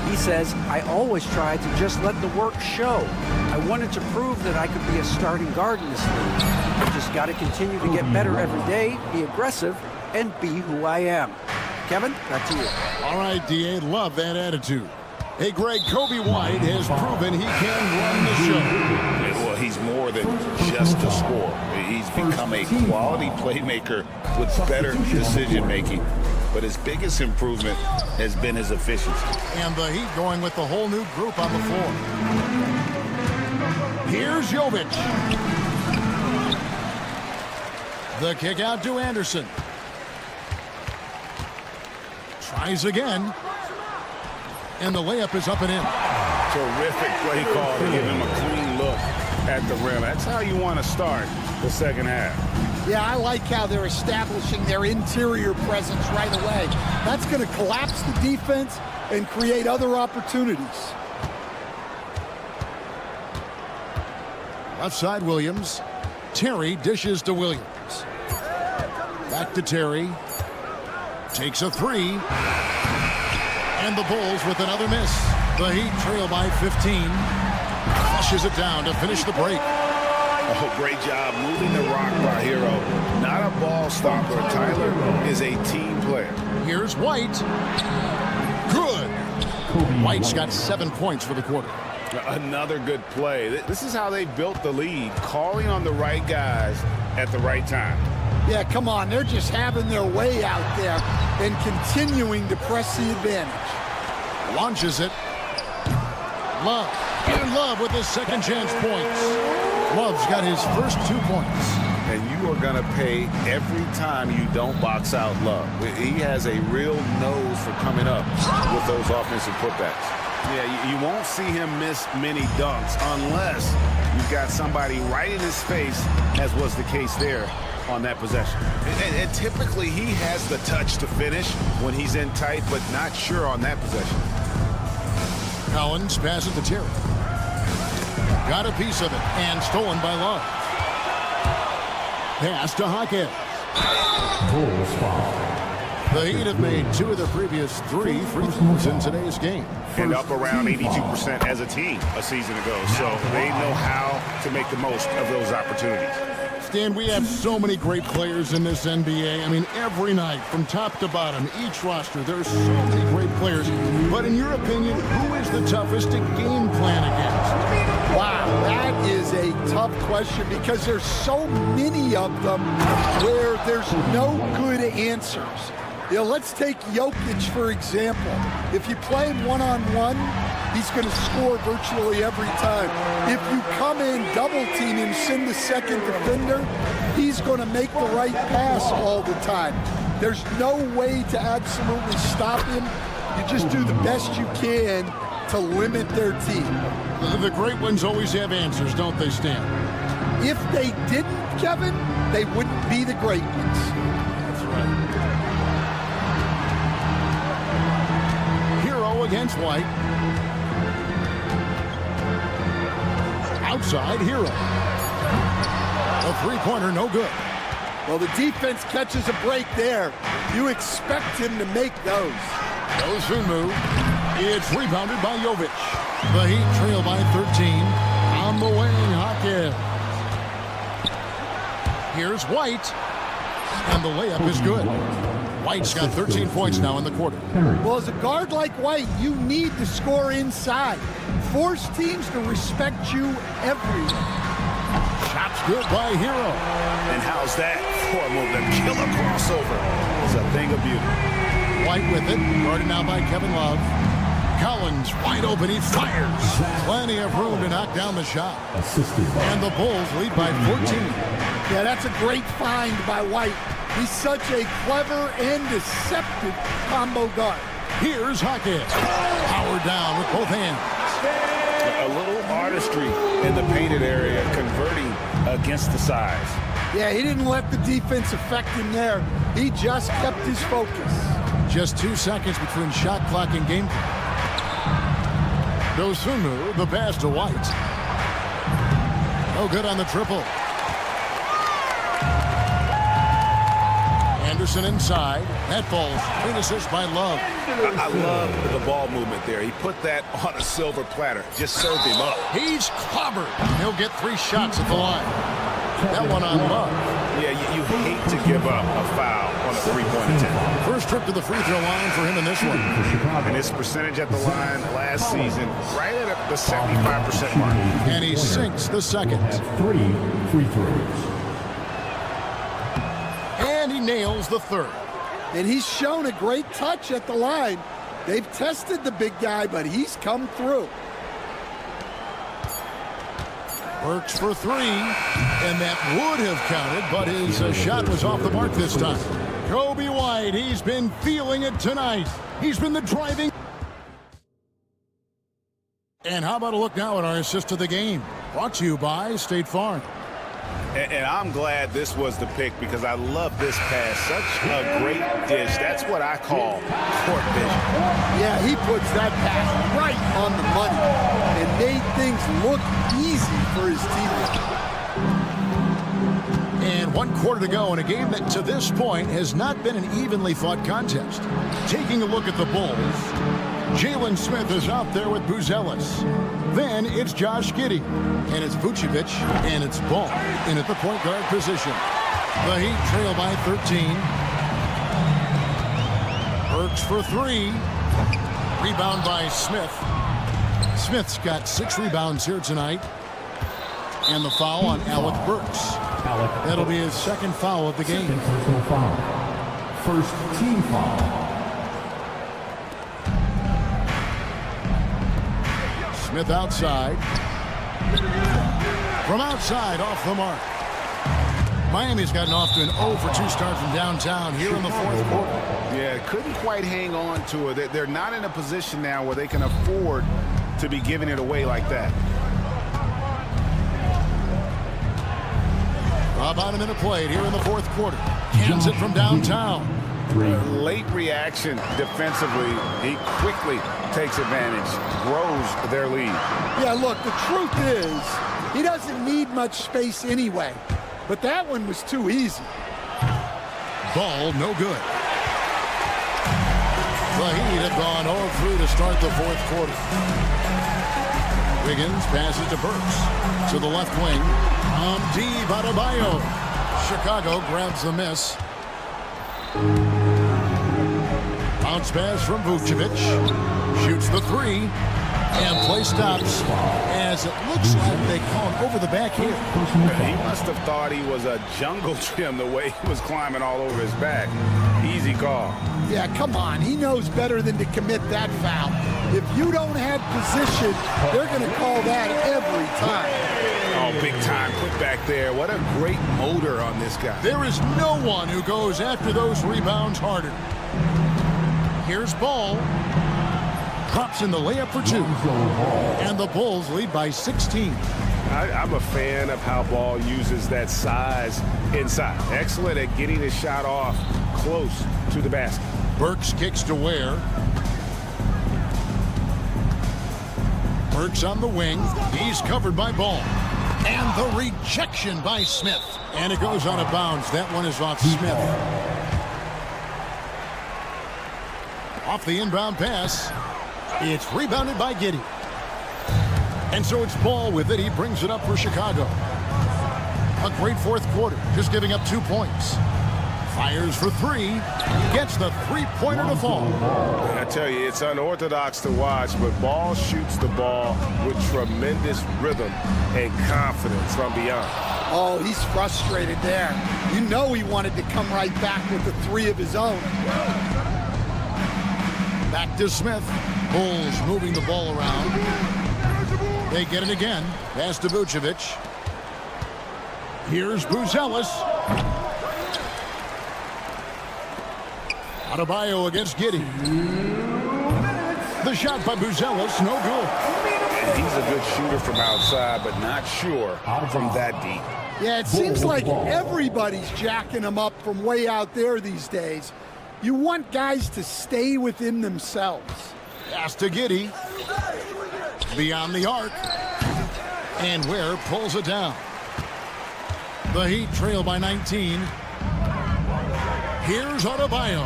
He says, I always tried to just let the work show. I wanted to prove that I could be a starting guard in this league. I just got to continue to get better every day, be aggressive, and be who I am. Kevin, back to you. All right, D.A., love that attitude. Hey, Greg, Kobe White has proven he can run the show. Well, he's more than just a scorer. He's become a quality playmaker with better decision-making. But his biggest improvement has been his efficiency. And the Heat going with the whole new group on the floor. Here's Jovic. The kick out to Anderson. Tries again. And the layup is up and in. Terrific play call to give him a clean look at the rim. That's how you want to start the second half. Yeah, I like how they're establishing their interior presence right away. That's going to collapse the defense and create other opportunities. Left side, Williams. Terry dishes to Williams. Back to Terry. Takes a 3. And the Bulls with another miss. The Heat trail by 15. Flushes it down to finish the break. Oh, great job moving the rock by Hero. Not a ball stopper. Tyler is a team player. Here's White. Good. White's got 7 points for the quarter. Another good play. This is how they built the lead, calling on the right guys at the right time. Yeah, come on. They're just having their way out there and continuing to press the advantage. Launches it. Love. In Love with his second chance points. Love's got his first 2 points. And you are going to pay every time you don't box out Love. He has a real nose for coming up with those offensive putbacks. Yeah, you won't see him miss many dunks unless you've got somebody right in his face, as was the case there on that possession. And typically he has the touch to finish when he's in tight, but not sure on that possession. Collins passes to Terry. Got a piece of it and stolen by Love. Pass to Hawkins. The Heat have made 2 of their previous 3 free throws in today's game. And up around 82% as a team a season ago. So they know how to make the most of those opportunities. Stan, we have so many great players in this NBA. I mean, every night, from top to bottom, each roster, there are so many great players. But in your opinion, who is the toughest to game plan against? Wow, that is a tough question because there's so many of them where there's no good answers. You know, let's take Jokic, for example. If you play him one-on-one, he's going to score virtually every time. If you come in, double-team him, send the second defender, he's going to make the right pass all the time. There's no way to absolutely stop him. You just do the best you can to limit their team. The great ones always have answers, don't they, Stan? If they didn't, Kevin, they wouldn't be the great ones. That's right. Against White. Outside, Hero. A three-pointer, no good. Well, the defense catches a break there. You expect him to make those. Goes Funmu. It's rebounded by Jovic. The Heat trail by 13. On the wing, Hawkins. Here's White. And the layup is good. White's got 13 points now in the quarter. Well, as a guard like White, you need to score inside. Force teams to respect you everywhere. Shot's good by Hero. And how's that for a move? The killer crossover is a thing of beauty. White with it, guarded now by Kevin Love. Collins wide open, he fires. Plenty of room to knock down the shot. And the Bulls lead by 14. Yeah, that's a great find by White. He's such a clever and deceptive combo guard. Here's Hawkins. Powered down with both hands. A little artistry in the painted area, converting against the size. Yeah, he didn't let the defense affect him there. He just kept his focus. Just 2 seconds between shot clock and game clock. Goes Funmu, the pass to White. No good on the triple. Anderson inside. That ball's clean assist by Love. I love the ball movement there. He put that on a silver platter. Just served him up. He's clobbered. He'll get 3 shots at the line. That one on Love. Yeah, you hate to give up a foul on a three-point attempt. First trip to the free throw line for him in this one. And his percentage at the line last season, right at the 75% mark. And he sinks the second. 3 free throws. And he nails the third. And he's shown a great touch at the line. They've tested the big guy, but he's come through. Works for 3, and that would have counted, but his shot was off the mark this time. Kobe White, he's been feeling it tonight. He's been the driving. And how about a look now at our assist of the game? Brought to you by State Farm. And I'm glad this was the pick because I love this pass. Such a great dish. That's what I call court vision. Yeah, he puts that pass right on the money and made things look easy for his teammates. And 1 quarter to go in a game that to this point has not been an evenly fought contest. Taking a look at the Bulls, Jalen Smith is out there with Buzelis. Then it's Josh Giddey, and it's Vucevic, and it's Ball in at the point guard position. The Heat trail by 13. Burks for 3. Rebound by Smith. Smith's got 6 rebounds here tonight. And the foul on Alec Burks. That'll be his second foul of the game. Personal foul. First team foul. Smith outside. From outside, off the mark. Miami's gotten off to an 0-for-2 start from downtown here in the fourth quarter. Yeah, couldn't quite hang on to it. They're not in a position now where they can afford to be giving it away like that. About a minute played here in the fourth quarter. Hands it from downtown. Late reaction defensively. He quickly takes advantage, grows their lead. Yeah, look, the truth is, he doesn't need much space anyway. But that one was too easy. Ball no good. The Heat have gone 0-3 to start the fourth quarter. Wiggins passes to Burks. To the left wing. Deep Adebayo. Chicago grabs the miss. Bounce pass from Vucevic. Shoots the three. And play stops as it looks like they call him over the back here. He must have thought he was a jungle gym the way he was climbing all over his back. Easy call. Yeah, come on. He knows better than to commit that foul. If you don't have position, they're going to call that every time. Oh, big time put back there. What a great motor on this guy. There is no one who goes after those rebounds harder. Here's Ball. Drops in the layup for two. And the Bulls lead by 16. I'm a fan of how Ball uses that size inside. Excellent at getting his shot off close to the basket. Burks kicks to Ware. Burks on the wing. He's covered by Ball. And the rejection by Smith. And it goes out of bounds. That one is off Smith. Off the inbound pass. It's rebounded by Giddey. And so it's Ball with it. He brings it up for Chicago. A great fourth quarter, just giving up 2 points. Fires for three. Gets the three-pointer to fall. I tell you, it's unorthodox to watch, but Ball shoots the ball with tremendous rhythm and confidence from beyond. Oh, he's frustrated there. You know he wanted to come right back with the three of his own. Back to Smith. Bulls moving the ball around. They get it again. Pass to Vucevic. Here's Buzelis. Adebayo against Giddey. The shot by Buzelis, no good. And he's a good shooter from outside, but not sure from that deep. Yeah, it seems like everybody's jacking him up from way out there these days. You want guys to stay within themselves. Pass to Giddey. Beyond the arc. And Ware pulls it down. The Heat trail by 19. Here's Adebayo.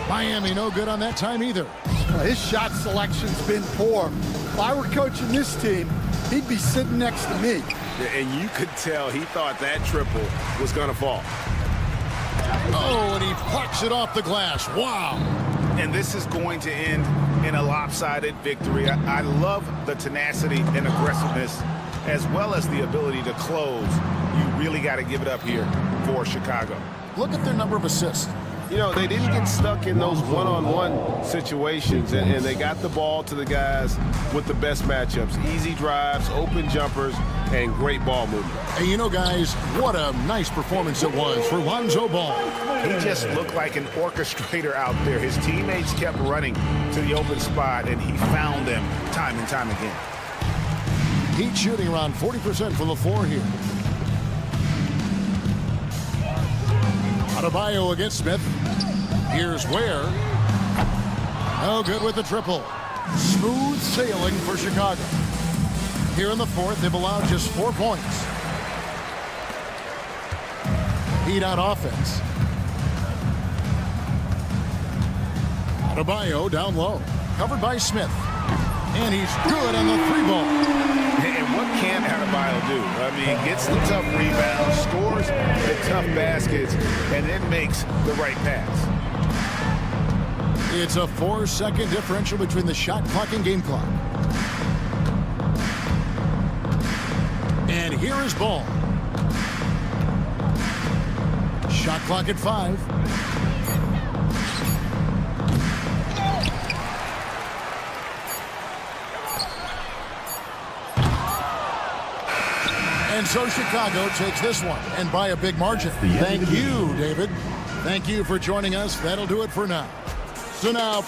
Miami no good on that time either. His shot selection's been poor. If I were coaching this team, he'd be sitting next to me. And you could tell he thought that triple was going to fall. Oh, and he plucks it off the glass. Wow. And this is going to end in a lopsided victory. I love the tenacity and aggressiveness as well as the ability to close. You really got to give it up here for Chicago. Look at their number of assists. You know, they didn't get stuck in those one-on-one situations, and they got the ball to the guys with the best matchups. Easy drives, open jumpers, and great ball movement. And you know, guys, what a nice performance it was for Lonzo Ball. He just looked like an orchestrator out there. His teammates kept running to the open spot, and he found them time and time again. Heat shooting around 40% from the floor here. Adebayo against Smith. Here's Ware. No good with the triple. Smooth sailing for Chicago. Here in the fourth, they've allowed just 4 points. Heat on offense. Adebayo down low. Covered by Smith. And he's good on the three ball. And what can Adebayo do? I mean, gets the tough rebounds, scores the tough baskets, and then makes the right pass. It's a 4-second differential between the shot clock and game clock. And here is Ball. Shot clock at 5. And so Chicago takes this one, and by a big margin. Thank you, David. Thank you for joining us. That'll do it for now. So now...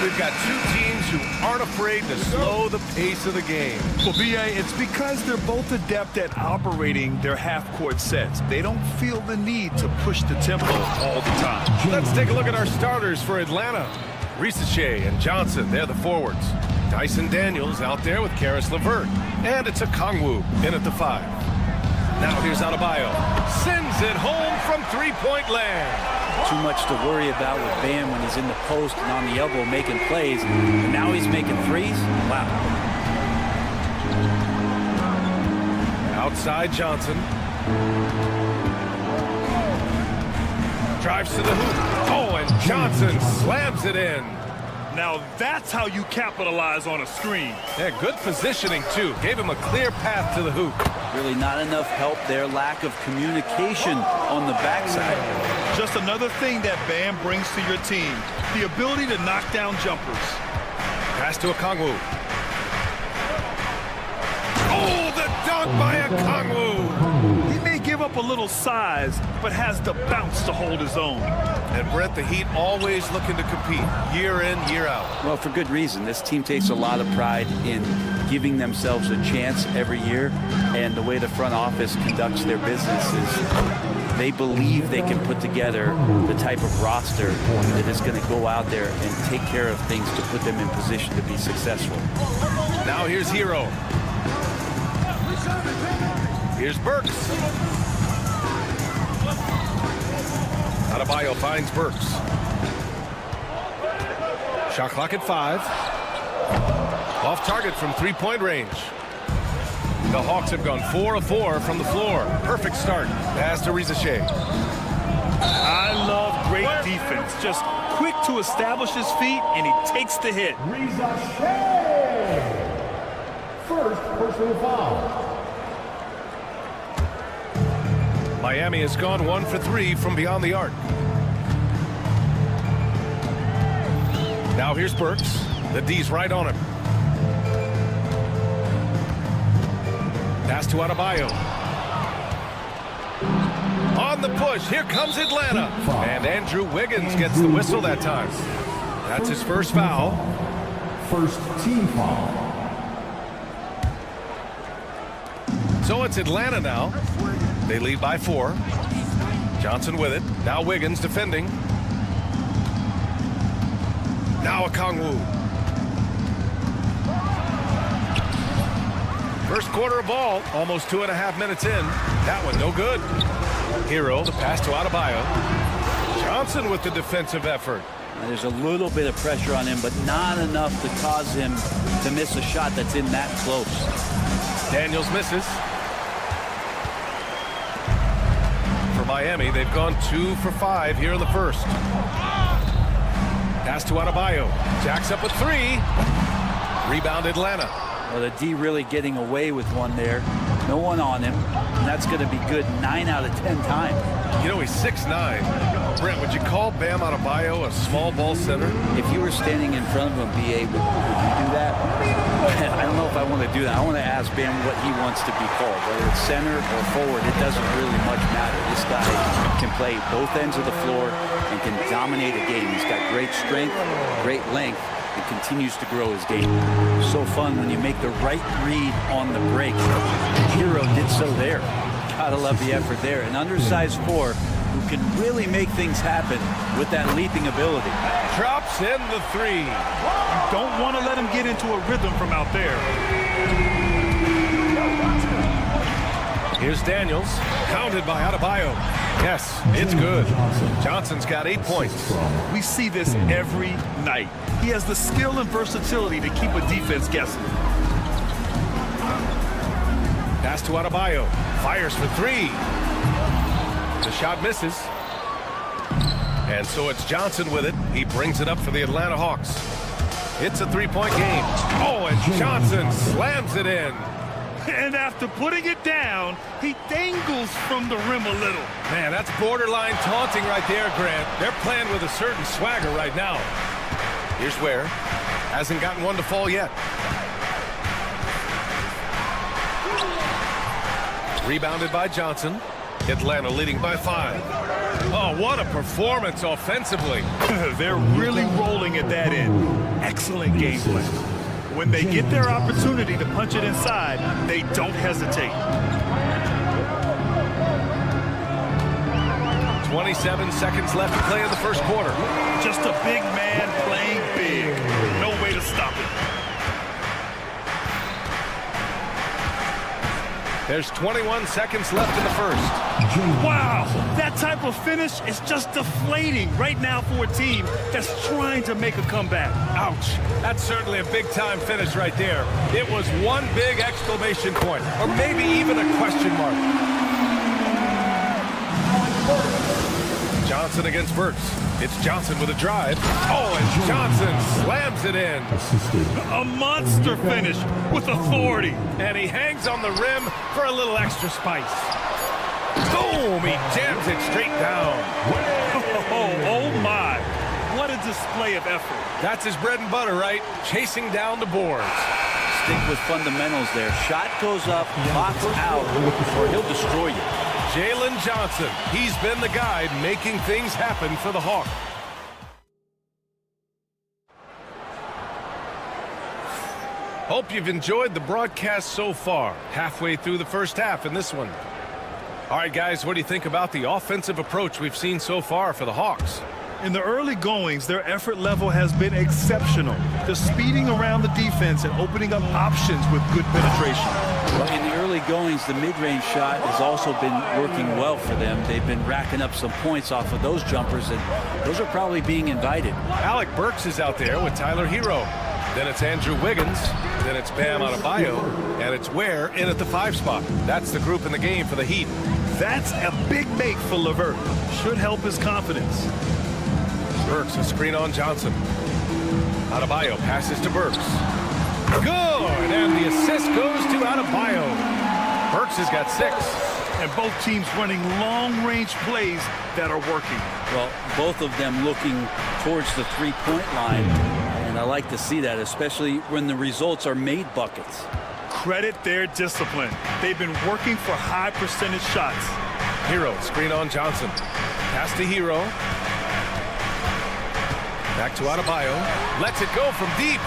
We've got two teams who aren't afraid to slow the pace of the game. Well, B.A., it's because they're both adept at operating their half-court sets. They don't feel the need to push the tempo all the time. Let's take a look at our starters for Atlanta. Risache and Johnson, they're the forwards. Dyson Daniels out there with Karis LeVert. And it's a Kongwu in at the 5. Now here's Adebayo. Sends it home from three-point land. Too much to worry about with Bam when he's in the post and on the elbow making plays. And now he's making threes? Wow. Outside Johnson. Drives to the hoop. Oh, and Johnson slams it in. Now that's how you capitalize on a screen. Yeah, good positioning, too. Gave him a clear path to the hoop. Really not enough help there. Lack of communication on the backside. Just another thing that Bam brings to your team. The ability to knock down jumpers. Pass to a Kongwu. Oh, the dunk by a Kongwu. He may give up a little size, but has the bounce to hold his own. And Brett, the Heat always looking to compete year in, year out. Well, for good reason. This team takes a lot of pride in giving themselves a chance every year. And the way the front office conducts their business is they believe they can put together the type of roster that is going to go out there and take care of things to put them in position to be successful. Now here's Hero. Here's Burks. Adebayo finds Burks. Shot clock at 5. Off target from three-point range. The Hawks have gone 4 of 4 from the floor. Perfect start. Pass to Risache. I love great defense. Just quick to establish his feet, and he takes the hit. First personal foul. Miami has gone 1 for 3 from beyond the arc. Now here's Burks. The D's right on him. Pass to Adebayo. On the push, here comes Atlanta. And Andrew Wiggins gets the whistle that time. That's his first foul. First team foul. So it's Atlanta now. They lead by 4. Johnson with it. Now Wiggins defending. Now a Kongwu. First quarter of ball, almost 2.5 minutes in. That one no good. Hero, the pass to Adebayo. Johnson with the defensive effort. There's a little bit of pressure on him, but not enough to cause him to miss a shot that's in that close. Daniels misses. For Miami, they've gone 2 for 5 here in the first. Pass to Adebayo. Jacks up with 3. Rebound Atlanta. Well, the D really getting away with one there. No one on him. And that's going to be good 9 out of 10 times. You know, he's 6'9". Brent, would you call Bam Adebayo a small ball center? If you were standing in front of him, BA, would you do that? I don't know if I want to do that. I want to ask Bam what he wants to be called. Whether it's center or forward, it doesn't really much matter. This guy can play both ends of the floor and can dominate a game. He's got great strength, great length, and continues to grow his game. So fun when you make the right read on the break. Hero did so there. Gotta love the effort there. An undersized 4 who can really make things happen with that leaping ability. Drops in the 3. You don't want to let him get into a rhythm from out there. Here's Daniels, counted by Adebayo. Yes, it's good. Johnson's got 8 points. We see this every night. He has the skill and versatility to keep a defense guessing. Pass to Adebayo. Fires for 3. The shot misses. And so it's Johnson with it. He brings it up for the Atlanta Hawks. It's a 3-point game. Oh, and Johnson slams it in. And after putting it down, he dangles from the rim a little. Man, that's borderline taunting right there, Grant. They're playing with a certain swagger right now. Here's Ware. Hasn't gotten one to fall yet. Rebounded by Johnson. Atlanta leading by 5. Oh, what a performance offensively. They're really rolling at that end. Excellent game plan. When they get their opportunity to punch it inside, they don't hesitate. 27 seconds left to play in the first quarter. Just a big man playing big. No way to stop it. There's 21 seconds left in the first. Wow, that type of finish is just deflating right now for a team that's trying to make a comeback. Ouch. That's certainly a big-time finish right there. It was one big exclamation point, or maybe even a question mark. Johnson against Burks. It's Johnson with a drive. Oh, and Johnson slams it in. A monster finish with authority. And he hangs on the rim for a little extra spice. Boom! He jams it straight down. Oh my. What a display of effort. That's his bread and butter, right? Chasing down the boards. Stick with fundamentals there. Shot goes up, box out, or he'll destroy you. Jalen Johnson. He's been the guy making things happen for the Hawks. Hope you've enjoyed the broadcast so far. Halfway through the first half in this one. All right, guys, what do you think about the offensive approach we've seen so far for the Hawks? In the early goings, their effort level has been exceptional. They're speeding around the defense and opening up options with good penetration. Well, in the early goings, the mid-range shot has also been working well for them. They've been racking up some points off of those jumpers, and those are probably being invited. Alec Burks is out there with Tyler Hero. Then it's Andrew Wiggins. Then it's Bam Adebayo. And it's Ware in at the 5 spot. That's the group in the game for the Heat. That's a big make for LeVert. Should help his confidence. Burks, a screen on Johnson. Adebayo passes to Burks. Good! And the assist goes to Adebayo. Burks has got 6. And both teams running long-range plays that are working. Well, both of them looking towards the three-point line. And I like to see that, especially when the results are made buckets. Credit their discipline. They've been working for high percentage shots. Hero, screen on Johnson. Pass to Hero. Back to Adebayo. Lets it go from deep.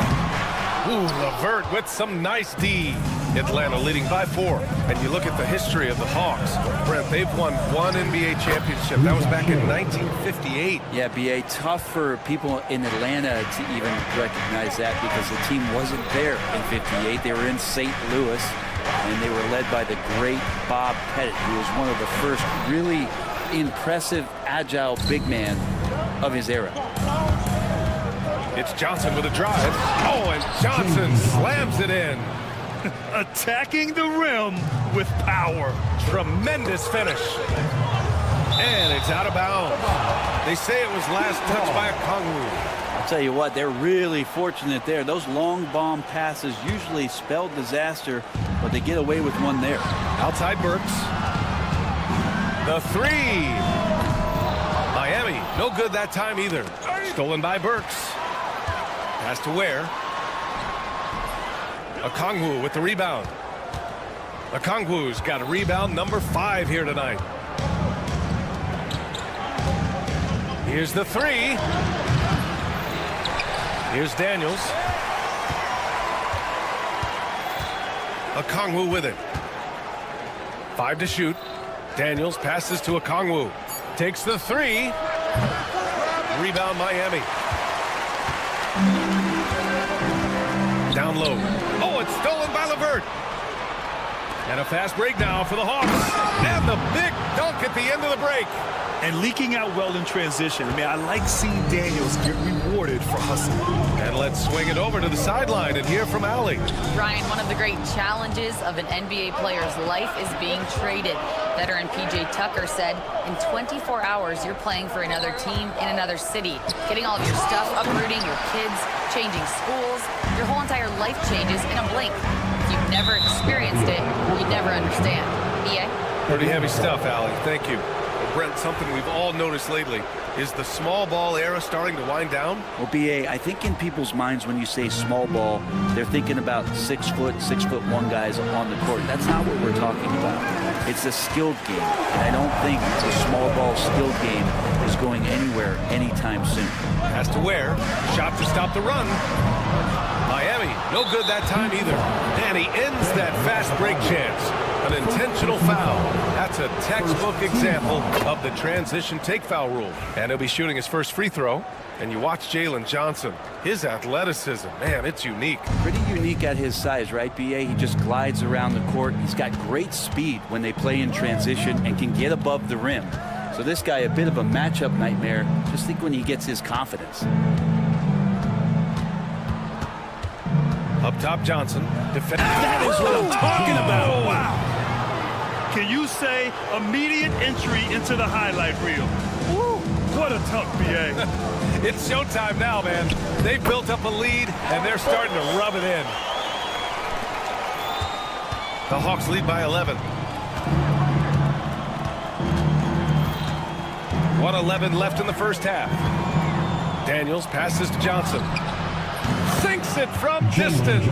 Ooh, LeVert with some nice D. Atlanta leading by 4. And you look at the history of the Hawks. Brent, they've won 1 NBA championship. That was back in 1958. Yeah, B.A., tough for people in Atlanta to even recognize that because the team wasn't there in 58. They were in St. Louis, and they were led by the great Bob Pettit, who was one of the first really impressive, agile big man of his era. It's Johnson with a drive. Oh, and Johnson slams it in. Attacking the rim with power. Tremendous finish. And it's out of bounds. They say it was last touched by Okongwu. I'll tell you what, they're really fortunate there. Those long bomb passes usually spell disaster, but they get away with one there. Outside Burks. The 3. Miami, no good that time either. Stolen by Burks. Pass to Ware. Okongwu with the rebound. Okongwu's got a rebound number 5 here tonight. Here's the 3. Here's Daniels. Okongwu with it. 5 to shoot. Daniels passes to Okongwu. Takes the 3. Rebound Miami. Down low. Oh, it's stolen by LeVert. And a fast break now for the Hawks. And the big dunk at the end of the break. And leaking out well in transition. I mean, I like seeing Daniels get rewarded for hustling. And let's swing it over to the sideline and hear from Allie. Ryan, one of the great challenges of an NBA player's life is being traded. Veteran P.J. Tucker said, in 24 hours, you're playing for another team in another city. Getting all of your stuff, uprooting your kids, changing schools. Your whole entire life changes in a blink. If you've never experienced it, you'd never understand. E.A.? Pretty heavy stuff, Allie. Thank you. Brent, something we've all noticed lately. Is the small ball era starting to wind down? Well, BA, I think in people's minds when you say small ball, they're thinking about 6 foot, 6'1" guys on the court. That's not what we're talking about. It's a skilled game. And I don't think the small ball skilled game is going anywhere anytime soon. Has to wear. Shot to stop the run. Miami, no good that time either. And he ends that fast break chance. An intentional foul. That's a textbook example of the transition take foul rule. And he'll be shooting his first free throw. And you watch Jalen Johnson. His athleticism, man, it's unique. Pretty unique at his size, right, BA? He just glides around the court. He's got great speed when they play in transition and can get above the rim. So this guy, a bit of a matchup nightmare. Just think when he gets his confidence. Up top, Johnson. That is what I'm talking about. Wow. Can you say immediate entry into the highlight reel? Woo. What a tough BA. It's showtime now, man. They've built up a lead, and they're starting to rub it in. The Hawks lead by 11. 1:11 left in the first half. Daniels passes to Johnson. Sinks it from distance.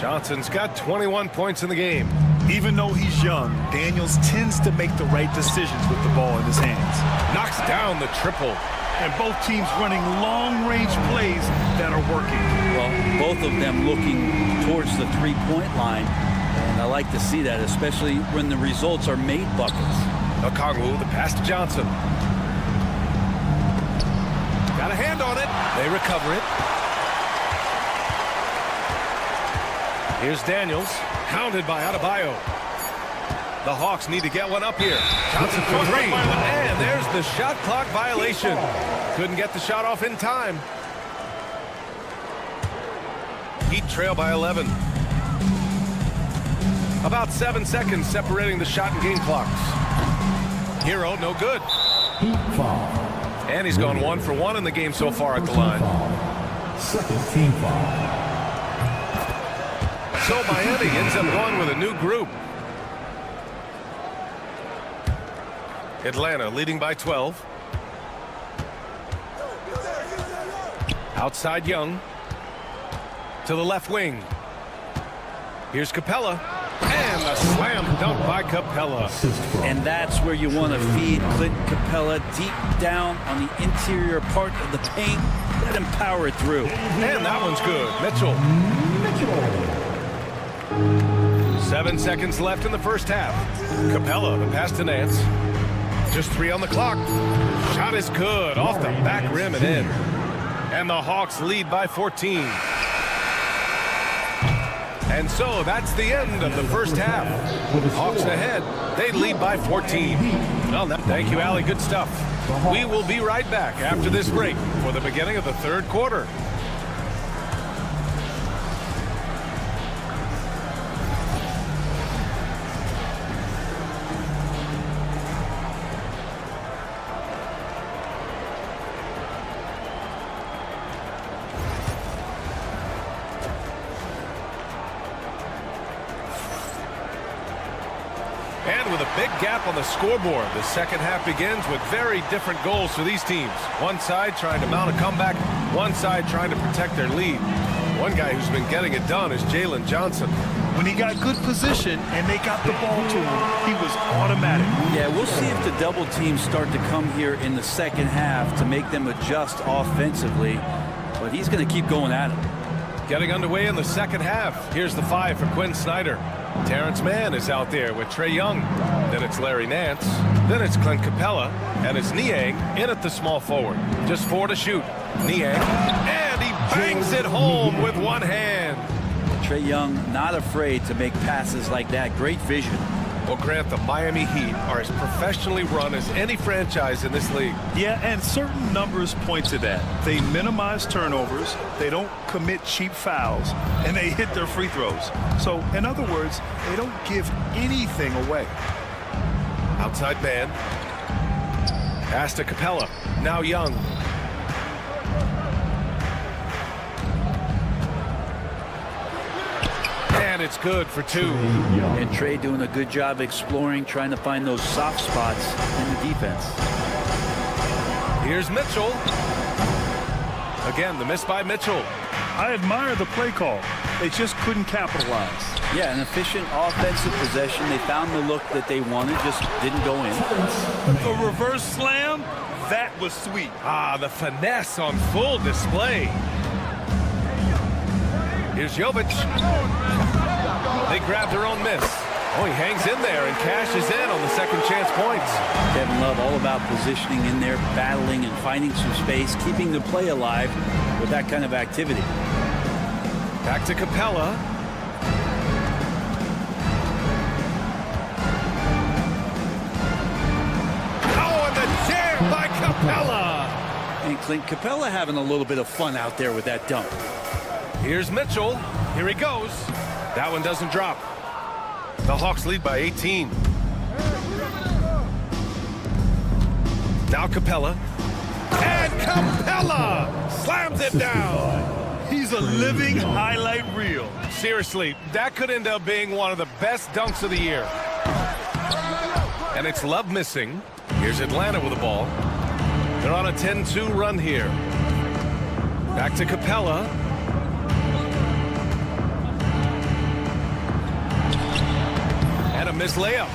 Johnson's got 21 points in the game. Even though he's young, Daniels tends to make the right decisions with the ball in his hands. Knocks down the triple. And both teams running long-range plays that are working. Well, both of them looking towards the three-point line. And I like to see that, especially when the results are made buckets. Okongwu, the pass to Johnson. Got a hand on it. They recover it. Here's Daniels, hounded by Adebayo. The Hawks need to get one up here. Johnson for three. And there's the shot clock violation. Couldn't get the shot off in time. Heat trail by 11. About 7 seconds separating the shot and game clocks. Hero, no good. And he's gone 1 for 1 in the game so far at the line. Second team foul. So Miami ends up going with a new group. Atlanta leading by 12. Outside Young. To the left wing. Here's Capella. And a slam dunk by Capella. And that's where you want to feed Clint Capella deep down on the interior part of the paint. Let him power it through. And that one's good. Mitchell. 7 seconds left in the first half. Capella, the pass to Nance. Just 3 on the clock. Shot is good. Off the back rim and in. And the Hawks lead by 14. And so that's the end of the first half. Hawks ahead. They lead by 14. Well, thank you, Allie. Good stuff. We will be right back after this break for the beginning of the third quarter. And with a big gap on the scoreboard, the second half begins with very different goals for these teams. One side trying to mount a comeback, one side trying to protect their lead. One guy who's been getting it done is Jalen Johnson. When he got good position and they got the ball to him, he was automatic. Yeah, we'll see if the double teams start to come here in the second half to make them adjust offensively. But he's going to keep going at it. Getting underway in the second half. Here's the 5 for Quinn Snyder. Terrence Mann is out there with Trae Young. Then it's Larry Nance. Then it's Clint Capella. And it's Niang in at the small forward. Just 4 to shoot. Niang. And he bangs it home with one hand. Trae Young not afraid to make passes like that. Great vision. Well, Grant, the Miami Heat are as professionally run as any franchise in this league. Yeah, and certain numbers point to that. They minimize turnovers, they don't commit cheap fouls, and they hit their free throws. So, in other words, they don't give anything away. Outside man. Pass to Capella. Now Young. And it's good for 2. And Trey doing a good job exploring, trying to find those soft spots in the defense. Here's Mitchell. Again, the miss by Mitchell. I admire the play call. They just couldn't capitalize. Yeah, an efficient offensive possession. They found the look that they wanted, just didn't go in. A reverse slam, that was sweet. Ah, the finesse on full display. Here's Jovic. They grabbed their own miss. Oh, he hangs in there and cashes in on the second chance points. Kevin Love all about positioning in there, battling and finding some space, keeping the play alive with that kind of activity. Back to Capella. Oh, and the jam by Capella. And Clint Capella having a little bit of fun out there with that dunk. Here's Mitchell. Here he goes. That one doesn't drop. The Hawks lead by 18. Now Capella. And Capella slams it down. He's a living highlight reel. Seriously, that could end up being one of the best dunks of the year. And it's Love missing. Here's Atlanta with the ball. They're on a 10-2 run here. Back to Capella. And a missed layup.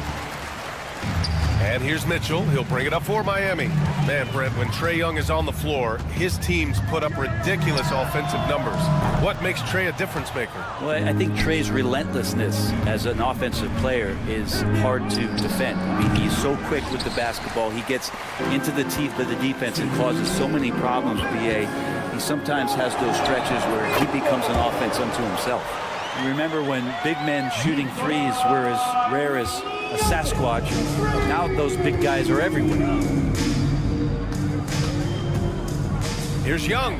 And here's Mitchell. He'll bring it up for Miami. Man, Brent, when Trae Young is on the floor, his teams put up ridiculous offensive numbers. What makes Trae a difference maker? Well, I think Trae's relentlessness as an offensive player is hard to defend. I mean, he's so quick with the basketball. He gets into the teeth of the defense and causes so many problems, BA. He sometimes has those stretches where he becomes an offense unto himself. You remember when big men shooting threes were as rare as a Sasquatch. Now those big guys are everywhere. Here's Young.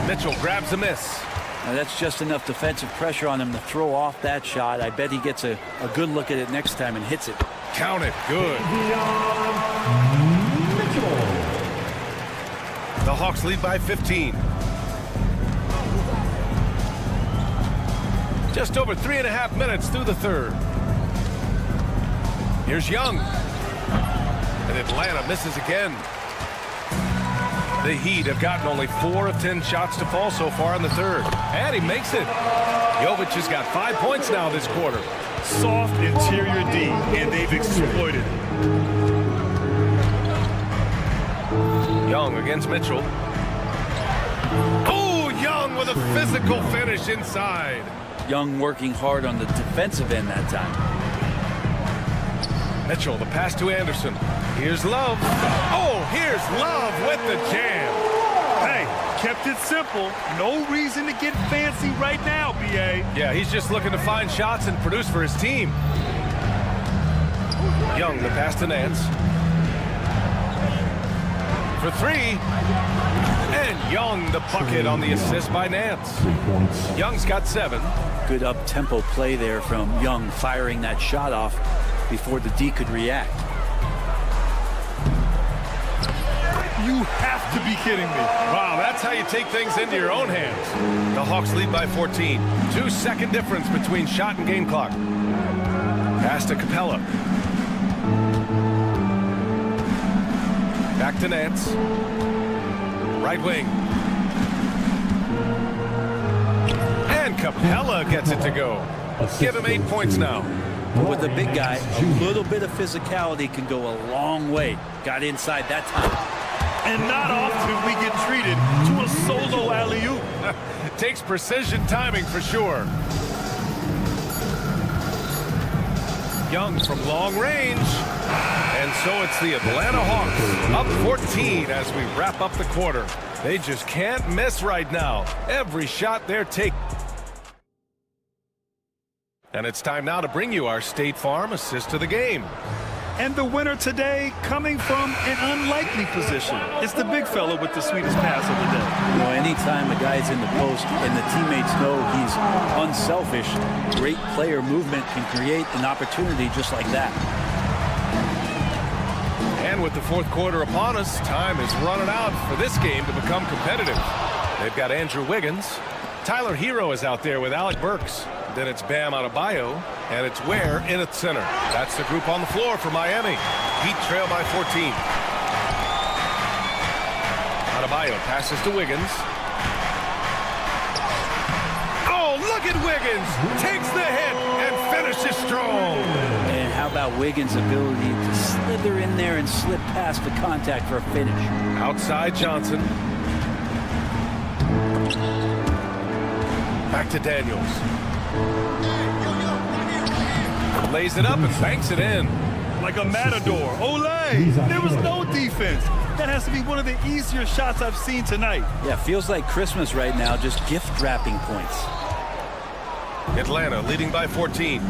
Mitchell grabs a miss. Now that's just enough defensive pressure on him to throw off that shot. I bet he gets a good look at it next time and hits it. Count it. Good. The Hawks lead by 15. Just over 3.5 minutes through the third. Here's Young. And Atlanta misses again. The Heat have gotten only 4 of 10 shots to fall so far in the third. And he makes it. Jovic has got 5 points now this quarter. Soft interior D, and they've exploited it. Young against Mitchell. Oh, Young with a physical finish inside. Young working hard on the defensive end that time. Mitchell, the pass to Anderson. Here's Love. Oh, here's Love with the jam. Hey, kept it simple. No reason to get fancy right now, BA. Yeah, he's just looking to find shots and produce for his team. Young, the pass to Nance. For 3. And Young, the bucket on the assist by Nance. Young's got 7. Good up-tempo play there from Young, firing that shot off before the D could react. You have to be kidding me. Wow, that's how you take things into your own hands. The Hawks lead by 14. 2-second difference between shot and game clock. Pass to Capella. Back to Nance. Right wing. And Capella gets it to go. Give him 8 points now. With a big guy, a little bit of physicality can go a long way. Got inside that time. And not often we get treated to a solo alley-oop. Takes precision timing for sure. Young from long range. And so it's the Atlanta Hawks up 14 as we wrap up the quarter. They just can't miss right now. Every shot they're taking. And it's time now to bring you our State Farm assist to the game. And the winner today coming from an unlikely position. It's the big fella with the sweetest pass of the day. You know, anytime a guy's in the post and the teammates know he's unselfish, great player movement can create an opportunity just like that. And with the fourth quarter upon us, time is running out for this game to become competitive. They've got Andrew Wiggins. Tyler Hero is out there with Alec Burks. Then it's Bam Adebayo, and it's Ware in at center. That's the group on the floor for Miami. Heat trail by 14. Adebayo passes to Wiggins. Oh, look at Wiggins! Takes the hit and finishes strong. And how about Wiggins' ability to slither in there and slip past the contact for a finish? Outside Johnson. Back to Daniels. Lays it up and banks it in. Like a matador. Olay! There was no defense. That has to be one of the easier shots I've seen tonight. Yeah, feels like Christmas right now, just gift wrapping points. Atlanta leading by 14.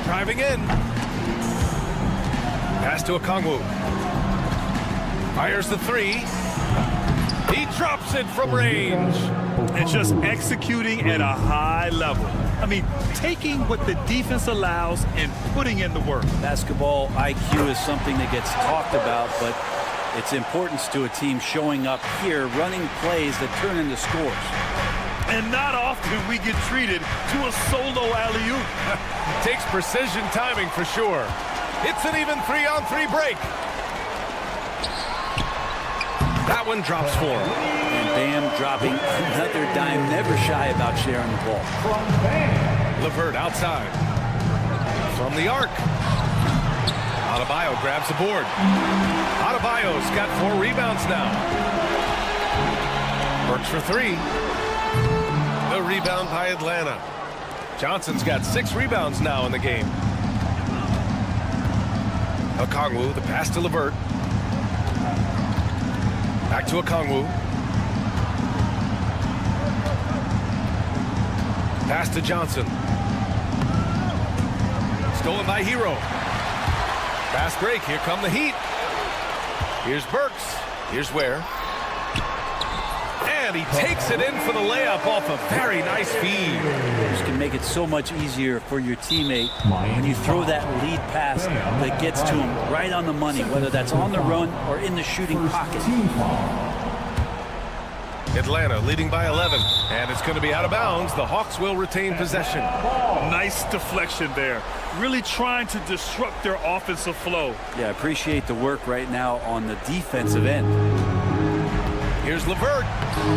Driving in. Pass to Okongwu. Fires the three. He drops it from range. And just executing at a high level. I mean, taking what the defense allows and putting in the work. Basketball IQ is something that gets talked about, but its importance to a team showing up here, running plays that turn into scores. And not often we get treated to a solo alley-oop. Takes precision timing for sure. It's an even 3-on-3 break. That one drops for him. And Bam dropping another dime, never shy about sharing the ball. LeVert outside. From the arc. Adebayo grabs the board. Adebayo's got 4 rebounds now. Works for 3. The rebound by Atlanta. Johnson's got 6 rebounds now in the game. Okongwu, the pass to LeVert. Back to Okongwu. Pass to Johnson. Stolen by Hero. Fast break. Here come the Heat. Here's Burks. Here's Ware. And he takes it in for the layup off a very nice feed. This can make it so much easier for your teammate when you throw that lead pass that gets to him right on the money, whether that's on the run or in the shooting pocket. Atlanta leading by 11, and it's going to be out of bounds. The Hawks will retain possession. Nice deflection there. Really trying to disrupt their offensive flow. Yeah, appreciate the work right now on the defensive end. Here's LeVert.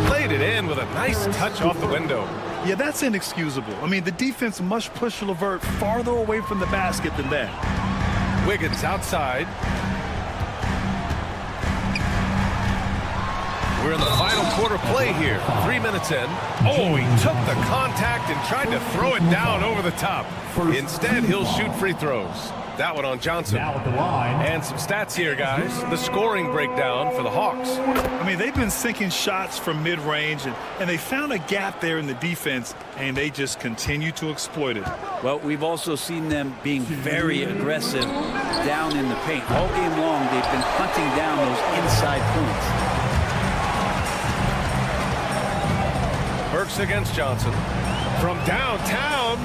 Played it in with a nice touch off the window. Yeah, that's inexcusable. I mean, the defense must push LeVert farther away from the basket than that. Wiggins outside. We're in the final quarter play here. 3 minutes in. Oh, he took the contact and tried to throw it down over the top. Instead, he'll shoot free throws. That one on Johnson. Now at the line. And some stats here, guys. The scoring breakdown for the Hawks. I mean, they've been sinking shots from mid-range, and they found a gap there in the defense, and they just continue to exploit it. Well, we've also seen them being very aggressive down in the paint. All game long, they've been hunting down those inside points. Burks against Johnson. From downtown,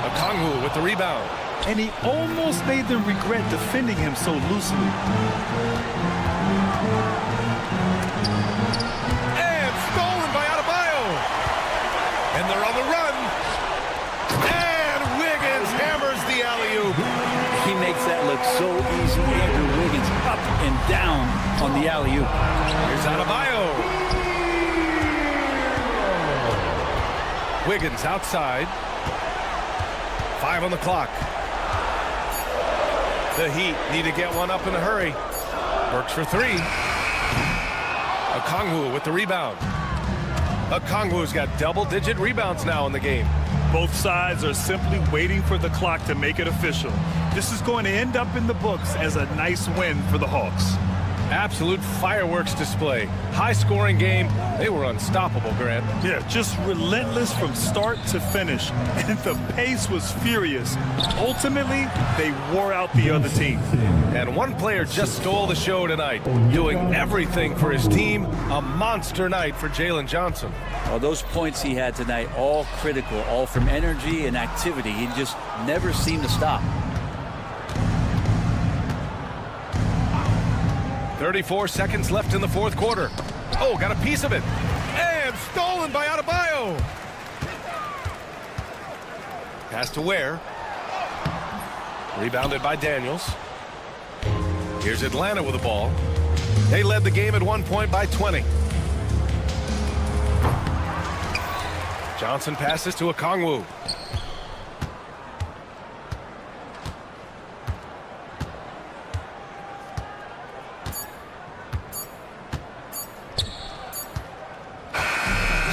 Okongwu with the rebound. And he almost made them regret defending him so loosely. And stolen by Adebayo. And they're on the run. And Wiggins hammers the alley-oop. He makes that look so easy. Andrew Wiggins up and down on the alley-oop. Here's Adebayo. Wiggins outside. 5 on the clock. The Heat need to get one up in a hurry. Burks for 3. Okongwu with the rebound. Okongwu's got double-digit rebounds now in the game. Both sides are simply waiting for the clock to make it official. This is going to end up in the books as a nice win for the Hawks. Absolute fireworks display. High-scoring game. They were unstoppable, Grant. Yeah, just relentless from start to finish. And the pace was furious. Ultimately, they wore out the other team. And one player just stole the show tonight, doing everything for his team. A monster night for Jalen Johnson. Well, those points he had tonight, all critical, all from energy and activity. He just never seemed to stop. 34 seconds left in the fourth quarter. Oh, got a piece of it. And stolen by Adebayo. Pass to Ware. Rebounded by Daniels. Here's Atlanta with the ball. They led the game at 1 point by 20. Johnson passes to Okongwu.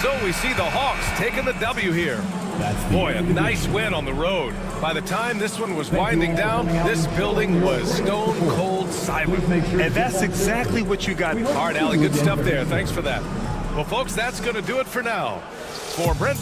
So we see the Hawks taking the W here. Boy, a nice win on the road. By the time this one was winding down, this building was stone cold silent. And that's exactly what you got. All right, Allie, good stuff there. Thanks for that. Well, folks, that's going to do it for now. For Brent